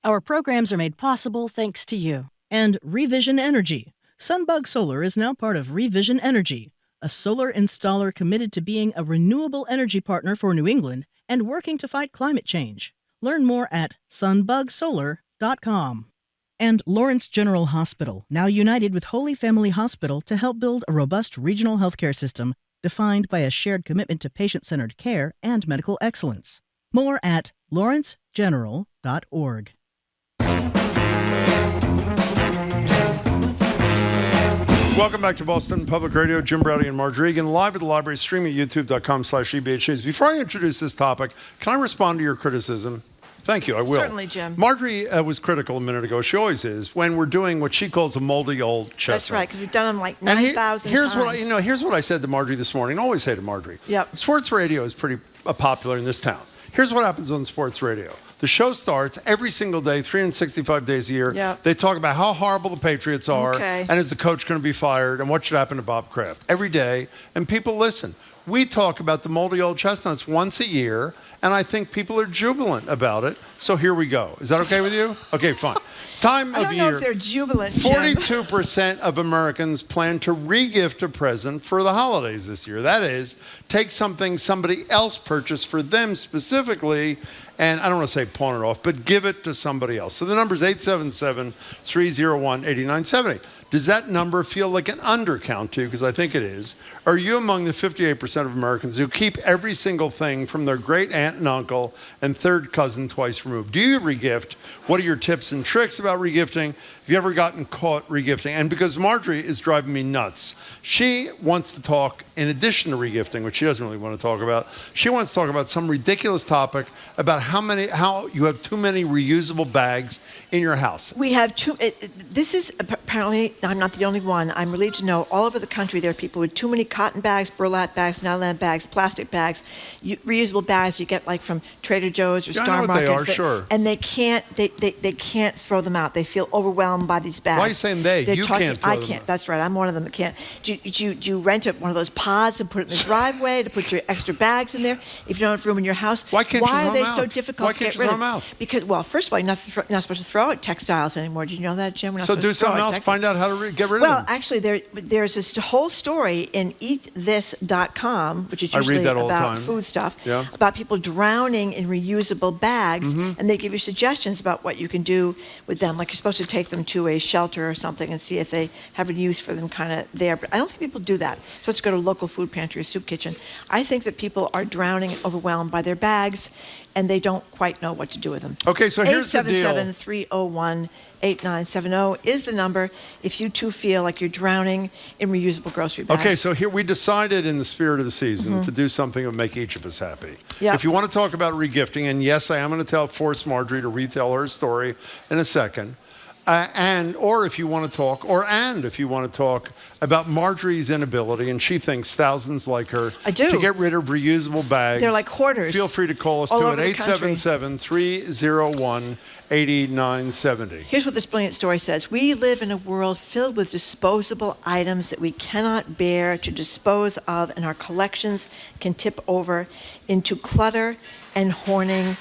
Our programs are made possible thanks to you. And Revision Energy. Sunbug Solar is now part of Revision Energy, a solar installer committed to being a renewable energy partner for New England and working to fight climate change. Learn more at sunbugsolar.com. And Lawrence General Hospital, now united with Holy Family Hospital to help build a robust regional healthcare system defined by a shared commitment to patient-centered care and medical excellence. More at lawrencegeneral.org. Welcome back to Boston Public Radio. Jim Browdy and Marjorie Egan, live at the library, streaming at youtube.com/EBH News. Before I introduce this topic, can I respond to your criticism? Thank you, I will. Certainly, Jim. Marjorie was critical a minute ago. She always is when we're doing what she calls a moldy old chestnut. That's right, because we've done them like And 9,000 here's times. here's what I said to Marjorie this morning. I always say to Marjorie. Yep. Sports radio is pretty popular in this town. Here's what happens on sports radio. The show starts every single day, 365 days a year. Yep. They talk about how horrible the Patriots are, Okay. and is the coach going to be fired, and what should happen to Bob Kraft every day, and people listen. We talk about the moldy old chestnuts once a year, and I think people are jubilant about it. So here we go. Is that okay with you? Okay, fine. Time I of don't year. know if they're jubilant, Jim. 42% of Americans plan to re-gift a present for the holidays this year. That is, take something somebody else purchased for them specifically, and I don't want to say pawn it off, but give it to somebody else. So the number is 877-301-8970. Does that number feel like an undercount to you? Because I think it is. Are you among the 58% of Americans who keep every single thing from their great aunt and uncle and third cousin twice removed? Do you regift? What are your tips and tricks about regifting? Have you ever gotten caught regifting? And because Marjorie is driving me nuts, she wants to talk, in addition to regifting, which she doesn't really want to talk about, she wants to talk about some ridiculous topic about how you have too many reusable bags in your house. We have this is apparently, I'm not the only one. I'm relieved to know all over the country there are people with too many cotton bags, burlap bags, nylon bags, plastic bags, reusable bags you get like from Trader Joe's or Yeah, I Star know what they Market. are, sure. And they can't throw them out. They feel overwhelmed by these bags. Why are you saying they? They're You talking, can't throw I them can't. out. That's right. I'm one of them that can't. Do you rent one of those pods and put it in the driveway to put your extra bags in there if you don't have room in your house? Why can't you Why throw are they them so out? difficult Why to can't get you rid throw of? them out? Because, well, first of all, you're not supposed to throw at textiles anymore. Did you know that, Jim? We're not So supposed do to throw something at else. textiles. Find out how to get rid of Well, them. actually, there's this whole story in eatthis.com, which is I read usually that all the about time. food stuff, Yeah. about people drowning in reusable bags, Mm-hmm. and they give you suggestions about what you can do with them. Like you're supposed to take them to a shelter or something and see if they have a use for them kind of there. But I don't think people do that. You're supposed to go to a local food pantry or soup kitchen. I think that people are drowning and overwhelmed by their bags, and they don't quite know what to do with them. Okay, so here's the deal. 877-301 8970 is the number if you too feel like you're drowning in reusable grocery bags. Okay, so here we decided in the spirit of the season to do something that would make each of us happy. Yep. If you want to talk about regifting, and yes, I am going to force Marjorie to retell her story in a second, if you want to talk about Marjorie's inability, and she thinks thousands like her, I do, to get rid of reusable bags. They're like hoarders. Feel free to call us all at 877-301-8970. Here's what this brilliant story says. We live in a world filled with disposable items that we cannot bear to dispose of, and our collections can tip over into clutter and hoarding,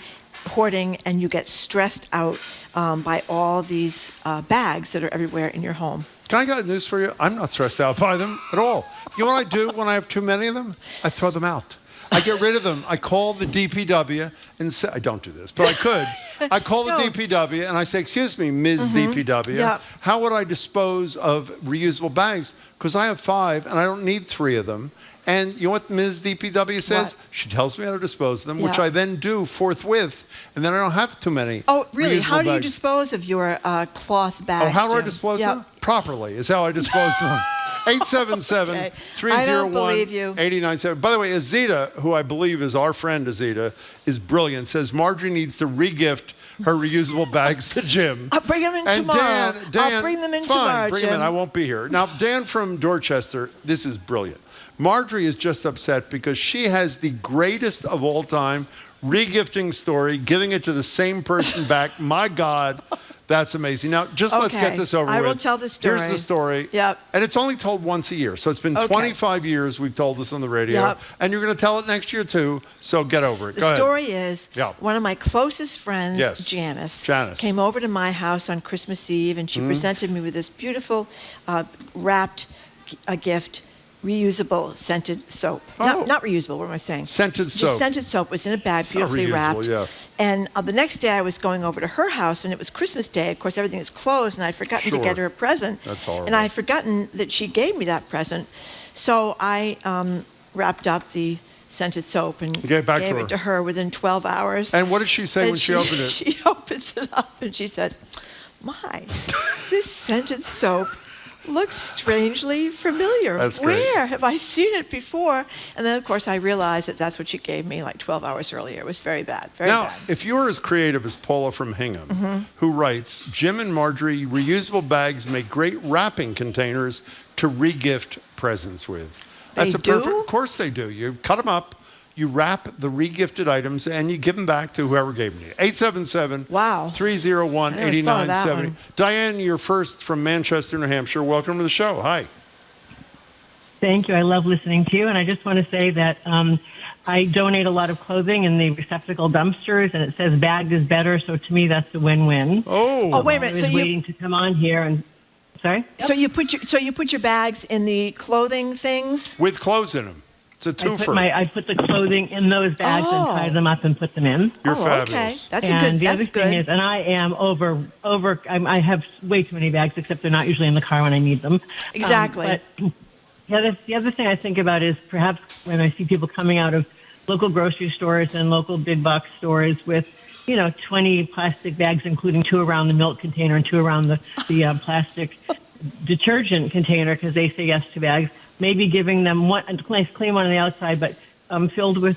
and you get stressed out by all these bags that are everywhere in your home. Can I got news for you? I'm not stressed out by them at all. You know what I do when I have too many of them? I throw them out. I get rid of them. I call the DPW and say, I don't do this, but I could. I call the DPW and I say, excuse me, Ms. DPW, how would I dispose of reusable bags? Because I have 5 and I don't need 3 of them. And you know what Ms. DPW says? What? She tells me how to dispose of them, which I then do forthwith, and then I don't have too many. Oh, really? How do you bags. dispose of your cloth bags? Oh, how do I Jim? dispose of them? Properly is how I dispose of them. 877-301-8970. By the way, Azita, who I believe is our friend Azita, is brilliant, says Marjorie needs to regift her reusable bags to Jim. I'll bring them in tomorrow. I'll bring them in tomorrow, bring Jim. them in. I won't be here. Now, Dan from Dorchester, this is brilliant. Marjorie is just upset because she has the greatest of all time regifting story, giving it to the same person back. My God, that's amazing. Now, let's get this over with. I will tell the story. Here's the story. Yep. And it's only told once a year. So it's been 25 years we've told this on the radio. Yep. And you're going to tell it next year, too. So get over it. Go ahead. The story is one of my closest friends, Janice, came over to my house on Christmas Eve, and she presented me with this beautiful wrapped gift, reusable scented soap. Not reusable, what am I saying? Scented soap. Just scented soap. It was in a bag, beautifully wrapped. Yeah. And the next day I was going over to her house, and it was Christmas Day. Of course, everything is closed, and I'd forgotten to get her a present. That's horrible. And I had forgotten that she gave me that present. So I wrapped up the scented soap and gave it to her within 12 hours. And what did she say when she opened it? She opens it up, and she says, "My, this scented soap looks strangely familiar. That's great. Where have I seen it before?" And then, of course, I realized that that's what she gave me like 12 hours earlier. It was very bad, very bad. Now, if you're as creative as Paula from Hingham, who writes, Jim and Marjorie, reusable bags make great wrapping containers to regift presents with. That's of course they do. You cut them up, you wrap the regifted items, and you give them back to whoever gave them to you. 877-301-8970. Diane, you're first from Manchester, New Hampshire. Welcome to the show. Hi. Thank you. I love listening to you. And I just want to say that I donate a lot of clothing in the receptacle dumpsters, and it says bagged is better. So to me, that's a win-win. Oh, wait a minute. I was waiting to come on here and... Sorry? So you put your bags in the clothing things? With clothes in them. It's a twofer. I put the clothing in those bags and tie them up and put them in. You're fabulous. Okay. The other thing is, and I am I have way too many bags, except they're not usually in the car when I need them. Exactly. But the other thing I think about is perhaps when I see people coming out of local grocery stores and local big box stores with 20 plastic bags, including 2 around the milk container and 2 around the plastic detergent container, because they say yes to bags. Maybe giving them a nice clean one on the outside, but filled with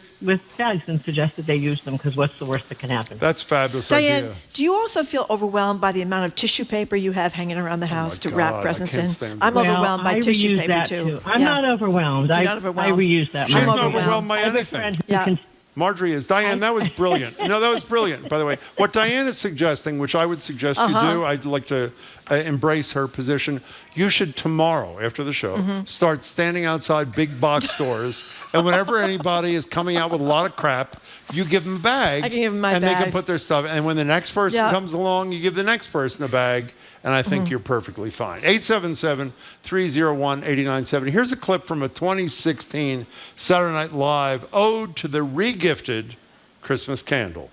bags, and suggest that they use them, because what's the worst that can happen? That's fabulous. Diane, idea. do you also feel overwhelmed by the amount of tissue paper you have hanging around the house to wrap presents in? I'm overwhelmed by tissue paper, too. I'm not overwhelmed. You're not overwhelmed. I reuse that. She's not overwhelmed by anything. Marjorie is. Diane, that was brilliant. That was brilliant, by the way. What Diane is suggesting, which I would suggest you do, I'd like to embrace her position. You should tomorrow, after the show, start standing outside big box stores, and whenever anybody is coming out with a lot of crap, you give them a bag. I can give them my and bags. they can put their stuff. And when the next person comes along, you give the next person a bag, and I think you're perfectly fine. 877-301-8970. Here's a clip from a 2016 Saturday Night Live ode to the regifted Christmas candle.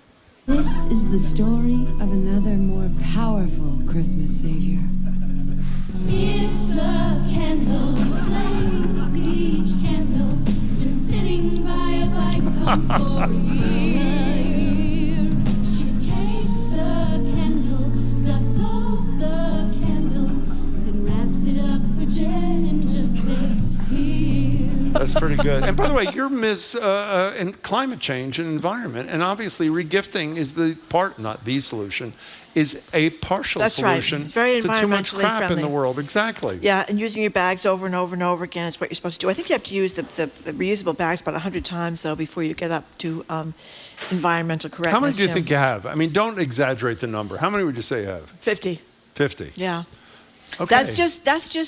This is the story of another more powerful Christmas savior. It's a candle, flame, beach candle. It's been sitting by a bike for a year. She takes the candle, dusts off the That's pretty good. And by the way, you're Ms. in climate change and environment, and obviously regifting is the part, not the solution, is a partial solution Very to too much environmentally crap friendly. in the world. Exactly. Yeah, and using your bags over and over and over again is what you're supposed to do. I think you have to use the reusable bags about 100 times, though, before you get up to environmental correctness. How many do you Jim. think you have? I mean, don't exaggerate the number. How many would you say you have? 50. 50. Yeah. Okay. That's just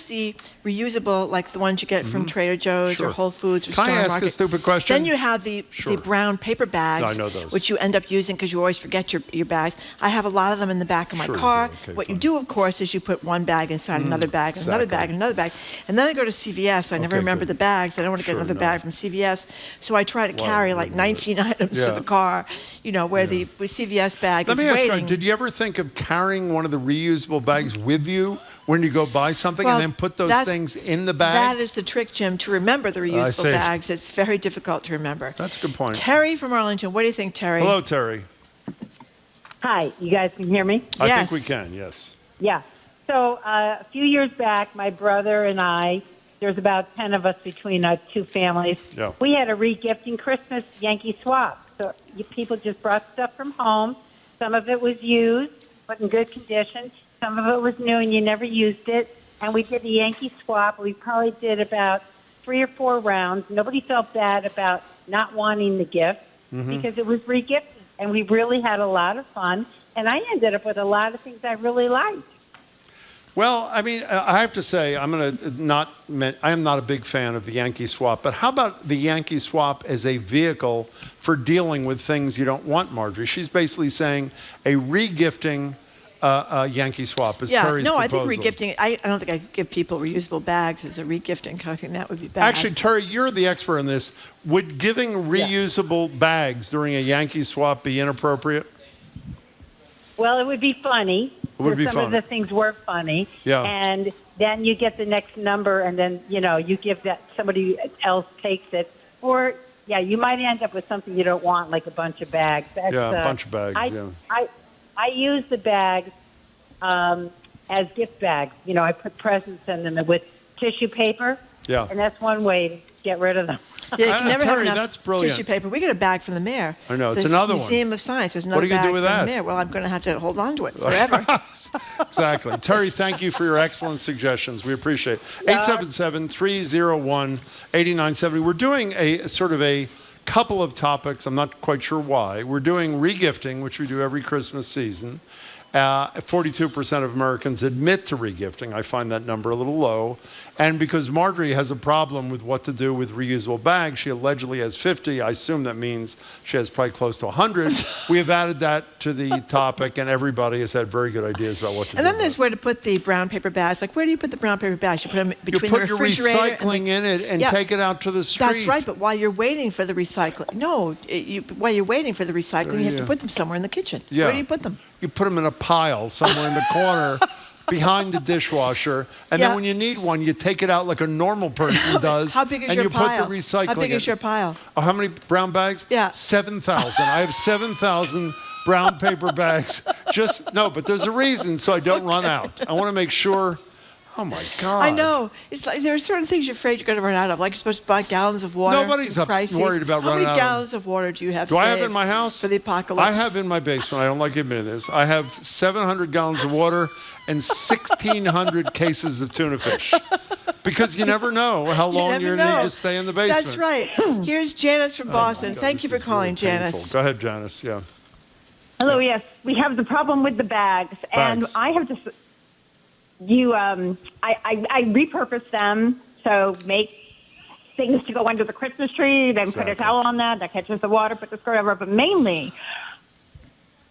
the reusable, like the ones you get from Trader Joe's or Whole Foods or Can I Star ask Market. a stupid question? Then you have the brown paper bags, I know those. which you end up using because you always forget your bags. I have a lot of them in the back of my Sure you car. do. Okay, What fine. you do, of course, is you put one bag inside another bag, and another bag, and another bag. And then I go to CVS. I never Okay, remember good. the bags. I don't want to get another bag from CVS. So I try to carry like 19 items to the car, where the CVS bag Let is me ask waiting. you, did you ever think of carrying one of the reusable bags with you when you go buy something and then put those things in the bag? That is the trick, Jim, to remember the reusable see. bags. It's very difficult to remember. That's a good point. Terry from Arlington. What do you think, Terry? Hello, Terry. Hi, you guys can hear me? I think we can, yes. Yeah. So a few years back, my brother and I, there's about 10 of us between our two families. Yeah. We had a regifting Christmas Yankee swap. So people just brought stuff from home. Some of it was used, but in good condition. Some of it was new and you never used it. And we did the Yankee swap. We probably did about 3 or 4 rounds. Nobody felt bad about not wanting the gift because it was regifted. And we really had a lot of fun. And I ended up with a lot of things I really liked. Well, I mean, I have to say, I am not a big fan of the Yankee swap, but how about the Yankee swap as a vehicle for dealing with things you don't want, Marjorie? She's basically saying a regifting Yankee swap is Terry's proposal. I think regifting, I don't think I could give people reusable bags as a regifting. I think that would be bad. Actually, Terry, you're the expert in this. Would giving reusable bags during a Yankee swap be inappropriate? Well, it would be funny. It would be some fun. of the things were funny. Yeah. And then you get the next number and then, you give that, somebody else takes it. Or, you might end up with something you don't want, like a bunch of bags. That's, a bunch of bags, I use the bags as gift bags. I put presents in them with tissue paper. Yeah. And that's one way to get rid of them. Yeah, you can never Terry, have enough that's brilliant. tissue paper. We get a bag from the mayor. I know, it's The another one. Museum of Science. There's What another are you gonna bag do with from that? the mayor. Well, I'm going to have to hold on to it forever. Exactly. Terry, thank you for your excellent suggestions. We appreciate it. 877-301-8970. We're doing a sort of a couple of topics. I'm not quite sure why. We're doing regifting, which we do every Christmas season. 42% of Americans admit to regifting. I find that number a little low. And because Marjorie has a problem with what to do with reusable bags, she allegedly has 50. I assume that means she has probably close to 100. We have added that to the topic, and everybody has had very good ideas about what to do. And then there's where to put the brown paper bags. Like, where do you put the brown paper bags? You put them between you put the your refrigerator recycling in it and take it out to the street. That's right, but while you're waiting for the recycling, while you're waiting for the recycling, you have to put them somewhere in the kitchen. Yeah. Where do you put them? You put them in a pile somewhere in the corner behind the dishwasher, and then when you need one, you take it out like a normal person does. How big is and your you pile? put the recycling How big is in. your pile? Oh, how many brown bags? Yeah. 7,000. I have 7,000 brown paper bags. But there's a reason so I don't run out. I want to make sure. Oh my God! I know. It's like there are certain things you're afraid you're going to run out of. Like you're supposed to buy gallons of water. Nobody's worried about running out How of many gallons of water do you have? Do I have saved in my house? for the apocalypse? I have in my basement. I don't like admitting this. I have 700 gallons of water and 1,600 cases of tuna fish. Because you never know how long you're going to need to stay in the basement. That's right. Here's Janice from Boston. Thank you for calling, Janice. Go ahead, Janice. Yeah. Hello, yes. We have the problem with the bags. And I have to... I repurpose them, so make things to go under the Christmas tree, then put a towel on that catches the water, put the skirt over. But mainly,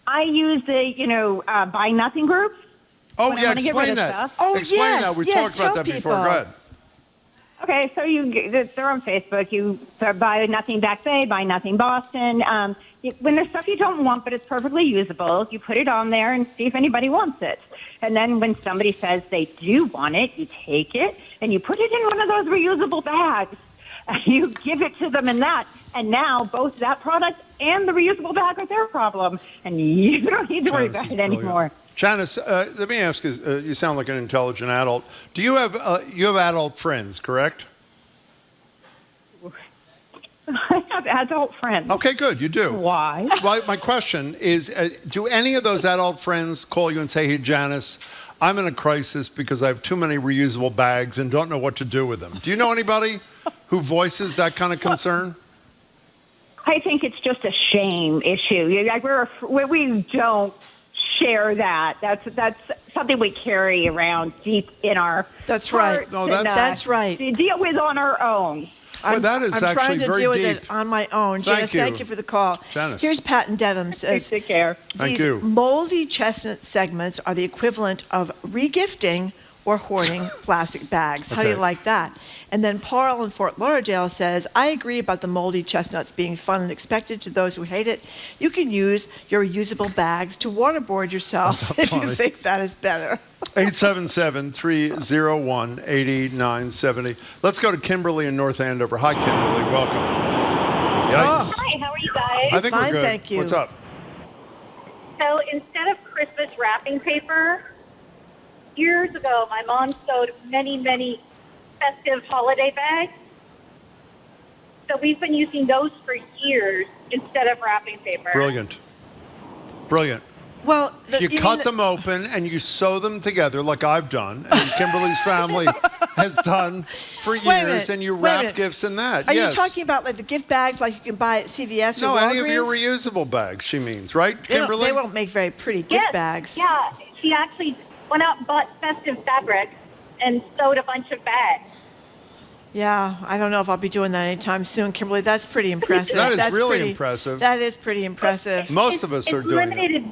I use the, buy nothing group. Oh, yeah, explain that. Explain that. We talked about that before. Go ahead. Okay, so they're on Facebook. You buy nothing Back Bay, buy nothing Boston. When there's stuff you don't want, but it's perfectly usable, you put it on there and see if anybody wants it. And then when somebody says they do want it, you take it and you put it in one of those reusable bags. You give it to them in that. And now both that product and the reusable bag are their problem. And you don't need to worry about it anymore. Janice, let me ask you, you sound like an intelligent adult. Do you have adult friends, correct? I have adult friends. Okay, good. You do. Why? Well, my question is, do any of those adult friends call you and say, hey, Janice, I'm in a crisis because I have too many reusable bags and don't know what to do with them? Do you know anybody who voices that kind of concern? I think it's just a shame issue. We don't share that. That's something we carry around deep in our That's right. No, that's right. To deal with on our own. Well, that is I'm actually trying to very deal with deep. it on my own. Janice, thank you for the call. Janice. Here's Pat and Dedham says, Take care. Thank these you. moldy chestnut segments are the equivalent of regifting or hoarding plastic bags. How do you Okay. like that? And then Paul in Fort Lauderdale says, I agree about the moldy chestnuts being fun and expected to those who hate it. You can use your reusable bags to waterboard yourself if you funny? think that is better. 877-301-8970. Let's go to Kimberly in North Andover. Hi, Kimberly. Welcome. Yikes. Hi, how are you guys? I think Fine, we're good. thank you. What's up? So instead of Christmas wrapping paper, years ago my mom sewed many, many festive holiday bags. So we've been using those for years instead of wrapping paper. Brilliant. Brilliant. Well, You cut them open and you sew them together like I've done and Kimberly's family has done for Wait a years, minute, and you wait a wrap minute. gifts in that. Are Yes. you talking about like the gift bags like you can buy at CVS No, or Walgreens? any of your reusable bags, she means, right, Kimberly? They won't make very pretty gift Yes, bags. Yeah, she actually went out and bought festive fabric and sewed a bunch of bags. Yeah, I don't know if I'll be doing that anytime soon, Kimberly. That's pretty impressive. That is That's really pretty- impressive. That is pretty impressive. Most of us are doing it.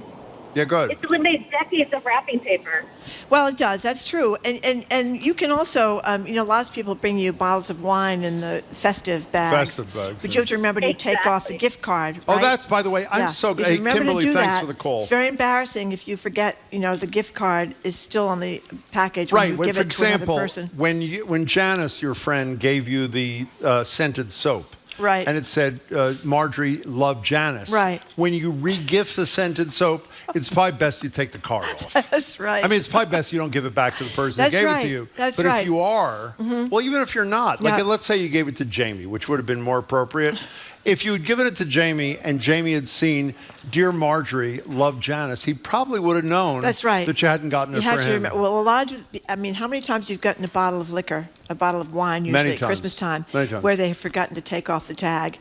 Yeah, go ahead. It's eliminated decades of wrapping paper. Well, it does. That's true. And you can also, lots of people bring you bottles of wine in the festive bags. Festive bags, But yeah. you have to remember to take off the gift card. Oh, right? that's, by the way, I'm so You good. should Hey, remember to Kimberly, do thanks that. for the call. It's very embarrassing if you forget, the gift card is still on the package when Right. you Well, give for it to another example, person. when Janice, your friend, gave you the scented soap. Right. And it said, Marjorie loved Janice. Right. When you re-gift the scented soap, it's probably best you take the card off. That's right. I mean, it's probably best you don't give it back to the person That's who gave right. it to you. That's but right. if you are, Mhm. well, even if you're not, like Yeah. let's say you gave it to Jamie, which would have been more appropriate. If you had given it to Jamie and Jamie had seen, Dear Marjorie, love Janice, he probably would have known That's right. that you hadn't gotten You it have for to him. remember. Well, a lot of, how many times you've gotten a bottle of liquor, a bottle of wine, usually Many at times. Christmas time, Many times. where they have forgotten to take off the tag,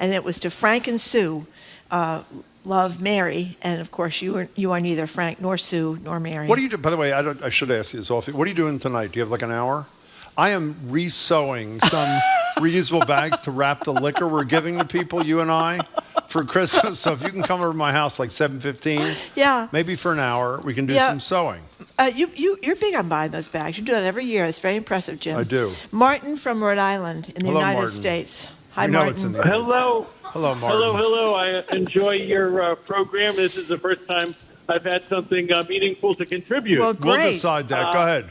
and it was to Frank and Sue, love Mary, and of course you are neither Frank nor Sue nor Mary. What do you do? By the way, I should ask you this often. What are you doing tonight? Do you have like an hour? I am re-sewing some reusable bags to wrap the liquor we're giving to people, you and I, for Christmas. So if you can come over to my house like 7:15, Yeah. maybe for an hour, we can do Yeah. some sewing. You're big on buying those bags. You do that every year. It's very impressive, Jim. I do. Martin from Rhode Island in the Hello, United Martin. States. Hi, You know Martin. it's in the Hello. Hello, Martin. Hello. I enjoy your program. This is the first time I've had something meaningful to contribute. Well, We'll decide that. Go ahead.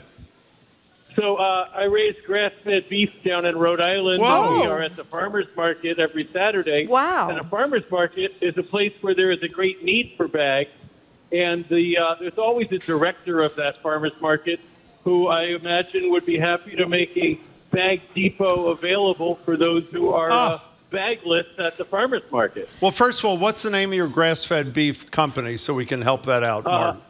So I raise grass-fed beef down in Rhode Island. Whoa. We are at the farmers market every Saturday. Wow. And a farmers market is a place where there is a great need for bags. And there's always a director of that farmers market who I imagine would be happy to make a bag depot available for those who are bagless at the farmers market. Well, first of all, what's the name of your grass-fed beef company so we can help that out, Martin?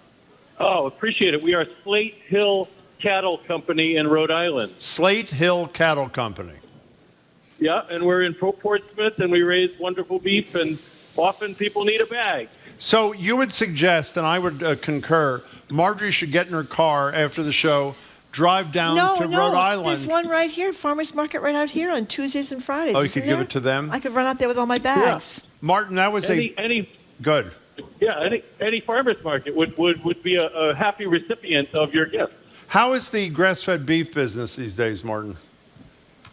Appreciate it. We are Slate Hill Cattle Company in Rhode Island. Slate Hill Cattle Company. Yeah, and we're in Portsmouth, and we raise wonderful beef, and often people need a bag. So you would suggest, and I would concur, Marjorie should get in her car after the show, drive down to Rhode Island. There's one right here, farmers market right out here on Tuesdays and Fridays. Oh, you isn't could give there? it to them? I could run out there with all my bags. Martin, that was Any good. Yeah, any farmers market would be a happy recipient of your gift. How is the grass-fed beef business these days, Martin?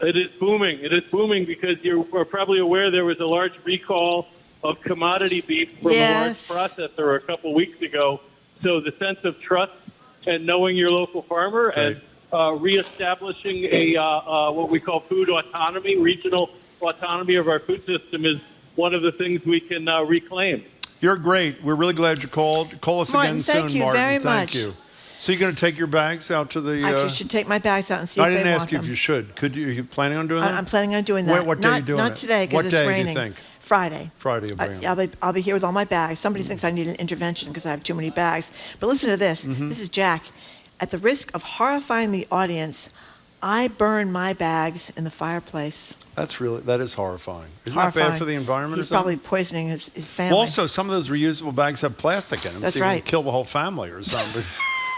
It is booming. It is booming because you are probably aware there was a large recall of commodity beef from Yes. a large processor a couple weeks ago. So the sense of trust and knowing your local farmer and reestablishing a what we call food autonomy, regional autonomy of our food system is one of the things we can reclaim. You're great. We're really glad you called. Call us Martin, again thank soon, you Martin. very Thank much. you. So you're going to take your bags out to the... I should take my bags out and see I if they didn't want ask you them. if you should. Are you planning on doing that? I'm planning on doing that. What day are you doing Not it? today because it's What day raining. do you think? Friday. Friday you'll bring 'em. I'll be here with all my bags. Somebody thinks I need an intervention because I have too many bags. But listen to this. Mm-hmm. This is Jack. At the risk of horrifying the audience, I burn my bags in the fireplace. That is horrifying. Isn't Horrifying. that bad for the environment He's or something? probably poisoning his family. Well, also, some of those reusable bags have plastic in them. That's so you right. can kill the whole family or something.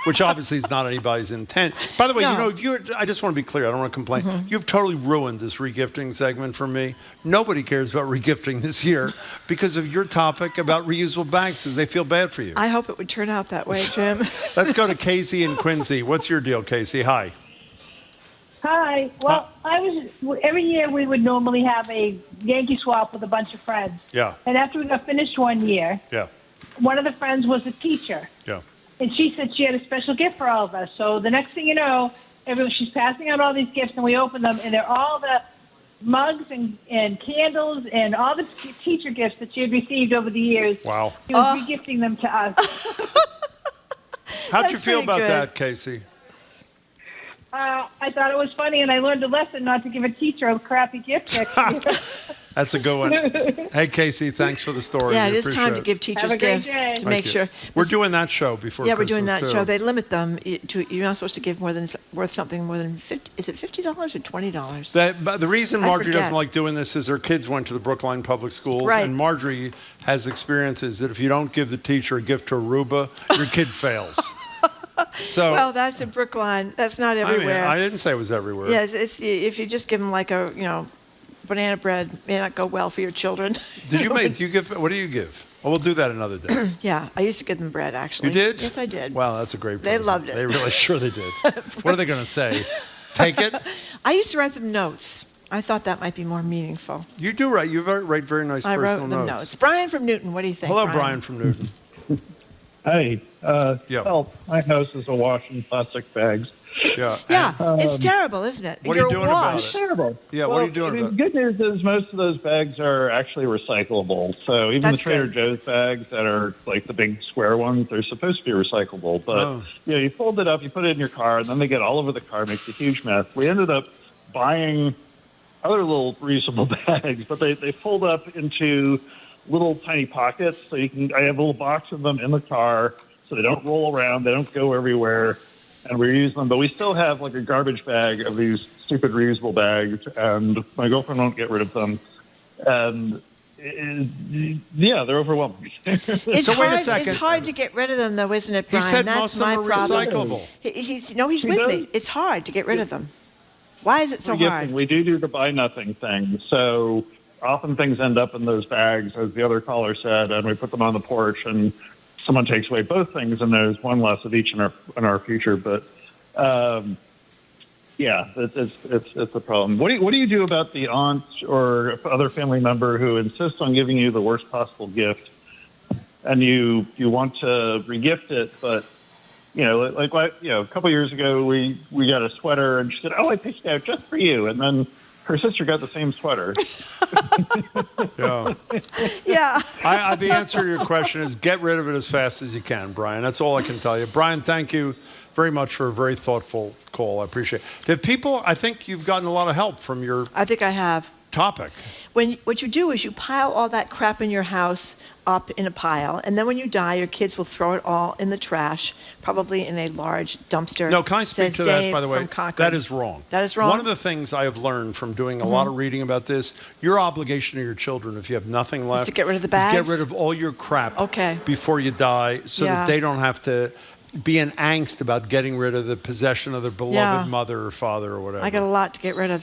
Which obviously is not anybody's intent. By the way, No. I just want to be clear. I don't want to complain. Mhm. You've totally ruined this regifting segment for me. Nobody cares about regifting this year because of your topic about reusable bags because they feel bad for you. I hope it would turn out that way, Jim. Let's go to Casey and Quincy. What's your deal, Casey? Hi. Hi. Well, every year we would normally have a Yankee swap with a bunch of friends. Yeah. And after we got finished one year, Yeah. one of the friends was a teacher. Yeah. And she said she had a special gift for all of us. So the next thing you know, she's passing out all these gifts, and we open them, and they're all the mugs and candles and all the teacher gifts that she had received over the years. Wow. She was regifting them to us. How'd you That's feel pretty about good. that, Casey? I thought it was funny, and I learned a lesson not to give a teacher a crappy gift next year. That's a good one. Hey, Casey, thanks for the story. Yeah, We it is time appreciate to it. give teachers Have a great gifts day. to Thank make you. sure. We're doing that show before Yeah, we're Christmas, doing that too. show. They limit them you're not supposed to give worth something more than 50. Is it $50 or $20? But the reason I Marjorie forget. doesn't like doing this is her kids went to the Brookline Public Schools, Right. and Marjorie has experiences that if you don't give the teacher a gift to Aruba, your kid fails. So, Well, that's in Brookline. That's not everywhere. I didn't say it was everywhere. Yeah, it's if you just give them like a banana bread, may not go well for your children. Did you make? Do you give? What do you give? Well, we'll do that another day. Yeah, I used to give them bread actually. You did? Yes, I did. Wow, that's a great. They present. loved it. They really sure they did. What are they going to say? Take it. I used to write them notes. I thought that might be more meaningful. You do write. You write very nice I personal wrote them notes. notes. Brian from Newton, what do you think? Hello, Brian from Newton. Hey, well, my house is awash in plastic bags. Yeah. Yeah, it's terrible, isn't it? What You're are you doing about awash. it? Terrible. Yeah, well, what are you doing about The good news is most of those bags are actually recyclable. So even That's the Trader good. Joe's bags that are like the big square ones, they're supposed to be recyclable. But Oh. you fold it up, you put it in your car, and then they get all over the car, makes a huge mess. We ended up buying other little reusable bags, but they fold up into little tiny pockets. So I have a little box of them in the car, so they don't roll around, they don't go everywhere, and we reuse them. But we still have like a garbage bag of these stupid reusable bags, and my girlfriend won't get rid of them. And yeah, they're overwhelming. It's So wait a hard. second. It's hard to get rid of them, though, isn't it, He Brian? said That's most of my them are problem. recyclable. He's He with does. me. It's hard to get rid of them. Why is it so Regifting. hard? We do the buy nothing thing. So often things end up in those bags, as the other caller said, and we put them on the porch, and someone takes away both things, and there's one less of each in our future. But yeah, it's a problem. What do you do about the aunt or other family member who insists on giving you the worst possible gift, and you want to regift it, but a couple years ago, we got a sweater, and she said, "Oh, I picked it out just for you." And then her sister got the same sweater. Yeah. Yeah. The answer to your question is get rid of it as fast as you can, Brian. That's all I can tell you. Brian, thank you very much for a very thoughtful call. I appreciate it. I think you've gotten a lot of help from your I think I have. topic. What you do is you pile all that crap in your house up in a pile, and then when you die, your kids will throw it all in the trash, probably in a large dumpster. No, can I speak Says to that, Dave by the way? from Concord. That is wrong. That is wrong? One of the things I have learned from doing a lot of reading about this, your obligation to your children, if you have nothing left, to get rid of the is bags? get rid of all your crap before you die so Yeah. that they don't have to be in angst about getting rid of the possession of their beloved Yeah. mother or father or whatever. I got a lot to get rid of,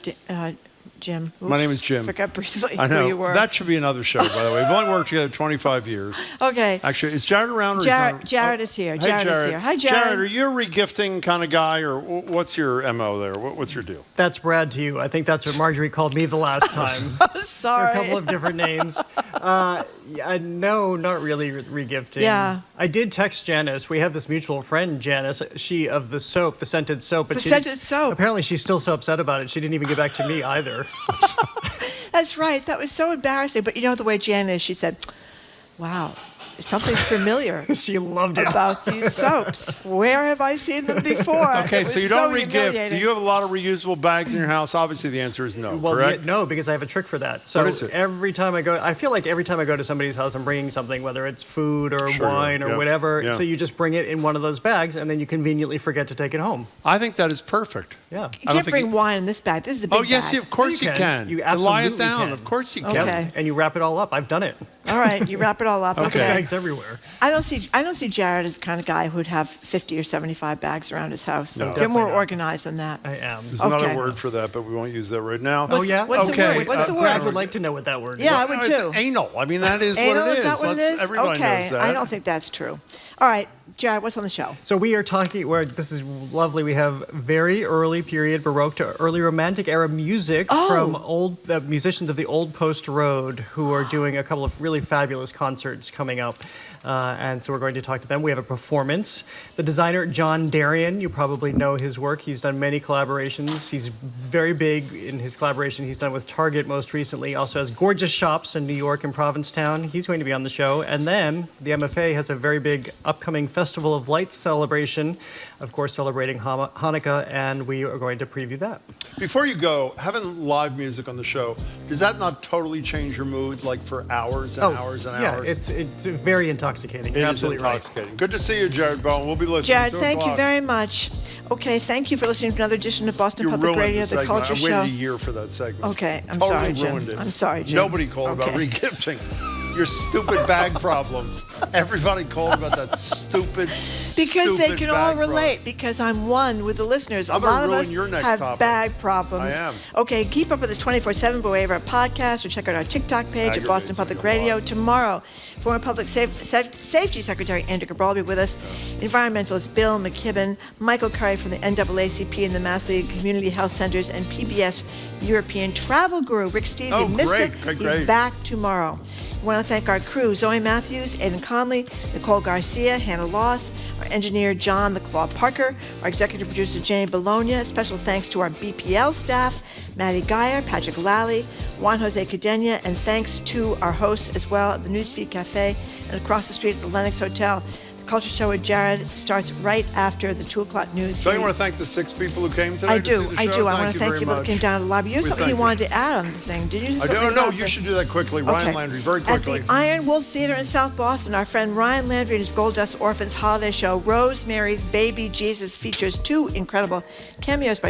Jim. My name Oops. is Jim. Forgot briefly I know. who you were. That should be another show, by the way. We've only worked together 25 years. Okay. Actually, is Jared around? Or Jared is here. Hey, Jared is here. Hi, Jared. Jared, are you a regifting kind of guy, or what's your MO there? What's your deal? That's Brad to you. I think that's what Marjorie called me the last time. Sorry. There are a couple of different names. No, not really regifting. Yeah. I did text Janice. We have this mutual friend, Janice. She of the soap, the scented soap. But The she scented soap. Apparently, she's still so upset about it. She didn't even get back to me either. That's right. That was so embarrassing. But you know the way Jan is, she said, wow, something familiar. She loved it. About these soaps. Where have I seen them before? Okay, It so was you don't regift. Do humiliating. you have a lot of reusable bags in your house? Obviously, the answer is no, Well, correct? no, because I have a trick for that. So What is it? every time I go, I feel like every time I go to somebody's house, I'm bringing something, whether it's food or Sure, wine or yeah, whatever. yeah. So you just bring it in one of those bags, and then you conveniently forget to take it home. I think that is perfect. Yeah. You can't bring wine in this bag. This is a big Oh, yes, bag. of course you can. You And lie absolutely it down. can. Of course you can. Okay. And you wrap it all up. I've done it. All right, you wrap it all up. I've Okay. got bags everywhere. I don't see Jared as the kind of guy who'd have 50 or 75 bags around his house. No. You're Definitely more not. organized than that. I am. There's Okay. another word for that, but we won't use that right now. Oh, yeah? what's the okay. word? What's the Brad word? would like to know what that word is. Yeah, I would It's too. anal. I mean, that is Anal, what it is. is that what it is? Everybody okay, knows that. I don't think that's true. All right, Jared, what's on the show? So we are talking, this is lovely. We have very early period Baroque to early Romantic era music from old musicians of the Old Post Road who are doing a couple of really fabulous concerts coming up. And so we're going to talk to them. We have a performance. The designer, John Darien, you probably know his work. He's done many collaborations. He's very big in his collaboration he's done with Target most recently. He also has gorgeous shops in New York and Provincetown. He's going to be on the show. And then the MFA has a very big upcoming Festival of Lights celebration, of course, celebrating Hanukkah, and we are going to preview that. Before you go, having live music on the show, does that not totally change your mood, like for hours and hours and yeah, hours? it's very intoxicating. It You're is absolutely intoxicating. Good to see you, Jared Bowen. We'll be listening. Jared, 2 thank you o'clock. very much. Okay, thank you for listening to another edition of Boston You Public ruined Radio, the the segment. Culture I Show. waited a year for that segment. Okay, I'm Totally sorry, Jim. ruined it. I'm sorry, Jim. Nobody called about Okay. regifting. Your stupid bag problem. Everybody called about that stupid Because they stupid can all bag relate, because I'm one with the listeners. I'm a gonna lot of ruin us your next have topic. bag problems. I am. Okay, keep up with us 24/7 by way of our podcast, or check out our TikTok page at Boston Public Radio. Tomorrow, former Public Safety Secretary Andrew Cabral will be with us. Environmentalist Bill McKibben, Michael Curry from the NAACP and the Mass League Community Health Centers, and PBS European travel guru Rick Steves. Oh, You missed great, it. great, He's great. back tomorrow. I want to thank our crew, Zoe Matthews, Aidan Conley, Nicole Garcia, Hannah Loss, our engineer, John the Claw Parker, our executive producer, Jane Bologna. Special thanks to our BPL staff, Maddie Geyer, Patrick Lally, Juan Jose Cadena, and thanks to our hosts as well at the Newsfeed Cafe and across the street at the Lenox Hotel. The Culture Show with Jared starts right after the 2 o'clock news. Don't you want to thank the 6 people who came today I to see do. the show? I do. I want to thank very you that much. came down to the lobby. You have We something thank you wanted to add on the thing. Did you? I Something don't know. about You the- should do that quickly. Ryan Okay. Landry, very quickly. At the Iron Wolf Theater in South Boston, our friend Ryan Landry and his Gold Dust Orphans holiday show, Rosemary's Baby Jesus, features 2 incredible cameos by